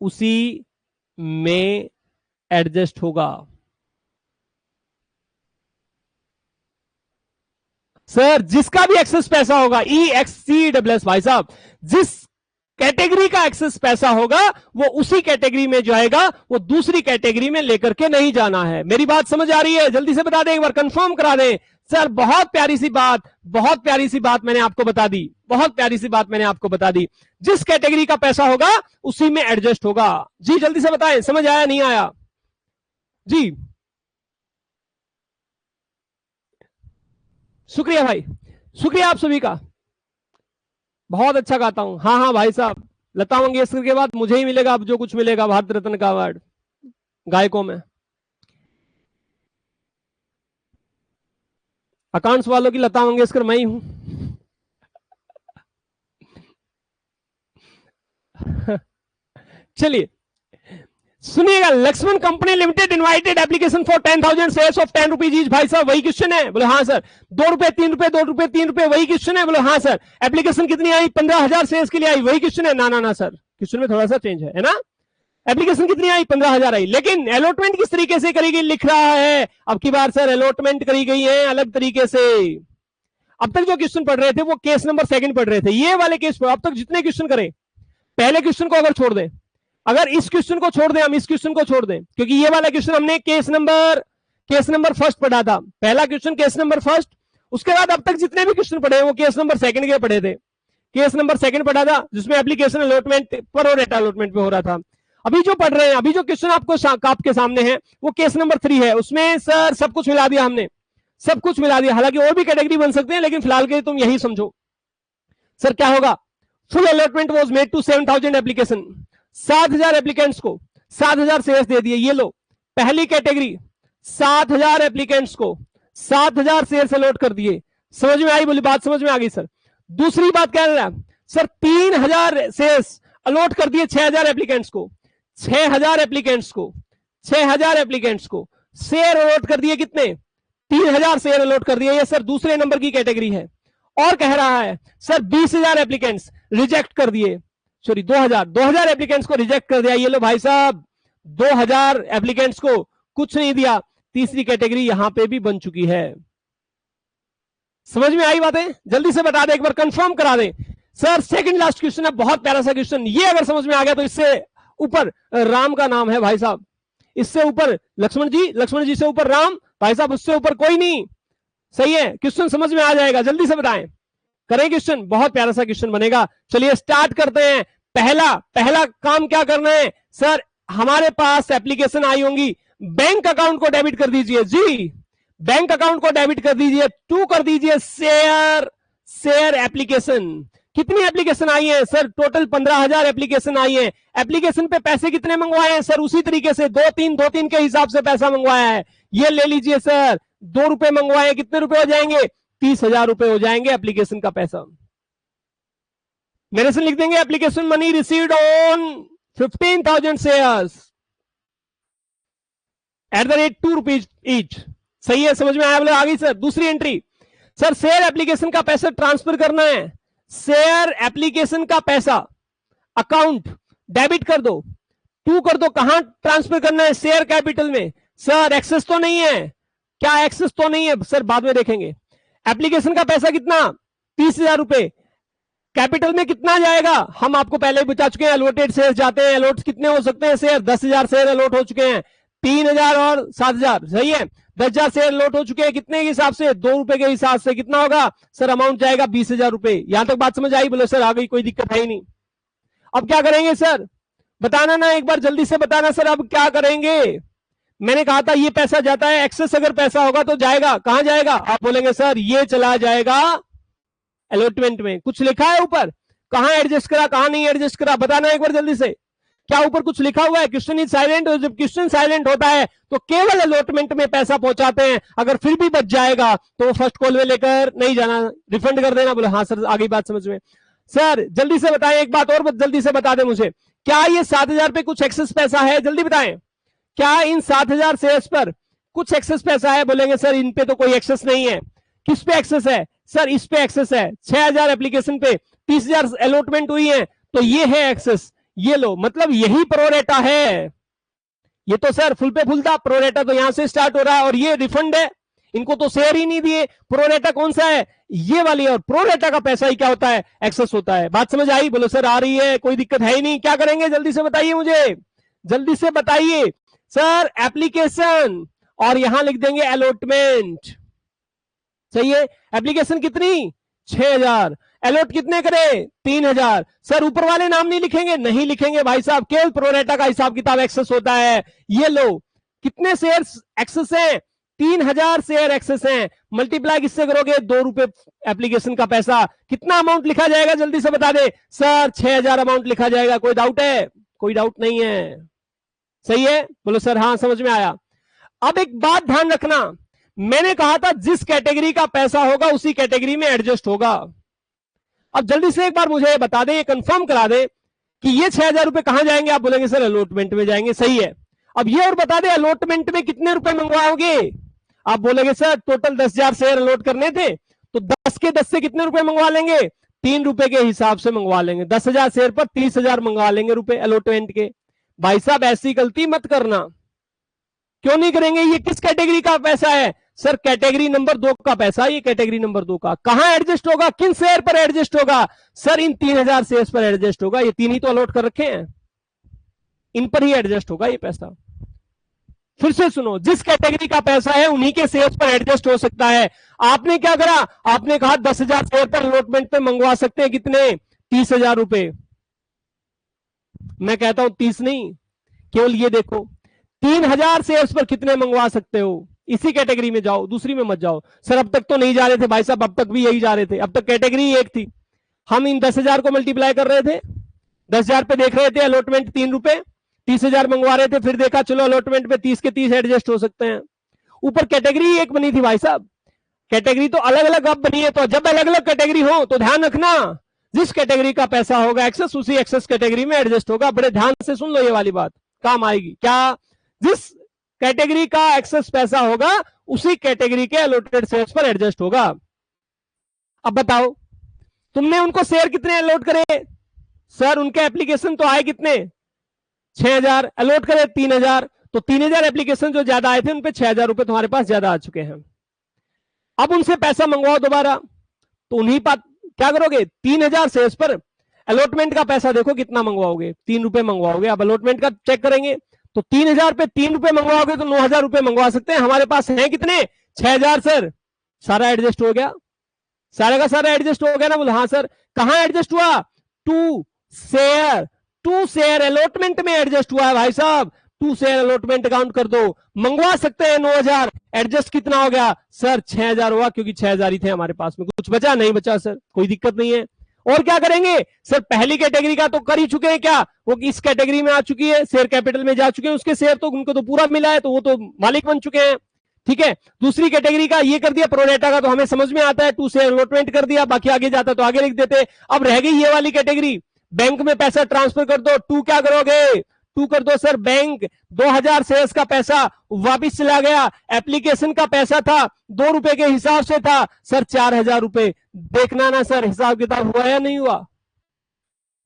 Speaker 1: उसी में एडजस्ट होगा। सर जिसका भी एक्सेस पैसा होगा, EXCESS भाई साहब, जिस कैटेगरी का एक्सेस पैसा होगा वो उसी कैटेगरी में जाएगा, वो दूसरी कैटेगरी में लेकर के नहीं जाना है। मेरी बात समझ आ रही है? जल्दी से बता दें, एक बार कंफर्म करा दें। सर बहुत प्यारी सी बात, बहुत प्यारी सी बात मैंने आपको बता दी, बहुत प्यारी सी बात मैंने आपको बता दी। जिस कैटेगरी का पैसा होगा उसी में एडजस्ट होगा। जी जल्दी से बताएं, समझ आया नहीं आया? जी शुक्रिया भाई, शुक्रिया आप सभी का। बहुत अच्छा गाता हूं, हाँ हाँ भाई साहब। लता मंगेशकर के बाद मुझे ही मिलेगा अब जो कुछ मिलेगा, भारत रत्न का अवार्ड गायकों में। अकाउंट्स वालों की लता मंगेशकर मैं ही हूं। चलिए सुनिएगा, Laxman company limited invited application for 10,000 shares of 10 rupees each. भाई साहब वही क्वेश्चन है? बोले हाँ सर। 2 रुपए 3 रुपए 2 रुपए 3 रुपए वही क्वेश्चन है? बोले हाँ सर। एप्लीकेशन कितनी आई? 15,000 शेयर्स के लिए आई, वही क्वेश्चन है? ना ना ना सर, क्वेश्चन में थोड़ा सा चेंज है ना। एप्लीकेशन कितनी आई? 15,000 आई, लेकिन अलॉटमेंट किस तरीके से करी गई लिख रहा है। अब की बार सर अलॉटमेंट करी गई है अलग तरीके से। अब तक जो क्वेश्चन पढ़ रहे थे वो केस नंबर 2 पढ़ रहे थे, ये वाले केस पर अब तक जितने क्वेश्चन करें, पहले क्वेश्चन को अगर छोड़ दें, अगर इस क्वेश्चन को छोड़ दें, हम इस क्वेश्चन को छोड़ दें, क्योंकि ये वाला क्वेश्चन हमने केस नंबर फर्स्ट पढ़ा था, पहला क्वेश्चन केस नंबर फर्स्ट। उसके बाद अब तक जितने भी क्वेश्चन पढ़े वो केस नंबर 2 के पढ़े थे। केस नंबर 2 पढ़ा था जिसमें एप्लीकेशन अलॉटमेंट प्रोरेटा अलॉटमेंट पे हो रहा था। अभी जो पढ़ रहे हैं, अभी जो क्वेश्चन आपके सामने है वो केस नंबर 3 है। उसमें सर सब कुछ मिला दिया हमने, सब कुछ मिला दिया। हालांकि और भी कैटेगरी बन सकते हैं, लेकिन फिलहाल के तुम यही समझो। सर क्या होगा? Full allotment was made to 7,000 application. 7,000 applicants को 7,000 शेयर्स दे दिए। ये लो पहली कैटेगरी, 7,000 एप्लीकेंट्स को 7,000 शेयर्स अलॉट कर दिए। समझ में आई? बोली बात समझ में आ गई सर। दूसरी बात क्या है सर? 3,000 शेयर्स अलॉट कर दिए 6,000 एप्लीकेंट्स को। 6,000 एप्लीकेंट्स को 6,000 एप्लीकेंट्स को शेयर अलॉट कर दिए। कितने? 3,000 शेयर अलॉट कर दिए। ये सर दूसरे नंबर की कैटेगरी है। और कह रहा है सर 20,000 एप्लीकेंट्स रिजेक्ट कर दिए, सॉरी 2,000 एप्लीकेंट्स को रिजेक्ट कर दिया। ये लो भाई साहब 2,000 एप्लीकेंट्स को कुछ नहीं दिया। तीसरी कैटेगरी यहां पे भी बन चुकी है। समझ में आई बातें? जल्दी से बता दे, एक बार कंफर्म करा दे। सर सेकंड लास्ट क्वेश्चन है, बहुत प्यारा सा क्वेश्चन। ये अगर समझ में आ गया तो इससे ऊपर राम का नाम है भाई साहब, इससे ऊपर लक्ष्मण जी से ऊपर राम भाई साहब, उससे ऊपर कोई नहीं। सही है? क्वेश्चन समझ में आ जाएगा। जल्दी से बताएं, करें क्वेश्चन, बहुत प्यारा सा क्वेश्चन बनेगा। चलिए स्टार्ट करते हैं। पहला काम क्या करना है सर? हमारे पास एप्लीकेशन आई होंगी, बैंक अकाउंट को डेबिट कर दीजिए। जी बैंक अकाउंट को डेबिट कर दीजिए। 2 कर दीजिए शेयर एप्लीकेशन। कितनी एप्लीकेशन आई है सर? टोटल 15,000 एप्लीकेशन आई है। एप्लीकेशन पे पैसे कितने मंगवाए हैं सर? उसी तरीके से 2-3 के हिसाब से पैसा मंगवाया है। ये ले लीजिए सर, 2 रुपए मंगवाए, कितने रुपए हो जाएंगे? 30,000 रुपए हो जाएंगे एप्लीकेशन का पैसा। मेरे से लिख देंगे application money received on 15,000 shares at the rate 2 rupees each. सही है? समझ में आया? बोले आ गई सर। दूसरी एंट्री सर, शेयर एप्लीकेशन का पैसा ट्रांसफर करना है। शेयर एप्लीकेशन का पैसा अकाउंट डेबिट कर दो, 2 कर दो। कहां ट्रांसफर करना है? शेयर कैपिटल में। सर एक्सेस तो नहीं है क्या? एक्सेस तो नहीं है सर, बाद में देखेंगे। एप्लीकेशन का पैसा कितना? 30,000 रुपए। कैपिटल में कितना जाएगा? हम आपको पहले ही बता चुके हैं, अलॉटेड शेयर जाते हैं। अलॉट कितने हो सकते हैं शेयर? 10,000 शेयर अलॉट हो चुके हैं। 3,000 और 7,000, सही है? 10,000 शेयर अलॉट हो चुके हैं। कितने के हिसाब से? 2 रुपए के हिसाब से। कितना होगा सर? अमाउंट जाएगा 20,000 रुपए। यहां तक बात समझ आई? बोले सर आ गई, कोई दिक्कत है ही नहीं। अब क्या करेंगे सर? बताना ना, एक बार जल्दी से बताना सर, अब क्या करेंगे? मैंने कहा था ये पैसा जाता है, एक्सेस अगर पैसा होगा तो जाएगा। कहां जाएगा? आप बोलेंगे सर ये चला जाएगा अलॉटमेंट में। कुछ लिखा है ऊपर? कहां एडजस्ट करा, कहां नहीं एडजस्ट करा? बताना एक बार जल्दी से। क्या ऊपर कुछ लिखा हुआ है? Question is silent. और जब क्वेश्चन साइलेंट होता है तो केवल अलॉटमेंट में पैसा पहुंचाते हैं। अगर फिर भी बच जाएगा तो वो फर्स्ट कॉल में लेकर नहीं जाना, रिफंड कर देना। बोले हाँ सर, आगे बात समझ में। सर जल्दी से बताएं, एक बात और जल्दी से बता दें मुझे, क्या ये 7,000 पे कुछ एक्सेस पैसा है? जल्दी बताएं, क्या इन 7,000 शेयर्स पर कुछ एक्सेस पैसा है? बोलेंगे सर इन पे तो कोई एक्सेस नहीं है। किस पे एक्सेस है सर? इस पे एक्सेस है। 6,000 एप्लीकेशन पे 30,000 अलॉटमेंट हुई है, तो ये है एक्सेस। ये लो, मतलब यही प्रोरेटा है। ये तो सर फुल पे फुल था, प्रोरेटा तो यहां से स्टार्ट हो रहा है। और ये रिफंड है, इनको तो शेयर ही नहीं दिए। प्रोरेटा कौन सा है? ये वाली। और प्रोरेटा का पैसा ही क्या होता है? एक्सेस होता है। बात समझ आई? बोलो सर आ रही है, कोई दिक्कत है ही नहीं। क्या करेंगे जल्दी से बताइए मुझे, जल्दी से बताइए सर। एप्लीकेशन और यहां लिख देंगे अलॉटमेंट। सही है। एप्लीकेशन कितनी? 6000। अलॉट कितने करे? 3000। सर ऊपर वाले नाम नहीं लिखेंगे? नहीं लिखेंगे भाई साहब, केवल प्रोरेटा का हिसाब किताब एक्सेस होता है। ये लो, कितने शेयर एक्सेस हैं? 3000 शेयर एक्सेस हैं। मल्टीप्लाई किससे करोगे? 2 रुपए एप्लीकेशन का पैसा। कितना अमाउंट लिखा जाएगा जल्दी से बता दे सर। 6000 अमाउंट लिखा जाएगा। कोई डाउट है? कोई डाउट नहीं है। सही है, बोलो सर हाँ समझ में आया। अब एक बात ध्यान रखना, मैंने कहा था जिस कैटेगरी का पैसा होगा उसी कैटेगरी में एडजस्ट होगा। अब जल्दी से एक बार मुझे बता दें, ये कंफर्म करा दें कि ये 6000 रुपए कहां जाएंगे? आप बोलेंगे सर अलॉटमेंट में जाएंगे। सही है। अब ये और बता दें अलॉटमेंट में कितने रुपए मंगवाओगे? आप बोलेंगे सर टोटल 10,000 शेयर अलॉट करने थे, तो 10 के 10 से कितने रुपए मंगवा लेंगे? 3 रुपए के हिसाब से मंगवा लेंगे। 10,000 शेयर पर 30,000 मंगवा लेंगे रुपए अलॉटमेंट के। भाई साहब ऐसी गलती मत करना। क्यों नहीं करेंगे? ये किस कैटेगरी का पैसा है? सर कैटेगरी नंबर 2 का पैसा। ये कैटेगरी नंबर 2 का। कहां एडजस्ट होगा? किन शेयर पर एडजस्ट होगा? सर इन 3000 शेयर पर एडजस्ट होगा। ये 3 ही तो अलॉट कर रखे हैं, इन पर ही एडजस्ट होगा ये पैसा। फिर से सुनो, जिस कैटेगरी का पैसा है उन्हीं के शेयर पर एडजस्ट हो सकता है। आपने क्या करा? आपने कहा 10,000 शेयर पर अलॉटमेंट पे मंगवा सकते हैं कितने? 30,000 रुपए। मैं कहता हूं 30 नहीं, केवल ये देखो 3000 शेयर्स पर कितने मंगवा सकते हो। इसी कैटेगरी में जाओ, दूसरी में मत जाओ। सर अब तक तो नहीं जा रहे थे भाई साहब, अब तक भी यही जा रहे थे। अब तक कैटेगरी एक थी, हम इन 10,000 को मल्टीप्लाई कर रहे थे। 10,000 पे देख रहे थे अलॉटमेंट 3 रुपए, 30,000 मंगवा रहे थे। फिर देखा चलो अलॉटमेंट पे 30 के 30 एडजस्ट हो सकते हैं। ऊपर कैटेगरी एक बनी थी भाई साहब, कैटेगरी तो अलग अलग अब बनी है। तो जब अलग अलग कैटेगरी हो तो ध्यान रखना, जिस कैटेगरी का पैसा होगा एक्सेस, उसी एक्सेस कैटेगरी में एडजस्ट होगा। बड़े ध्यान से सुन लो, ये वाली बात काम आएगी। क्या? जिस कैटेगरी का एक्सेस पैसा होगा उसी कैटेगरी के अलॉटेड शेयर्स पर एडजस्ट होगा। अब बताओ तुमने उनको शेयर कितने अलॉट करे? सर उनके एप्लीकेशन तो आए कितने? 6000। अलॉट करे 3000, तो 3000 एप्लीकेशन जो ज्यादा आए थे उन पे 6000 रुपए तुम्हारे पास ज्यादा आ चुके हैं। अब उनसे पैसा मंगवाओ दोबारा, तो उन्हीं पर क्या करोगे? 3000 शेयर्स पर अलॉटमेंट का पैसा देखो कितना मंगवाओगे? 3 रुपए मंगवाओगे। अब अलॉटमेंट का चेक करेंगे तो 3000 पे 3 रुपए मंगवाओगे तो 9,000 रुपए मंगवा सकते हैं। हमारे पास है कितने? 6000 सर। सारा एडजस्ट हो गया, सारा का सारा एडजस्ट हो गया ना? बोलो हाँ सर। कहां एडजस्ट हुआ? टू शेयर अलॉटमेंट में एडजस्ट हुआ है भाई साहब। 2 शेयर अलॉटमेंट काउंट कर दो, मंगवा सकते हैं 9,000। एडजस्ट कितना हो गया? सर 6,000 हुआ, क्योंकि 6,000 ही थे हमारे पास में। कुछ बचा? नहीं बचा सर, कोई दिक्कत नहीं है। और क्या करेंगे? सर पहली कैटेगरी का तो कर ही चुके हैं, क्या वो इस कैटेगरी में आ चुकी है, शेयर कैपिटल में जा चुके हैं, उसके शेयर तो उनको तो पूरा मिला है, तो वो तो मालिक बन चुके हैं। ठीक है, दूसरी कैटेगरी का ये कर दिया, प्रोरेटा का तो हमें समझ में आता है, 2 शेयर अलॉटमेंट कर दिया, बाकी आगे जाता तो आगे लिख देते। अब रह गई ये वाली कैटेगरी, बैंक में पैसा ट्रांसफर कर दो। 2 क्या करोगे? 2 कर दो सर बैंक। 2000 शेयर्स का पैसा वापिस चला गया। एप्लीकेशन का पैसा था 2 रुपए के हिसाब से था सर 4,000 रुपए। देखना ना सर हिसाब किताब हुआ या नहीं हुआ?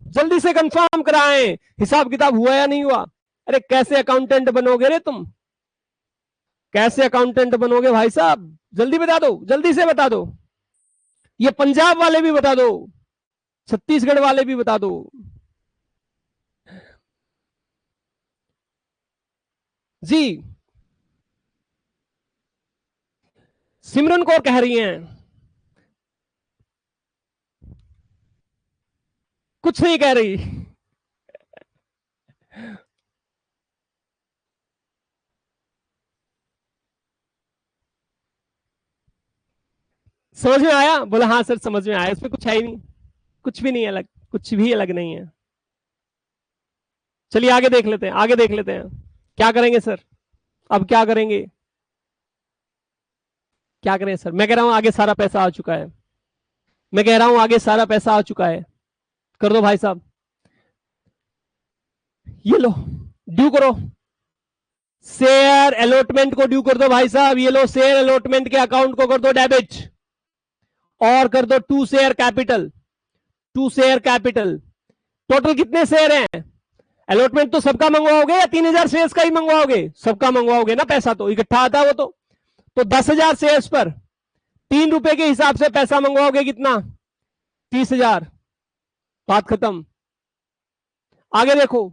Speaker 1: जल्दी से कंफर्म कराएं, हिसाब किताब हुआ या नहीं हुआ? अरे कैसे अकाउंटेंट बनोगे रे तुम, कैसे अकाउंटेंट बनोगे भाई साहब? जल्दी बता दो, जल्दी से बता दो। ये पंजाब वाले भी बता दो, छत्तीसगढ़ वाले भी बता दो। जी सिमरन कौर कह रही हैं कुछ नहीं कह रही। समझ में आया? बोला हाँ सर समझ में आया। इसमें कुछ है ही नहीं, कुछ भी नहीं अलग, कुछ भी अलग नहीं है। चलिए आगे देख लेते हैं, आगे देख लेते हैं क्या करेंगे सर। अब क्या करेंगे, क्या करें सर? मैं कह रहा हूं आगे सारा पैसा आ चुका है, मैं कह रहा हूं आगे सारा पैसा आ चुका है। कर दो भाई साहब, ये लो ड्यू करो, शेयर अलॉटमेंट को ड्यू कर दो भाई साहब। ये लो शेयर अलॉटमेंट के अकाउंट को कर दो डेबिट, और कर दो 2 share capital. 2 share capital total कितने शेयर हैं? अलॉटमेंट तो सबका मंगवाओगे या 3000 शेयर्स का ही मंगवाओगे? सबका मंगवाओगे ना, पैसा तो इकट्ठा आता है वो तो। तो 10,000 शेयर्स पर 3 रुपए के हिसाब से पैसा मंगवाओगे कितना? 30,000। बात खत्म। आगे देखो,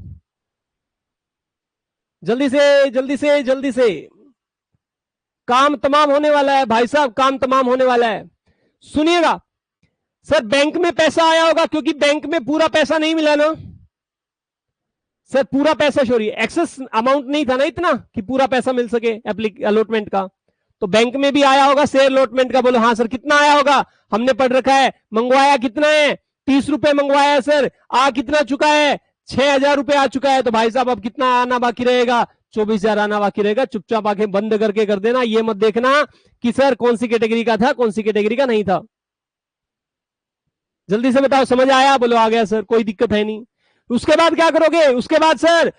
Speaker 1: जल्दी से जल्दी से जल्दी से, काम तमाम होने वाला है भाई साहब, काम तमाम होने वाला है। सुनिएगा सर, बैंक में पैसा आया होगा, क्योंकि बैंक में पूरा पैसा नहीं मिला ना सर, पूरा पैसा सॉरी एक्सेस अमाउंट नहीं था ना इतना कि पूरा पैसा मिल सके अलॉटमेंट का, तो बैंक में भी आया होगा शेयर अलॉटमेंट का। बोलो हाँ सर, कितना आया होगा? हमने पढ़ रखा है, मंगवाया कितना है? 30 रुपए मंगवाया है सर, आ कितना चुका है? 6,000 रुपए आ चुका है। तो भाई साहब अब कितना आना बाकी रहेगा? 24,000 आना बाकी रहेगा। चुपचाप आंखें बंद करके कर देना, ये मत देखना कि सर कौन सी कैटेगरी का था, कौन सी कैटेगरी का नहीं था। जल्दी से बताओ, समझ आया? बोलो आ गया सर, कोई दिक्कत है नहीं। उसके बाद क्या करोगे? उसके बाद सर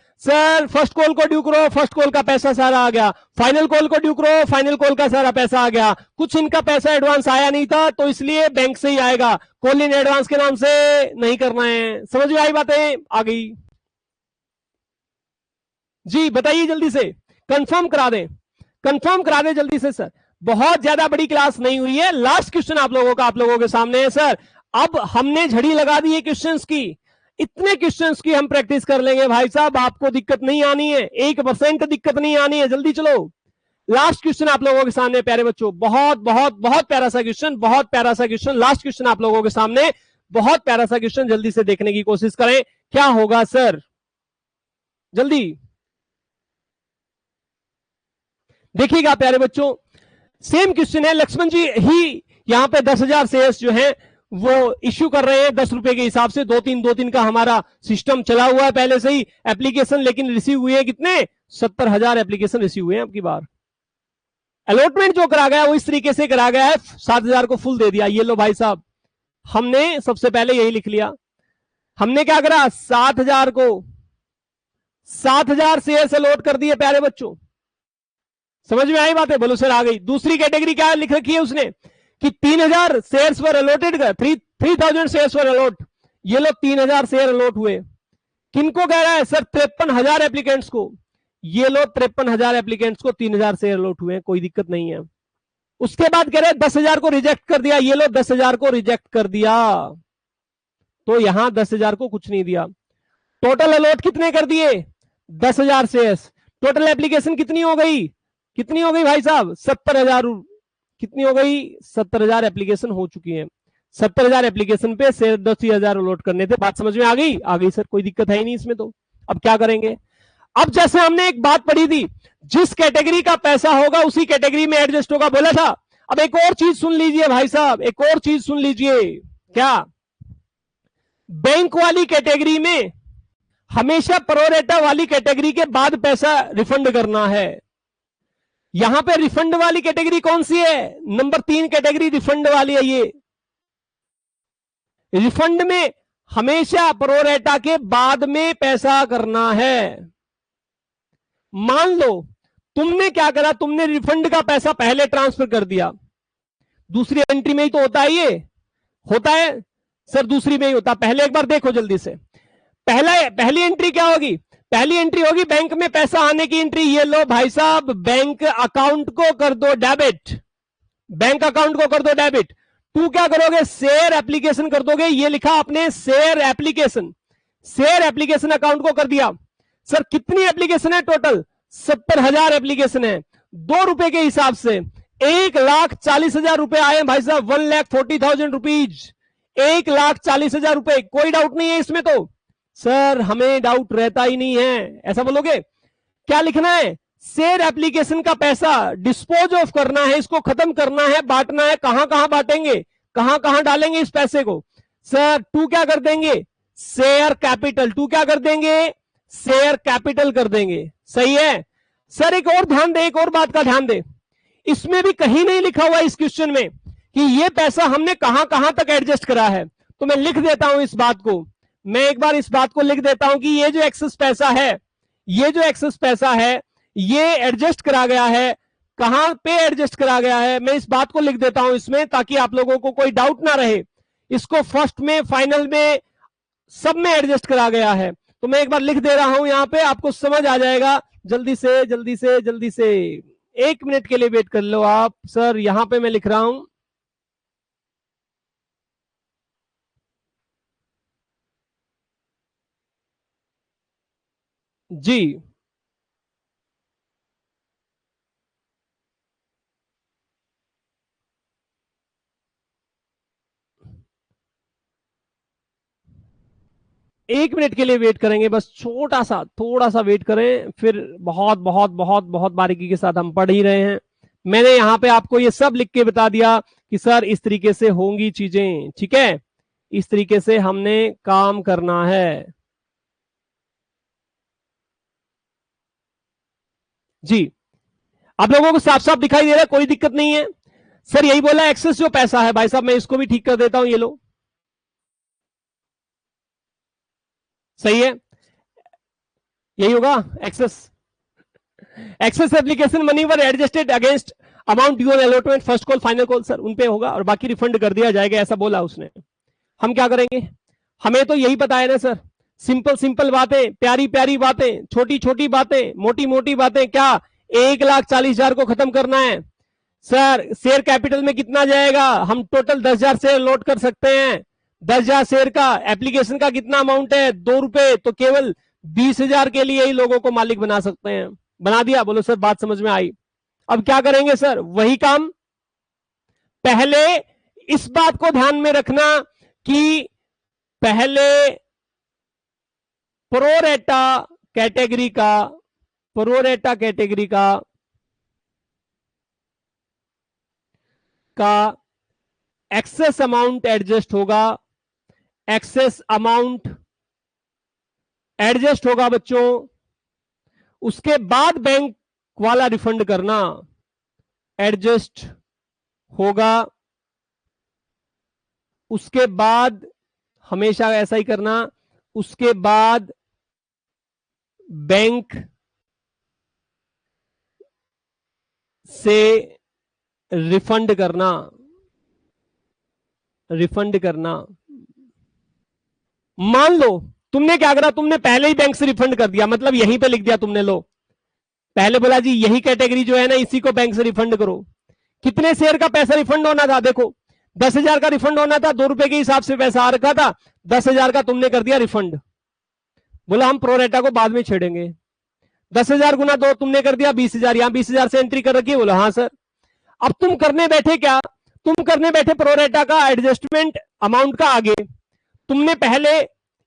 Speaker 1: फर्स्ट कॉल को ड्यू करो, फर्स्ट कॉल का पैसा सारा आ गया। फाइनल कॉल को ड्यू करो, फाइनल कॉल का सारा पैसा आ गया। कुछ इनका पैसा एडवांस आया नहीं था, तो इसलिए बैंक से ही आएगा, कॉल इन एडवांस के नाम से नहीं करना है। समझ में आई बातें? आ गई जी? बताइए जल्दी से, कंफर्म करा दें, कंफर्म करा दें जल्दी से सर। बहुत ज्यादा बड़ी क्लास नहीं हुई है, लास्ट क्वेश्चन आप लोगों के सामने है सर। अब हमने झड़ी लगा दी है क्वेश्चंस की, इतने क्वेश्चंस की हम प्रैक्टिस कर लेंगे भाई साहब, आपको दिक्कत नहीं आनी है, 1% दिक्कत नहीं आनी है। जल्दी चलो, लास्ट क्वेश्चन आप लोगों के सामने प्यारे बच्चों, बहुत बहुत बहुत प्यारा सा क्वेश्चन, बहुत प्यारा सा क्वेश्चन, लास्ट क्वेश्चन आप लोगों के सामने, बहुत प्यारा सा क्वेश्चन। जल्दी से देखने की कोशिश करें, क्या होगा सर? जल्दी देखिएगा प्यारे बच्चों, सेम क्वेश्चन है। लक्ष्मण जी ही यहां पे 10,000 शेयर्स जो है वो इश्यू कर रहे हैं 10 रुपए के हिसाब से। 2-3 का हमारा सिस्टम चला हुआ है पहले से ही एप्लीकेशन, लेकिन रिसीव हुए हैं कितने? 70,000 एप्लीकेशन रिसीव हुए हैं अब की बार। अलॉटमेंट जो करा गया वो इस तरीके से करा गया है, 7,000 को फुल दे दिया। ये लो भाई साहब, हमने सबसे पहले यही लिख लिया। हमने क्या करा? 7,000 को 7,000 शेयर अलॉट कर दिए प्यारे बच्चों। समझ में आई बातें? बोलो सर आ गई। दूसरी कैटेगरी क्या लिख रखी है उसने कि 3,000 शेयर्स पर अलॉटेड कर, 3,000 शेयर्स पर अलॉट। ये लोग 3,000 शेयर अलॉट हुए। किनको कह रहा है सर? 53,000 एप्लीकेंट्स को। ये लोग 53,000 एप्लीकेंट्स को 3,000 शेयर अलॉट हुए, कोई दिक्कत नहीं है। उसके बाद कह रहे हैं 10,000 को रिजेक्ट कर दिया। ये लोग 10,000 को रिजेक्ट कर दिया, तो यहां 10,000 को कुछ नहीं दिया। टोटल अलॉट कितने कर दिए? 10,000 शेयर्स। टोटल एप्लीकेशन कितनी हो गई? कितनी हो गई भाई साहब? 70,000। कितनी हो गई? 70,000 एप्लीकेशन हो चुकी है। 70,000 एप्लीकेशन पे शेयर 10,000 अलॉट करने थे। बात समझ में आ गई? आ गई सर, कोई दिक्कत है ही नहीं इसमें। तो अब क्या करेंगे? अब जैसे हमने एक बात पढ़ी थी, जिस कैटेगरी का पैसा होगा उसी कैटेगरी में एडजस्ट होगा, बोला था। अब एक और चीज सुन लीजिए भाई साहब, एक और चीज सुन लीजिए। क्या? बैंक वाली कैटेगरी में हमेशा प्रोरेटा वाली कैटेगरी के बाद पैसा रिफंड करना है। यहां पे रिफंड वाली कैटेगरी कौन सी है? नंबर 3 कैटेगरी रिफंड वाली है। ये रिफंड में हमेशा प्रोरेटा के बाद में पैसा करना है। मान लो तुमने क्या करा, तुमने रिफंड का पैसा पहले ट्रांसफर कर दिया। दूसरी एंट्री में ही तो होता है, ये होता है सर, दूसरी में ही होता। पहले एक बार देखो जल्दी से, पहली एंट्री क्या होगी? पहली एंट्री होगी बैंक में पैसा आने की एंट्री। ये लो भाई साहब, बैंक अकाउंट को कर दो डेबिट, बैंक अकाउंट को कर दो डेबिट। तू क्या करोगे? शेयर एप्लीकेशन कर दोगे। ये लिखा आपने share application, share application account को कर दिया। सर कितनी एप्लीकेशन है टोटल? 70,000 एप्लीकेशन है। 2 रुपए के हिसाब से 1,40,000 रुपए आए भाई साहब, 1,40,000 रुपीज, 1,40,000 रुपए। कोई डाउट नहीं है इसमें? तो सर हमें डाउट रहता ही नहीं है, ऐसा बोलोगे? क्या लिखना है? शेयर एप्लीकेशन का पैसा डिस्पोज ऑफ करना है, इसको खत्म करना है, बांटना है। कहां कहां बांटेंगे, कहां कहां डालेंगे इस पैसे को? सर टू क्या कर देंगे? Share capital. टू क्या कर देंगे? शेयर कैपिटल कर देंगे। सही है सर। एक और ध्यान दे, एक और बात का ध्यान दे, इसमें भी कहीं नहीं लिखा हुआ इस क्वेश्चन में कि ये पैसा हमने कहां कहां तक एडजस्ट करा है। तो मैं लिख देता हूं इस बात को, मैं एक बार इस बात को लिख देता हूं कि ये जो एक्सेस पैसा है, ये जो एक्सेस पैसा है, ये एडजस्ट करा गया है। कहां पे एडजस्ट करा गया है मैं इस बात को लिख देता हूं इसमें, ताकि आप लोगों को कोई डाउट ना रहे। इसको फर्स्ट में, फाइनल में, सब में एडजस्ट करा गया है। तो मैं एक बार लिख दे रहा हूं यहां पे, आपको समझ आ जाएगा। जल्दी से जल्दी से जल्दी से 1 मिनट के लिए वेट कर लो आप सर, यहां पे मैं लिख रहा हूं। जी 1 मिनट के लिए वेट करेंगे, बस छोटा सा थोड़ा सा वेट करें, फिर बहुत बहुत बहुत बहुत बारीकी के साथ हम पढ़ ही रहे हैं। मैंने यहां पे आपको ये सब लिख के बता दिया कि सर इस तरीके से होंगी चीजें, ठीक है, इस तरीके से हमने काम करना है। जी आप लोगों को साफ साफ दिखाई दे रहा है, कोई दिक्कत नहीं है। सर यही बोला एक्सेस जो पैसा है, भाई साहब मैं इसको भी ठीक कर देता हूं, ये लो, सही है, यही होगा excess. Excess application money were adjusted against amount due on allotment first call final call, sir उन पे होगा और बाकी रिफंड कर दिया जाएगा, ऐसा बोला उसने। हम क्या करेंगे, हमें तो यही पता है ना सर, सिंपल सिंपल बातें, प्यारी प्यारी बातें, छोटी छोटी बातें, मोटी मोटी बातें, क्या 1,40,000 को खत्म करना है सर। शेयर कैपिटल में कितना जाएगा, हम टोटल 10,000 शेयर लोड कर सकते हैं। 10,000 शेयर का एप्लीकेशन का कितना अमाउंट है, 2 रुपए, तो केवल 20,000 के लिए ही लोगों को मालिक बना सकते हैं। बना दिया, बोलो सर बात समझ में आई। अब क्या करेंगे सर, वही काम। पहले इस बात को ध्यान में रखना कि पहले प्रोरेटा कैटेगरी का, प्रोरेटा कैटेगरी का एक्सेस अमाउंट एडजस्ट होगा, एक्सेस अमाउंट एडजस्ट होगा बच्चों, उसके बाद बैंक वाला रिफंड करना एडजस्ट होगा, उसके बाद हमेशा ऐसा ही करना, उसके बाद बैंक से रिफंड करना, रिफंड करना। मान लो तुमने क्या करा, तुमने पहले ही बैंक से रिफंड कर दिया, मतलब यहीं पे लिख दिया तुमने, लो पहले बोला जी यही कैटेगरी जो है ना इसी को बैंक से रिफंड करो। कितने शेयर का पैसा रिफंड होना था, देखो 10,000 का रिफंड होना था, 2 रुपए के हिसाब से पैसा आ रखा था, 10,000 का तुमने कर दिया रिफंड। बोला हम प्रोरेटा को बाद में छेड़ेंगे, 10,000 गुना 2 तुमने कर दिया 20,000, यहां 20,000 से एंट्री कर रखी है। बोला हाँ सर। अब तुम करने बैठे क्या, तुम करने बैठे प्रोरेटा का एडजस्टमेंट अमाउंट का आगे। तुमने पहले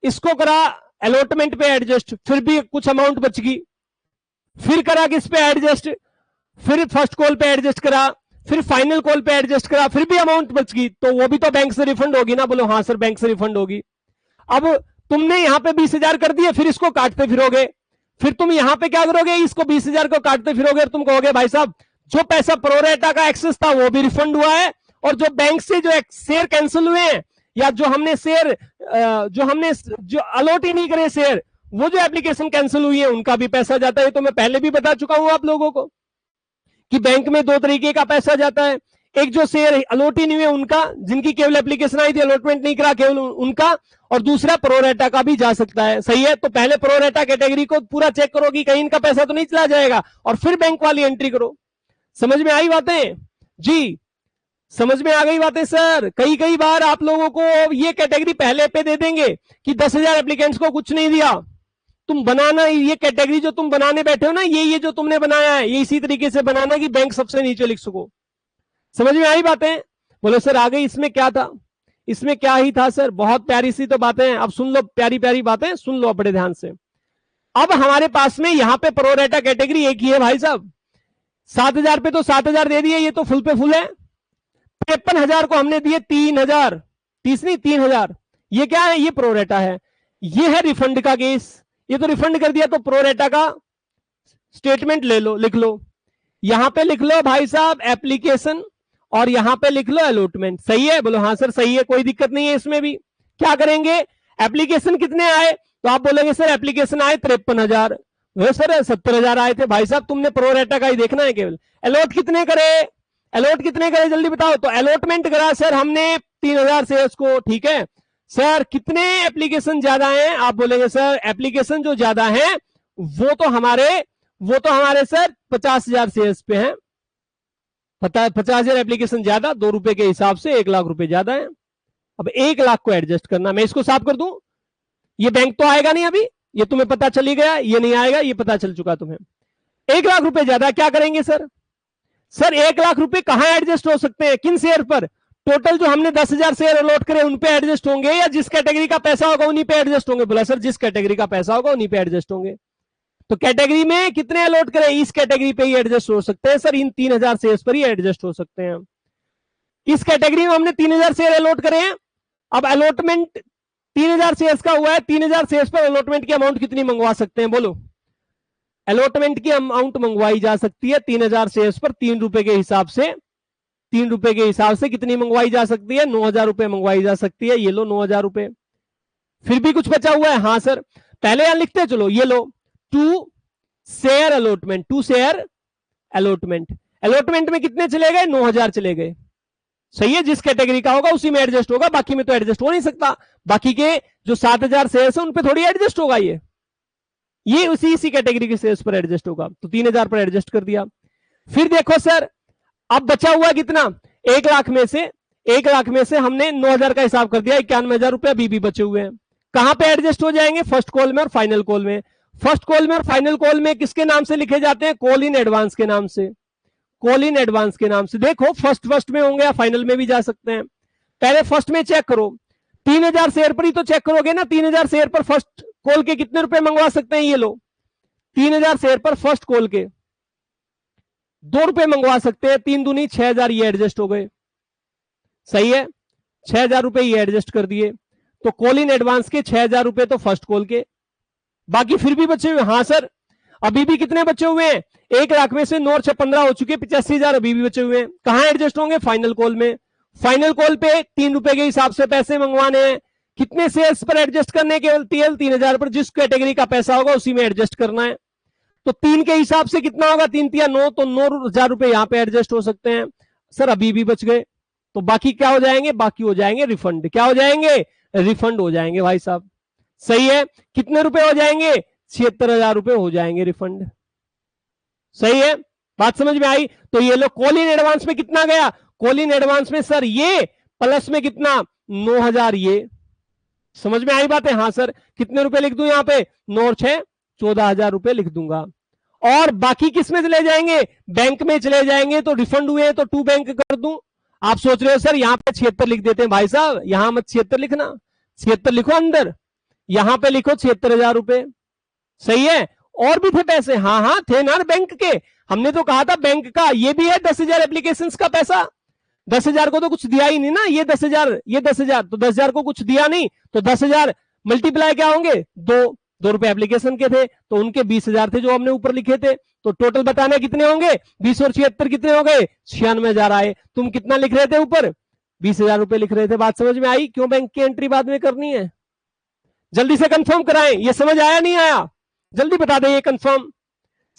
Speaker 1: इसको करा अलॉटमेंट पे एडजस्ट, फिर भी कुछ अमाउंट बच गई, फिर करा किस पे एडजस्ट, फिर फर्स्ट कॉल पे एडजस्ट करा, फिर फाइनल कॉल पे एडजस्ट करा, फिर भी अमाउंट बच गई, तो वो भी तो बैंक से रिफंड होगी ना। बोलो हाँ सर बैंक से रिफंड होगी। अब तुमने यहां पे 20,000 कर दिए, फिर इसको काटते फिरोगे, फिर तुम यहां पे क्या करोगे, इसको 20,000 को काटते फिरोगे, तुम कहोगे भाई साहब जो पैसा प्रोरेटा का एक्सेस था वो भी रिफंड हुआ है, और जो बैंक से जो शेयर कैंसिल हुए हैं, या जो हमने शेयर जो अलॉट ही नहीं करे शेयर, वो जो एप्लीकेशन कैंसिल हुई है उनका भी पैसा जाता है। तो मैं पहले भी बता चुका हूं आप लोगों को कि बैंक में 2 तरीके का पैसा जाता है, एक जो शेयर अलॉट ही नहीं हुए उनका, जिनकी केवल एप्लीकेशन आई थी अलॉटमेंट नहीं करा केवल उनका, और दूसरा प्रोरेटा का भी जा सकता है। सही है, तो पहले प्रोरेटा कैटेगरी को पूरा चेक करो कि कहीं इनका पैसा तो नहीं चला जाएगा, और फिर बैंक वाली एंट्री करो। समझ में आई बातें जी, समझ में आ गई बातें सर। कई बार आप लोगों को ये कैटेगरी पहले पे दे देंगे कि 10,000 एप्लीकेंट्स को कुछ नहीं दिया, तुम बनाना ये कैटेगरी जो तुम बनाने बैठे हो ना, ये जो तुमने बनाया है ये इसी तरीके से बनाना कि बैंक सबसे नीचे लिख सको। समझ में आई बातें, बोले सर आ गई। इसमें क्या था, इसमें क्या ही था सर, बहुत प्यारी सी तो बातें हैं। अब सुन लो, प्यारी प्यारी बातें सुन लो बड़े ध्यान से। अब हमारे पास में यहां पे प्रोरेटा कैटेगरी एक ही है भाई साहब, 7,000 पे तो 7,000 दे दिए, ये तो फुल पे फुल है। 53,000 को हमने दिए 3,000, 30 नहीं 3,000, ये क्या है, ये प्रोरेटा है, ये है रिफंड का केस, ये तो रिफंड कर दिया, तो प्रोरेटा का स्टेटमेंट ले लो, लिख लो, यहां पे लिख लो भाई साहब एप्लीकेशन, और यहां पे लिख लो अलॉटमेंट। सही है, बोलो हाँ सर सही है, कोई दिक्कत नहीं है इसमें भी। क्या करेंगे, एप्लीकेशन कितने आए, तो आप बोलेंगे सर एप्लीकेशन आए 53,000, वो सर 70,000 आए थे। भाई साहब तुमने प्रोरेटा का ही देखना है केवल। अलॉट कितने करे, अलॉट कितने करे जल्दी बताओ। तो अलॉटमेंट करा सर हमने 3,000 से उसको, ठीक है सर। कितने एप्लीकेशन ज्यादा हैं, आप बोलेंगे सर एप्लीकेशन जो ज्यादा हैं वो तो हमारे वो तो हमारे सर 50,000 शेयर्स पे है, 50,000 एप्लीकेशन ज्यादा, 2 रुपए के हिसाब से 1 लाख रुपए ज्यादा है। अब 1 लाख को एडजस्ट करना, मैं इसको साफ कर दूं, ये बैंक तो आएगा नहीं अभी, ये तुम्हें पता चली गया, ये नहीं आएगा, ये पता चल चुका तुम्हें। 1 लाख रुपए ज्यादा, क्या करेंगे सर? सर 1 लाख रुपए कहां एडजस्ट हो सकते हैं, किन शेयर पर? टोटल जो हमने 10,000 शेयर अलॉट करे उन पे एडजस्ट होंगे, या जिस कैटेगरी का पैसा होगा उन्हीं पे एडजस्ट होंगे? बोला सर जिस कैटेगरी का पैसा होगा उन्हीं पे एडजस्ट होंगे। तो कैटेगरी में कितने अलॉट करें? इस कैटेगरी पे ही एडजस्ट हो सकते हैं सर, इन 3,000 शेयर पर ही एडजस्ट हो सकते हैं। इस कैटेगरी में हमने 3,000 शेयर अलॉट करे हैं। अब अलॉटमेंट 3,000 शेयर का हुआ है, 3,000 शेयर पर अलॉटमेंट की अमाउंट कितनी मंगवा सकते हैं? बोलो। अलॉटमेंट की अमाउंट मंगवाई जा सकती है 3,000 शेयर पर 3 रुपए के हिसाब से, 3 रुपए के हिसाब से कितनी मंगवाई जा सकती है? 9,000 रुपए मंगवाई जा सकती है। ये लो 9,000 रुपए। फिर भी कुछ बचा हुआ है? हाँ सर, पहले यहां लिखते चलो, ये लो 2 share allotment, 2 share allotment. Allotment में कितने चले गए? 9,000 चले गए। सही है, जिस कैटेगरी का होगा उसी में एडजस्ट होगा, बाकी में तो एडजस्ट हो नहीं सकता। बाकी के जो 7,000 शेयर्स है उन पे थोड़ी एडजस्ट होगा, ये इसी कैटेगरी के शेयर्स पर एडजस्ट होगा। तो 3,000 पर एडजस्ट कर दिया। फिर देखो सर, अब बचा हुआ कितना? 1 लाख में से, 1 लाख में से हमने 9,000 का हिसाब कर दिया, 91,000 रुपए अभी भी बचे हुए हैं। कहां पे एडजस्ट हो जाएंगे? फर्स्ट कॉल में और फाइनल कॉल में। फर्स्ट कॉल में और फाइनल कॉल में किसके नाम से लिखे जाते हैं? कॉल इन एडवांस के नाम से, कॉल इन एडवांस के नाम से। देखो फर्स्ट में होंगे या फाइनल में भी जा सकते हैं। पहले फर्स्ट में चेक करो, 3,000 शेयर पर ही तो चेक करोगे ना। 3,000 शेयर पर फर्स्ट कॉल के कितने रुपए मंगवा सकते हैं? ये लो 3,000 शेयर पर फर्स्ट कॉल के 2 रुपए मंगवा सकते हैं। 3 दूनी 6,000, ये एडजस्ट हो गए। सही है, 6,000 रुपए ये एडजस्ट कर दिए। तो कॉल इन एडवांस के 6,000 रुपए तो फर्स्ट कॉल के, बाकी फिर भी बचे हुए। हाँ सर, अभी भी कितने बचे हुए हैं? 1 लाख में से 9 और 6 15 हो चुके, 85,000 अभी भी बचे हुए हैं। कहां एडजस्ट होंगे? फाइनल कॉल में। फाइनल कॉल पे 3 रुपए के हिसाब से पैसे मंगवाने हैं। कितने शेयर्स पर एडजस्ट करने? केवल 3,000 पर, जिस कैटेगरी का पैसा होगा उसी में एडजस्ट करना है। तो 3 के हिसाब से कितना होगा? 3 तिया 9, तो 9,000 रुपए यहां पे एडजस्ट हो सकते हैं। सर अभी भी बच गए, तो बाकी क्या हो जाएंगे? बाकी हो जाएंगे रिफंड। क्या हो जाएंगे? रिफंड हो जाएंगे भाई साहब। सही है, कितने रुपए हो जाएंगे? 76,000 रुपए हो जाएंगे रिफंड। सही है, बात समझ में आई? तो ये लो कॉल इन एडवांस में कितना गया? कॉल इन एडवांस में सर ये प्लस में कितना? 9,000। ये समझ में आई बातें? हाँ सर, कितने रुपए लिख दूं यहां पे? 9 और 6 14,000 रुपए लिख दूंगा। और बाकी किस में चले जाएंगे? बैंक में चले जाएंगे। तो रिफंड हुए तो टू बैंक कर दूं। आप सोच रहे हो सर यहां पे 76 लिख देते हैं। भाई साहब यहां मत 76 लिखना, 76 लिखो अंदर, यहां पे लिखो 76,000 रुपए। सही है, और भी थे पैसे? हाँ हाँ थे ना बैंक के, हमने तो कहा था बैंक का। ये भी है 10,000 एप्लीकेशंस का पैसा। 10,000 को तो कुछ दिया ही नहीं ना, ये 10,000, ये 10,000, तो 10,000 को कुछ दिया नहीं, तो 10,000 मल्टीप्लाई क्या होंगे? 2 रुपए एप्लीकेशन के थे, तो उनके 20,000 थे जो हमने ऊपर लिखे थे। तो टोटल बताने कितने होंगे? 20 और 76 कितने हो गए? 96,000 आए। तुम कितना लिख रहे थे ऊपर? 20,000 रुपए लिख रहे थे। बात समझ में आई? क्यों बैंक की एंट्री बाद में करनी है? जल्दी से कंफर्म कराएं। ये समझ आया नहीं आया? जल्दी बता दें ये कंफर्म।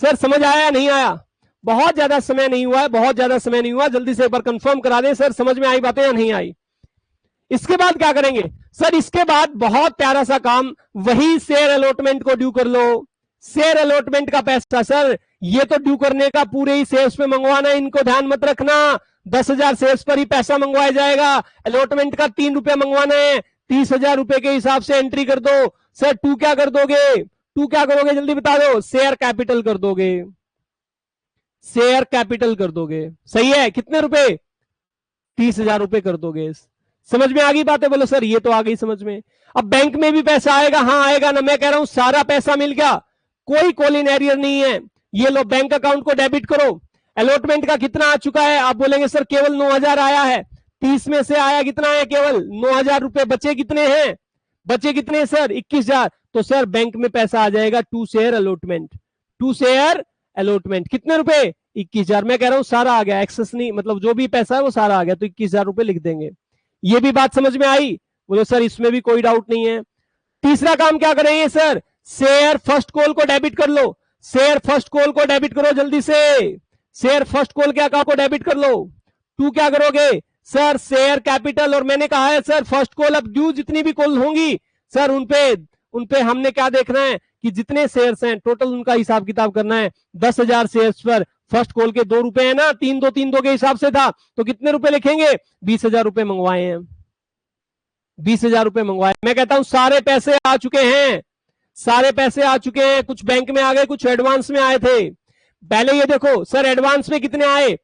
Speaker 1: सर समझ आया या नहीं आया? बहुत ज्यादा समय नहीं हुआ है, बहुत ज्यादा समय नहीं हुआ, जल्दी से एक बार कंफर्म करा दें सर समझ में आई बातें या नहीं आई। इसके बाद क्या करेंगे सर? इसके बाद बहुत प्यारा सा काम, वही शेयर अलॉटमेंट को ड्यू कर लो। शेयर अलॉटमेंट का पैसा सर ये तो ड्यू करने का पूरे ही शेयर्स पे मंगवाना है, इनको ध्यान मत रखना। 10,000 शेयर्स पर ही पैसा मंगवाया जाएगा। अलॉटमेंट का 3 रुपए मंगवाना है, 30,000 रुपए के हिसाब से एंट्री कर दो। सर टू क्या कर दोगे? टू क्या करोगे जल्दी बता दो? शेयर कैपिटल कर दोगे, शेयर कैपिटल कर दोगे। सही है, कितने रुपए? 30,000 रुपए कर दोगे। समझ में आ गई बातें? बोलो सर ये तो आ गई समझ में। अब बैंक में भी पैसा आएगा? हाँ आएगा ना, मैं कह रहा हूं सारा पैसा मिल गया, कोई कॉल इन एरियर नहीं है। ये लो बैंक अकाउंट को डेबिट करो। अलॉटमेंट का कितना आ चुका है? आप बोलेंगे सर केवल 9,000 आया है। 30 में से आया कितना है? केवल 9,000 रुपए। बचे कितने हैं? बचे कितने सर? 21,000। तो सर बैंक में पैसा आ जाएगा 2 शेयर अलॉटमेंट, 2 शेयर अलॉटमेंट। कितने रुपए? 21,000। मैं कह रहा हूं सारा आ गया, एक्सेस नहीं, मतलब जो भी पैसा है वो सारा आ गया, तो 21,000 रुपए लिख देंगे। ये भी बात समझ में आई? बोलो सर इसमें भी कोई डाउट नहीं है। तीसरा काम क्या करेंगे सर? शेयर फर्स्ट कॉल को डेबिट कर लो। शेयर फर्स्ट कॉल को डेबिट करो जल्दी से। शेयर फर्स्ट कॉल के अकाउंट को डेबिट कर लो। टू क्या करोगे सर? Share capital. और मैंने कहा है सर फर्स्ट कॉल अब ड्यू जितनी भी कॉल होंगी सर उनपे हमने क्या देखना है कि जितने शेयर्स हैं टोटल उनका हिसाब किताब करना है। 10,000 शेयर्स पर फर्स्ट कॉल के 2 रुपए है ना, 3-2 के हिसाब से था, तो कितने रुपए लिखेंगे? 20,000 रुपए मंगवाए हैं, 20,000 रुपए मंगवाए। मैं कहता हूं सारे पैसे आ चुके हैं, सारे पैसे आ चुके हैं। कुछ बैंक में आ गए, कुछ एडवांस में आए थे। पहले ये देखो सर, एडवांस में कितने आए?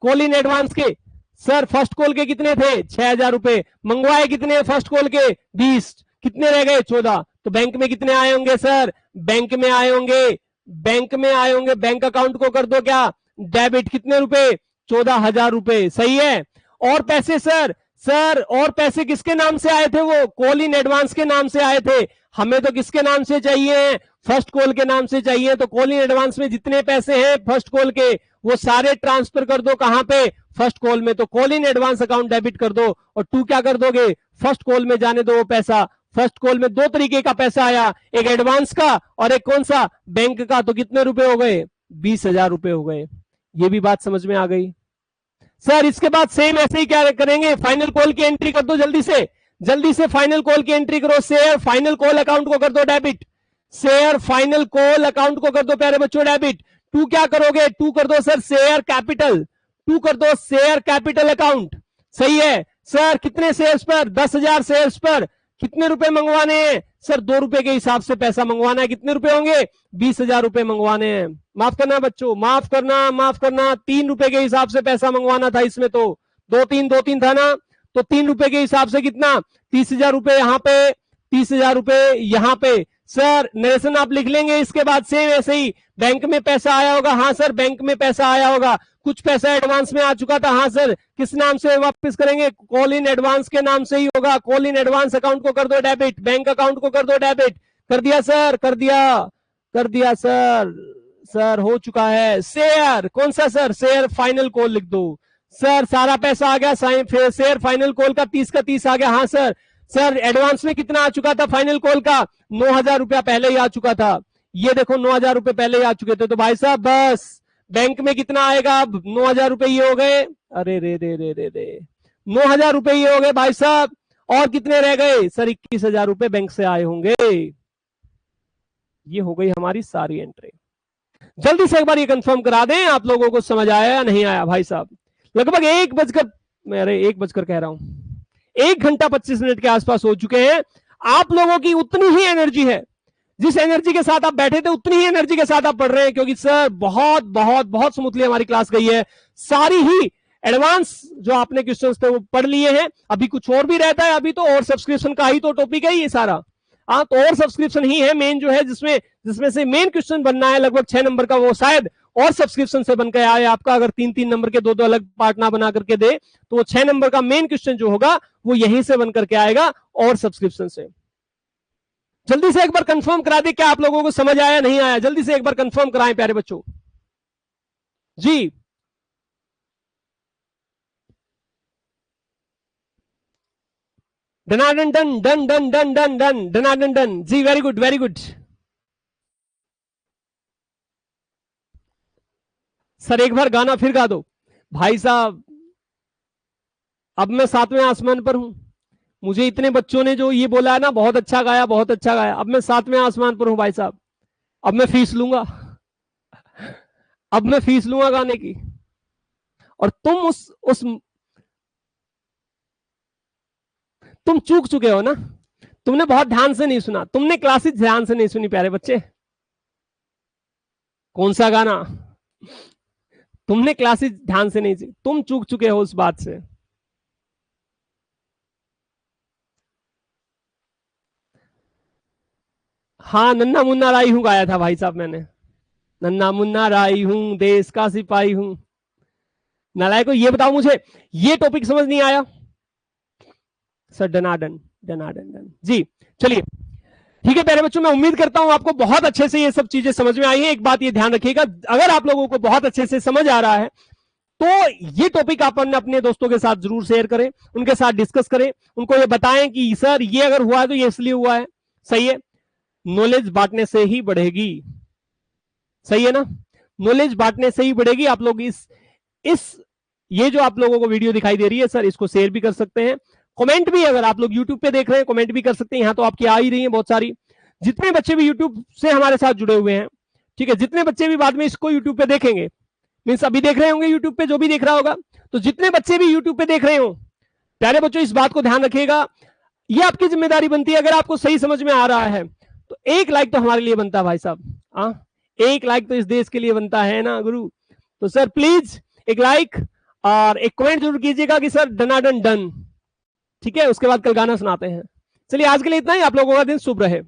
Speaker 1: कॉल इन एडवांस के सर फर्स्ट कॉल के कितने थे? 6,000 रुपए। मंगवाए कितने फर्स्ट कॉल के? 20। कितने रह गए? 14। तो बैंक में कितने आए होंगे सर? बैंक में आए होंगे, बैंक में आए होंगे, बैंक अकाउंट को कर दो क्या डेबिट। कितने रुपए? 14,000 रुपए। सही है। और पैसे सर, सर और पैसे किसके नाम से आए थे? वो कॉल इन एडवांस के नाम से आए थे। हमें तो किसके नाम से चाहिए? फर्स्ट कॉल के नाम से चाहिए। तो कॉल इन एडवांस में जितने पैसे हैं फर्स्ट कॉल के, वो सारे ट्रांसफर कर दो कहां पे? फर्स्ट कॉल में। तो call in advance account debit कर दो, और टू क्या कर दोगे? फर्स्ट कॉल में जाने दो वो पैसा। फर्स्ट कॉल में 2 तरीके का पैसा आया, एक एडवांस का और एक कौन सा? बैंक का। तो कितने रुपए हो गए? 20,000 रुपए हो गए। ये भी बात समझ में आ गई सर। इसके बाद सेम ऐसे ही क्या करेंगे? फाइनल कॉल की एंट्री कर दो जल्दी से, जल्दी से फाइनल कॉल की एंट्री करो। शेयर फाइनल कॉल अकाउंट को कर दो debit, share final call account को कर दो प्यारे बच्चों डेबिट। टू क्या करोगे? टू कर दो सर शेयर कैपिटल, टू कर दो शेयर कैपिटल अकाउंट। सही है सर। कितने शेयर्स पर? 10,000 शेयर्स पर कितने रुपए मंगवाने हैं सर? 2 रुपए के हिसाब से पैसा मंगवाना है। कितने रुपए होंगे? 20,000 रुपए मंगवाने हैं। माफ करना बच्चों, माफ करना, माफ करना। 3 रुपए के हिसाब से पैसा मंगवाना था इसमें। तो 2-3 था ना, तो 3 रुपए के हिसाब से कितना? 30,000 रुपए यहां पे, 30,000 रुपए यहां पे। सर नरेशन आप लिख लेंगे। इसके बाद सेम ऐसे ही बैंक में पैसा आया होगा। हाँ सर बैंक में पैसा आया होगा। कुछ पैसा एडवांस में आ चुका था। हाँ सर किस नाम से वापस करेंगे? कॉल इन एडवांस के नाम से ही होगा। कॉल इन एडवांस अकाउंट को कर दो डेबिट, बैंक अकाउंट को कर दो डेबिट। कर दिया सर? कर दिया, कर दिया सर। सर हो चुका है। शेयर कौन सा सर? शेयर फाइनल कॉल लिख दो सर। सारा पैसा आ गया। शेयर फाइनल कॉल का 30 का 30 आ गया। हाँ सर। सर एडवांस में कितना आ चुका था फाइनल कॉल का? 9,000 रुपया पहले ही आ चुका था। ये देखो 9,000 रुपए पहले ही आ चुके थे। तो भाई साहब बस बैंक में कितना आएगा? अब 9,000 रुपए ये हो गए। अरे रे रे रे रे रे 9,000 रुपए ये हो गए भाई साहब। और कितने रह गए सर? 21,000 रुपए बैंक से आए होंगे। ये हो गई हमारी सारी एंट्री। जल्दी से एक बार ये कंफर्म करा दें आप लोगों को समझ आया या नहीं आया भाई साहब? लगभग 1 बजकर कह रहा हूं 1 घंटा 25 मिनट के आसपास हो चुके हैं। आप लोगों की उतनी ही एनर्जी है, जिस एनर्जी के साथ आप बैठे थे उतनी ही एनर्जी के साथ आप पढ़ रहे हैं, क्योंकि सर बहुत बहुत बहुत स्मूथली हमारी क्लास गई है। सारी ही एडवांस जो आपने क्वेश्चंस थे वो पढ़ लिए हैं। अभी कुछ और भी रहता है, अभी तो और सब्सक्रिप्शन का ही तो टॉपिक है ये सारा। हाँ तो और सब्सक्रिप्शन ही है मेन जो है, जिसमें से मेन क्वेश्चन बनना है लगभग 6 नंबर का, वो शायद और सब्सक्रिप्शन से बनकर आए आपका। अगर 3-3 नंबर के 2-2 अलग पार्ट ना बना करके दे तो वो 6 नंबर का मेन क्वेश्चन जो होगा वो यहीं से बन करके आएगा और सब्सक्रिप्शन से। जल्दी से एक बार कंफर्म करा दे क्या आप लोगों को समझ आया नहीं आया? जल्दी से एक बार कंफर्म कराएं प्यारे बच्चों जी। डनाडन done done done done done done डनाडन डन जी। Very good very good sir. एक बार गाना फिर गा दो भाई साहब। अब मैं 7वें आसमान पर हूं। मुझे इतने बच्चों ने जो ये बोला है ना, बहुत अच्छा गाया, बहुत अच्छा गाया। अब मैं 7वें आसमान पर हूं भाई साहब। अब मैं फीस लूंगा, अब मैं फीस लूंगा गाने की। और तुम चूक चुके हो ना। तुमने बहुत ध्यान से नहीं सुना, तुमने क्लासेस ध्यान से नहीं सुनी प्यारे बच्चे। कौन सा गाना? तुमने क्लासेस ध्यान से नहीं सुनी, तुम चूक चुके हो उस बात से। हाँ नन्ना मुन्ना राई हूं गाया था भाई साहब मैंने। नन्ना मुन्ना राई हूं, देश का सिपाही हूं। नालायक को ये बताओ मुझे, ये टॉपिक समझ नहीं आया सर? डनाडन डनाडन डन जी। चलिए ठीक है प्यारे बच्चों, मैं उम्मीद करता हूं आपको बहुत अच्छे से ये सब चीजें समझ में आई है। एक बात ये ध्यान रखिएगा, अगर आप लोगों को बहुत अच्छे से समझ आ रहा है तो ये टॉपिक आप अपने दोस्तों के साथ जरूर शेयर करें, उनके साथ डिस्कस करें, उनको ये बताएं कि सर ये अगर हुआ है तो ये इसलिए हुआ है। सही है, नॉलेज बांटने से ही बढ़ेगी। सही है ना, नॉलेज बांटने से ही बढ़ेगी। आप लोग इस ये जो आप लोगों को वीडियो दिखाई दे रही है सर, इसको शेयर भी कर सकते हैं। कमेंट भी, अगर आप लोग यूट्यूब पे देख रहे हैं कमेंट भी कर सकते हैं। यहां तो आपकी आ ही रही है बहुत सारी। जितने बच्चे भी यूट्यूब से हमारे साथ जुड़े हुए हैं, ठीक है, जितने बच्चे भी बाद में इसको यूट्यूब पे देखेंगे, मीन्स अभी देख रहे होंगे यूट्यूब पे, जो भी देख रहा होगा, तो जितने बच्चे भी यूट्यूब पे देख रहे हो, प्यारे बच्चों इस बात को ध्यान रखिएगा, ये आपकी जिम्मेदारी बनती है, अगर आपको सही समझ में आ रहा है तो एक लाइक तो हमारे लिए बनता है भाई साहब, एक लाइक तो इस देश के लिए बनता है ना गुरु। तो सर प्लीज एक लाइक और एक कमेंट जरूर कीजिएगा कि सर डनाडन डन, ठीक है, उसके बाद कल गाना सुनाते हैं। चलिए आज के लिए इतना ही, आप लोगों का दिन शुभ रहे।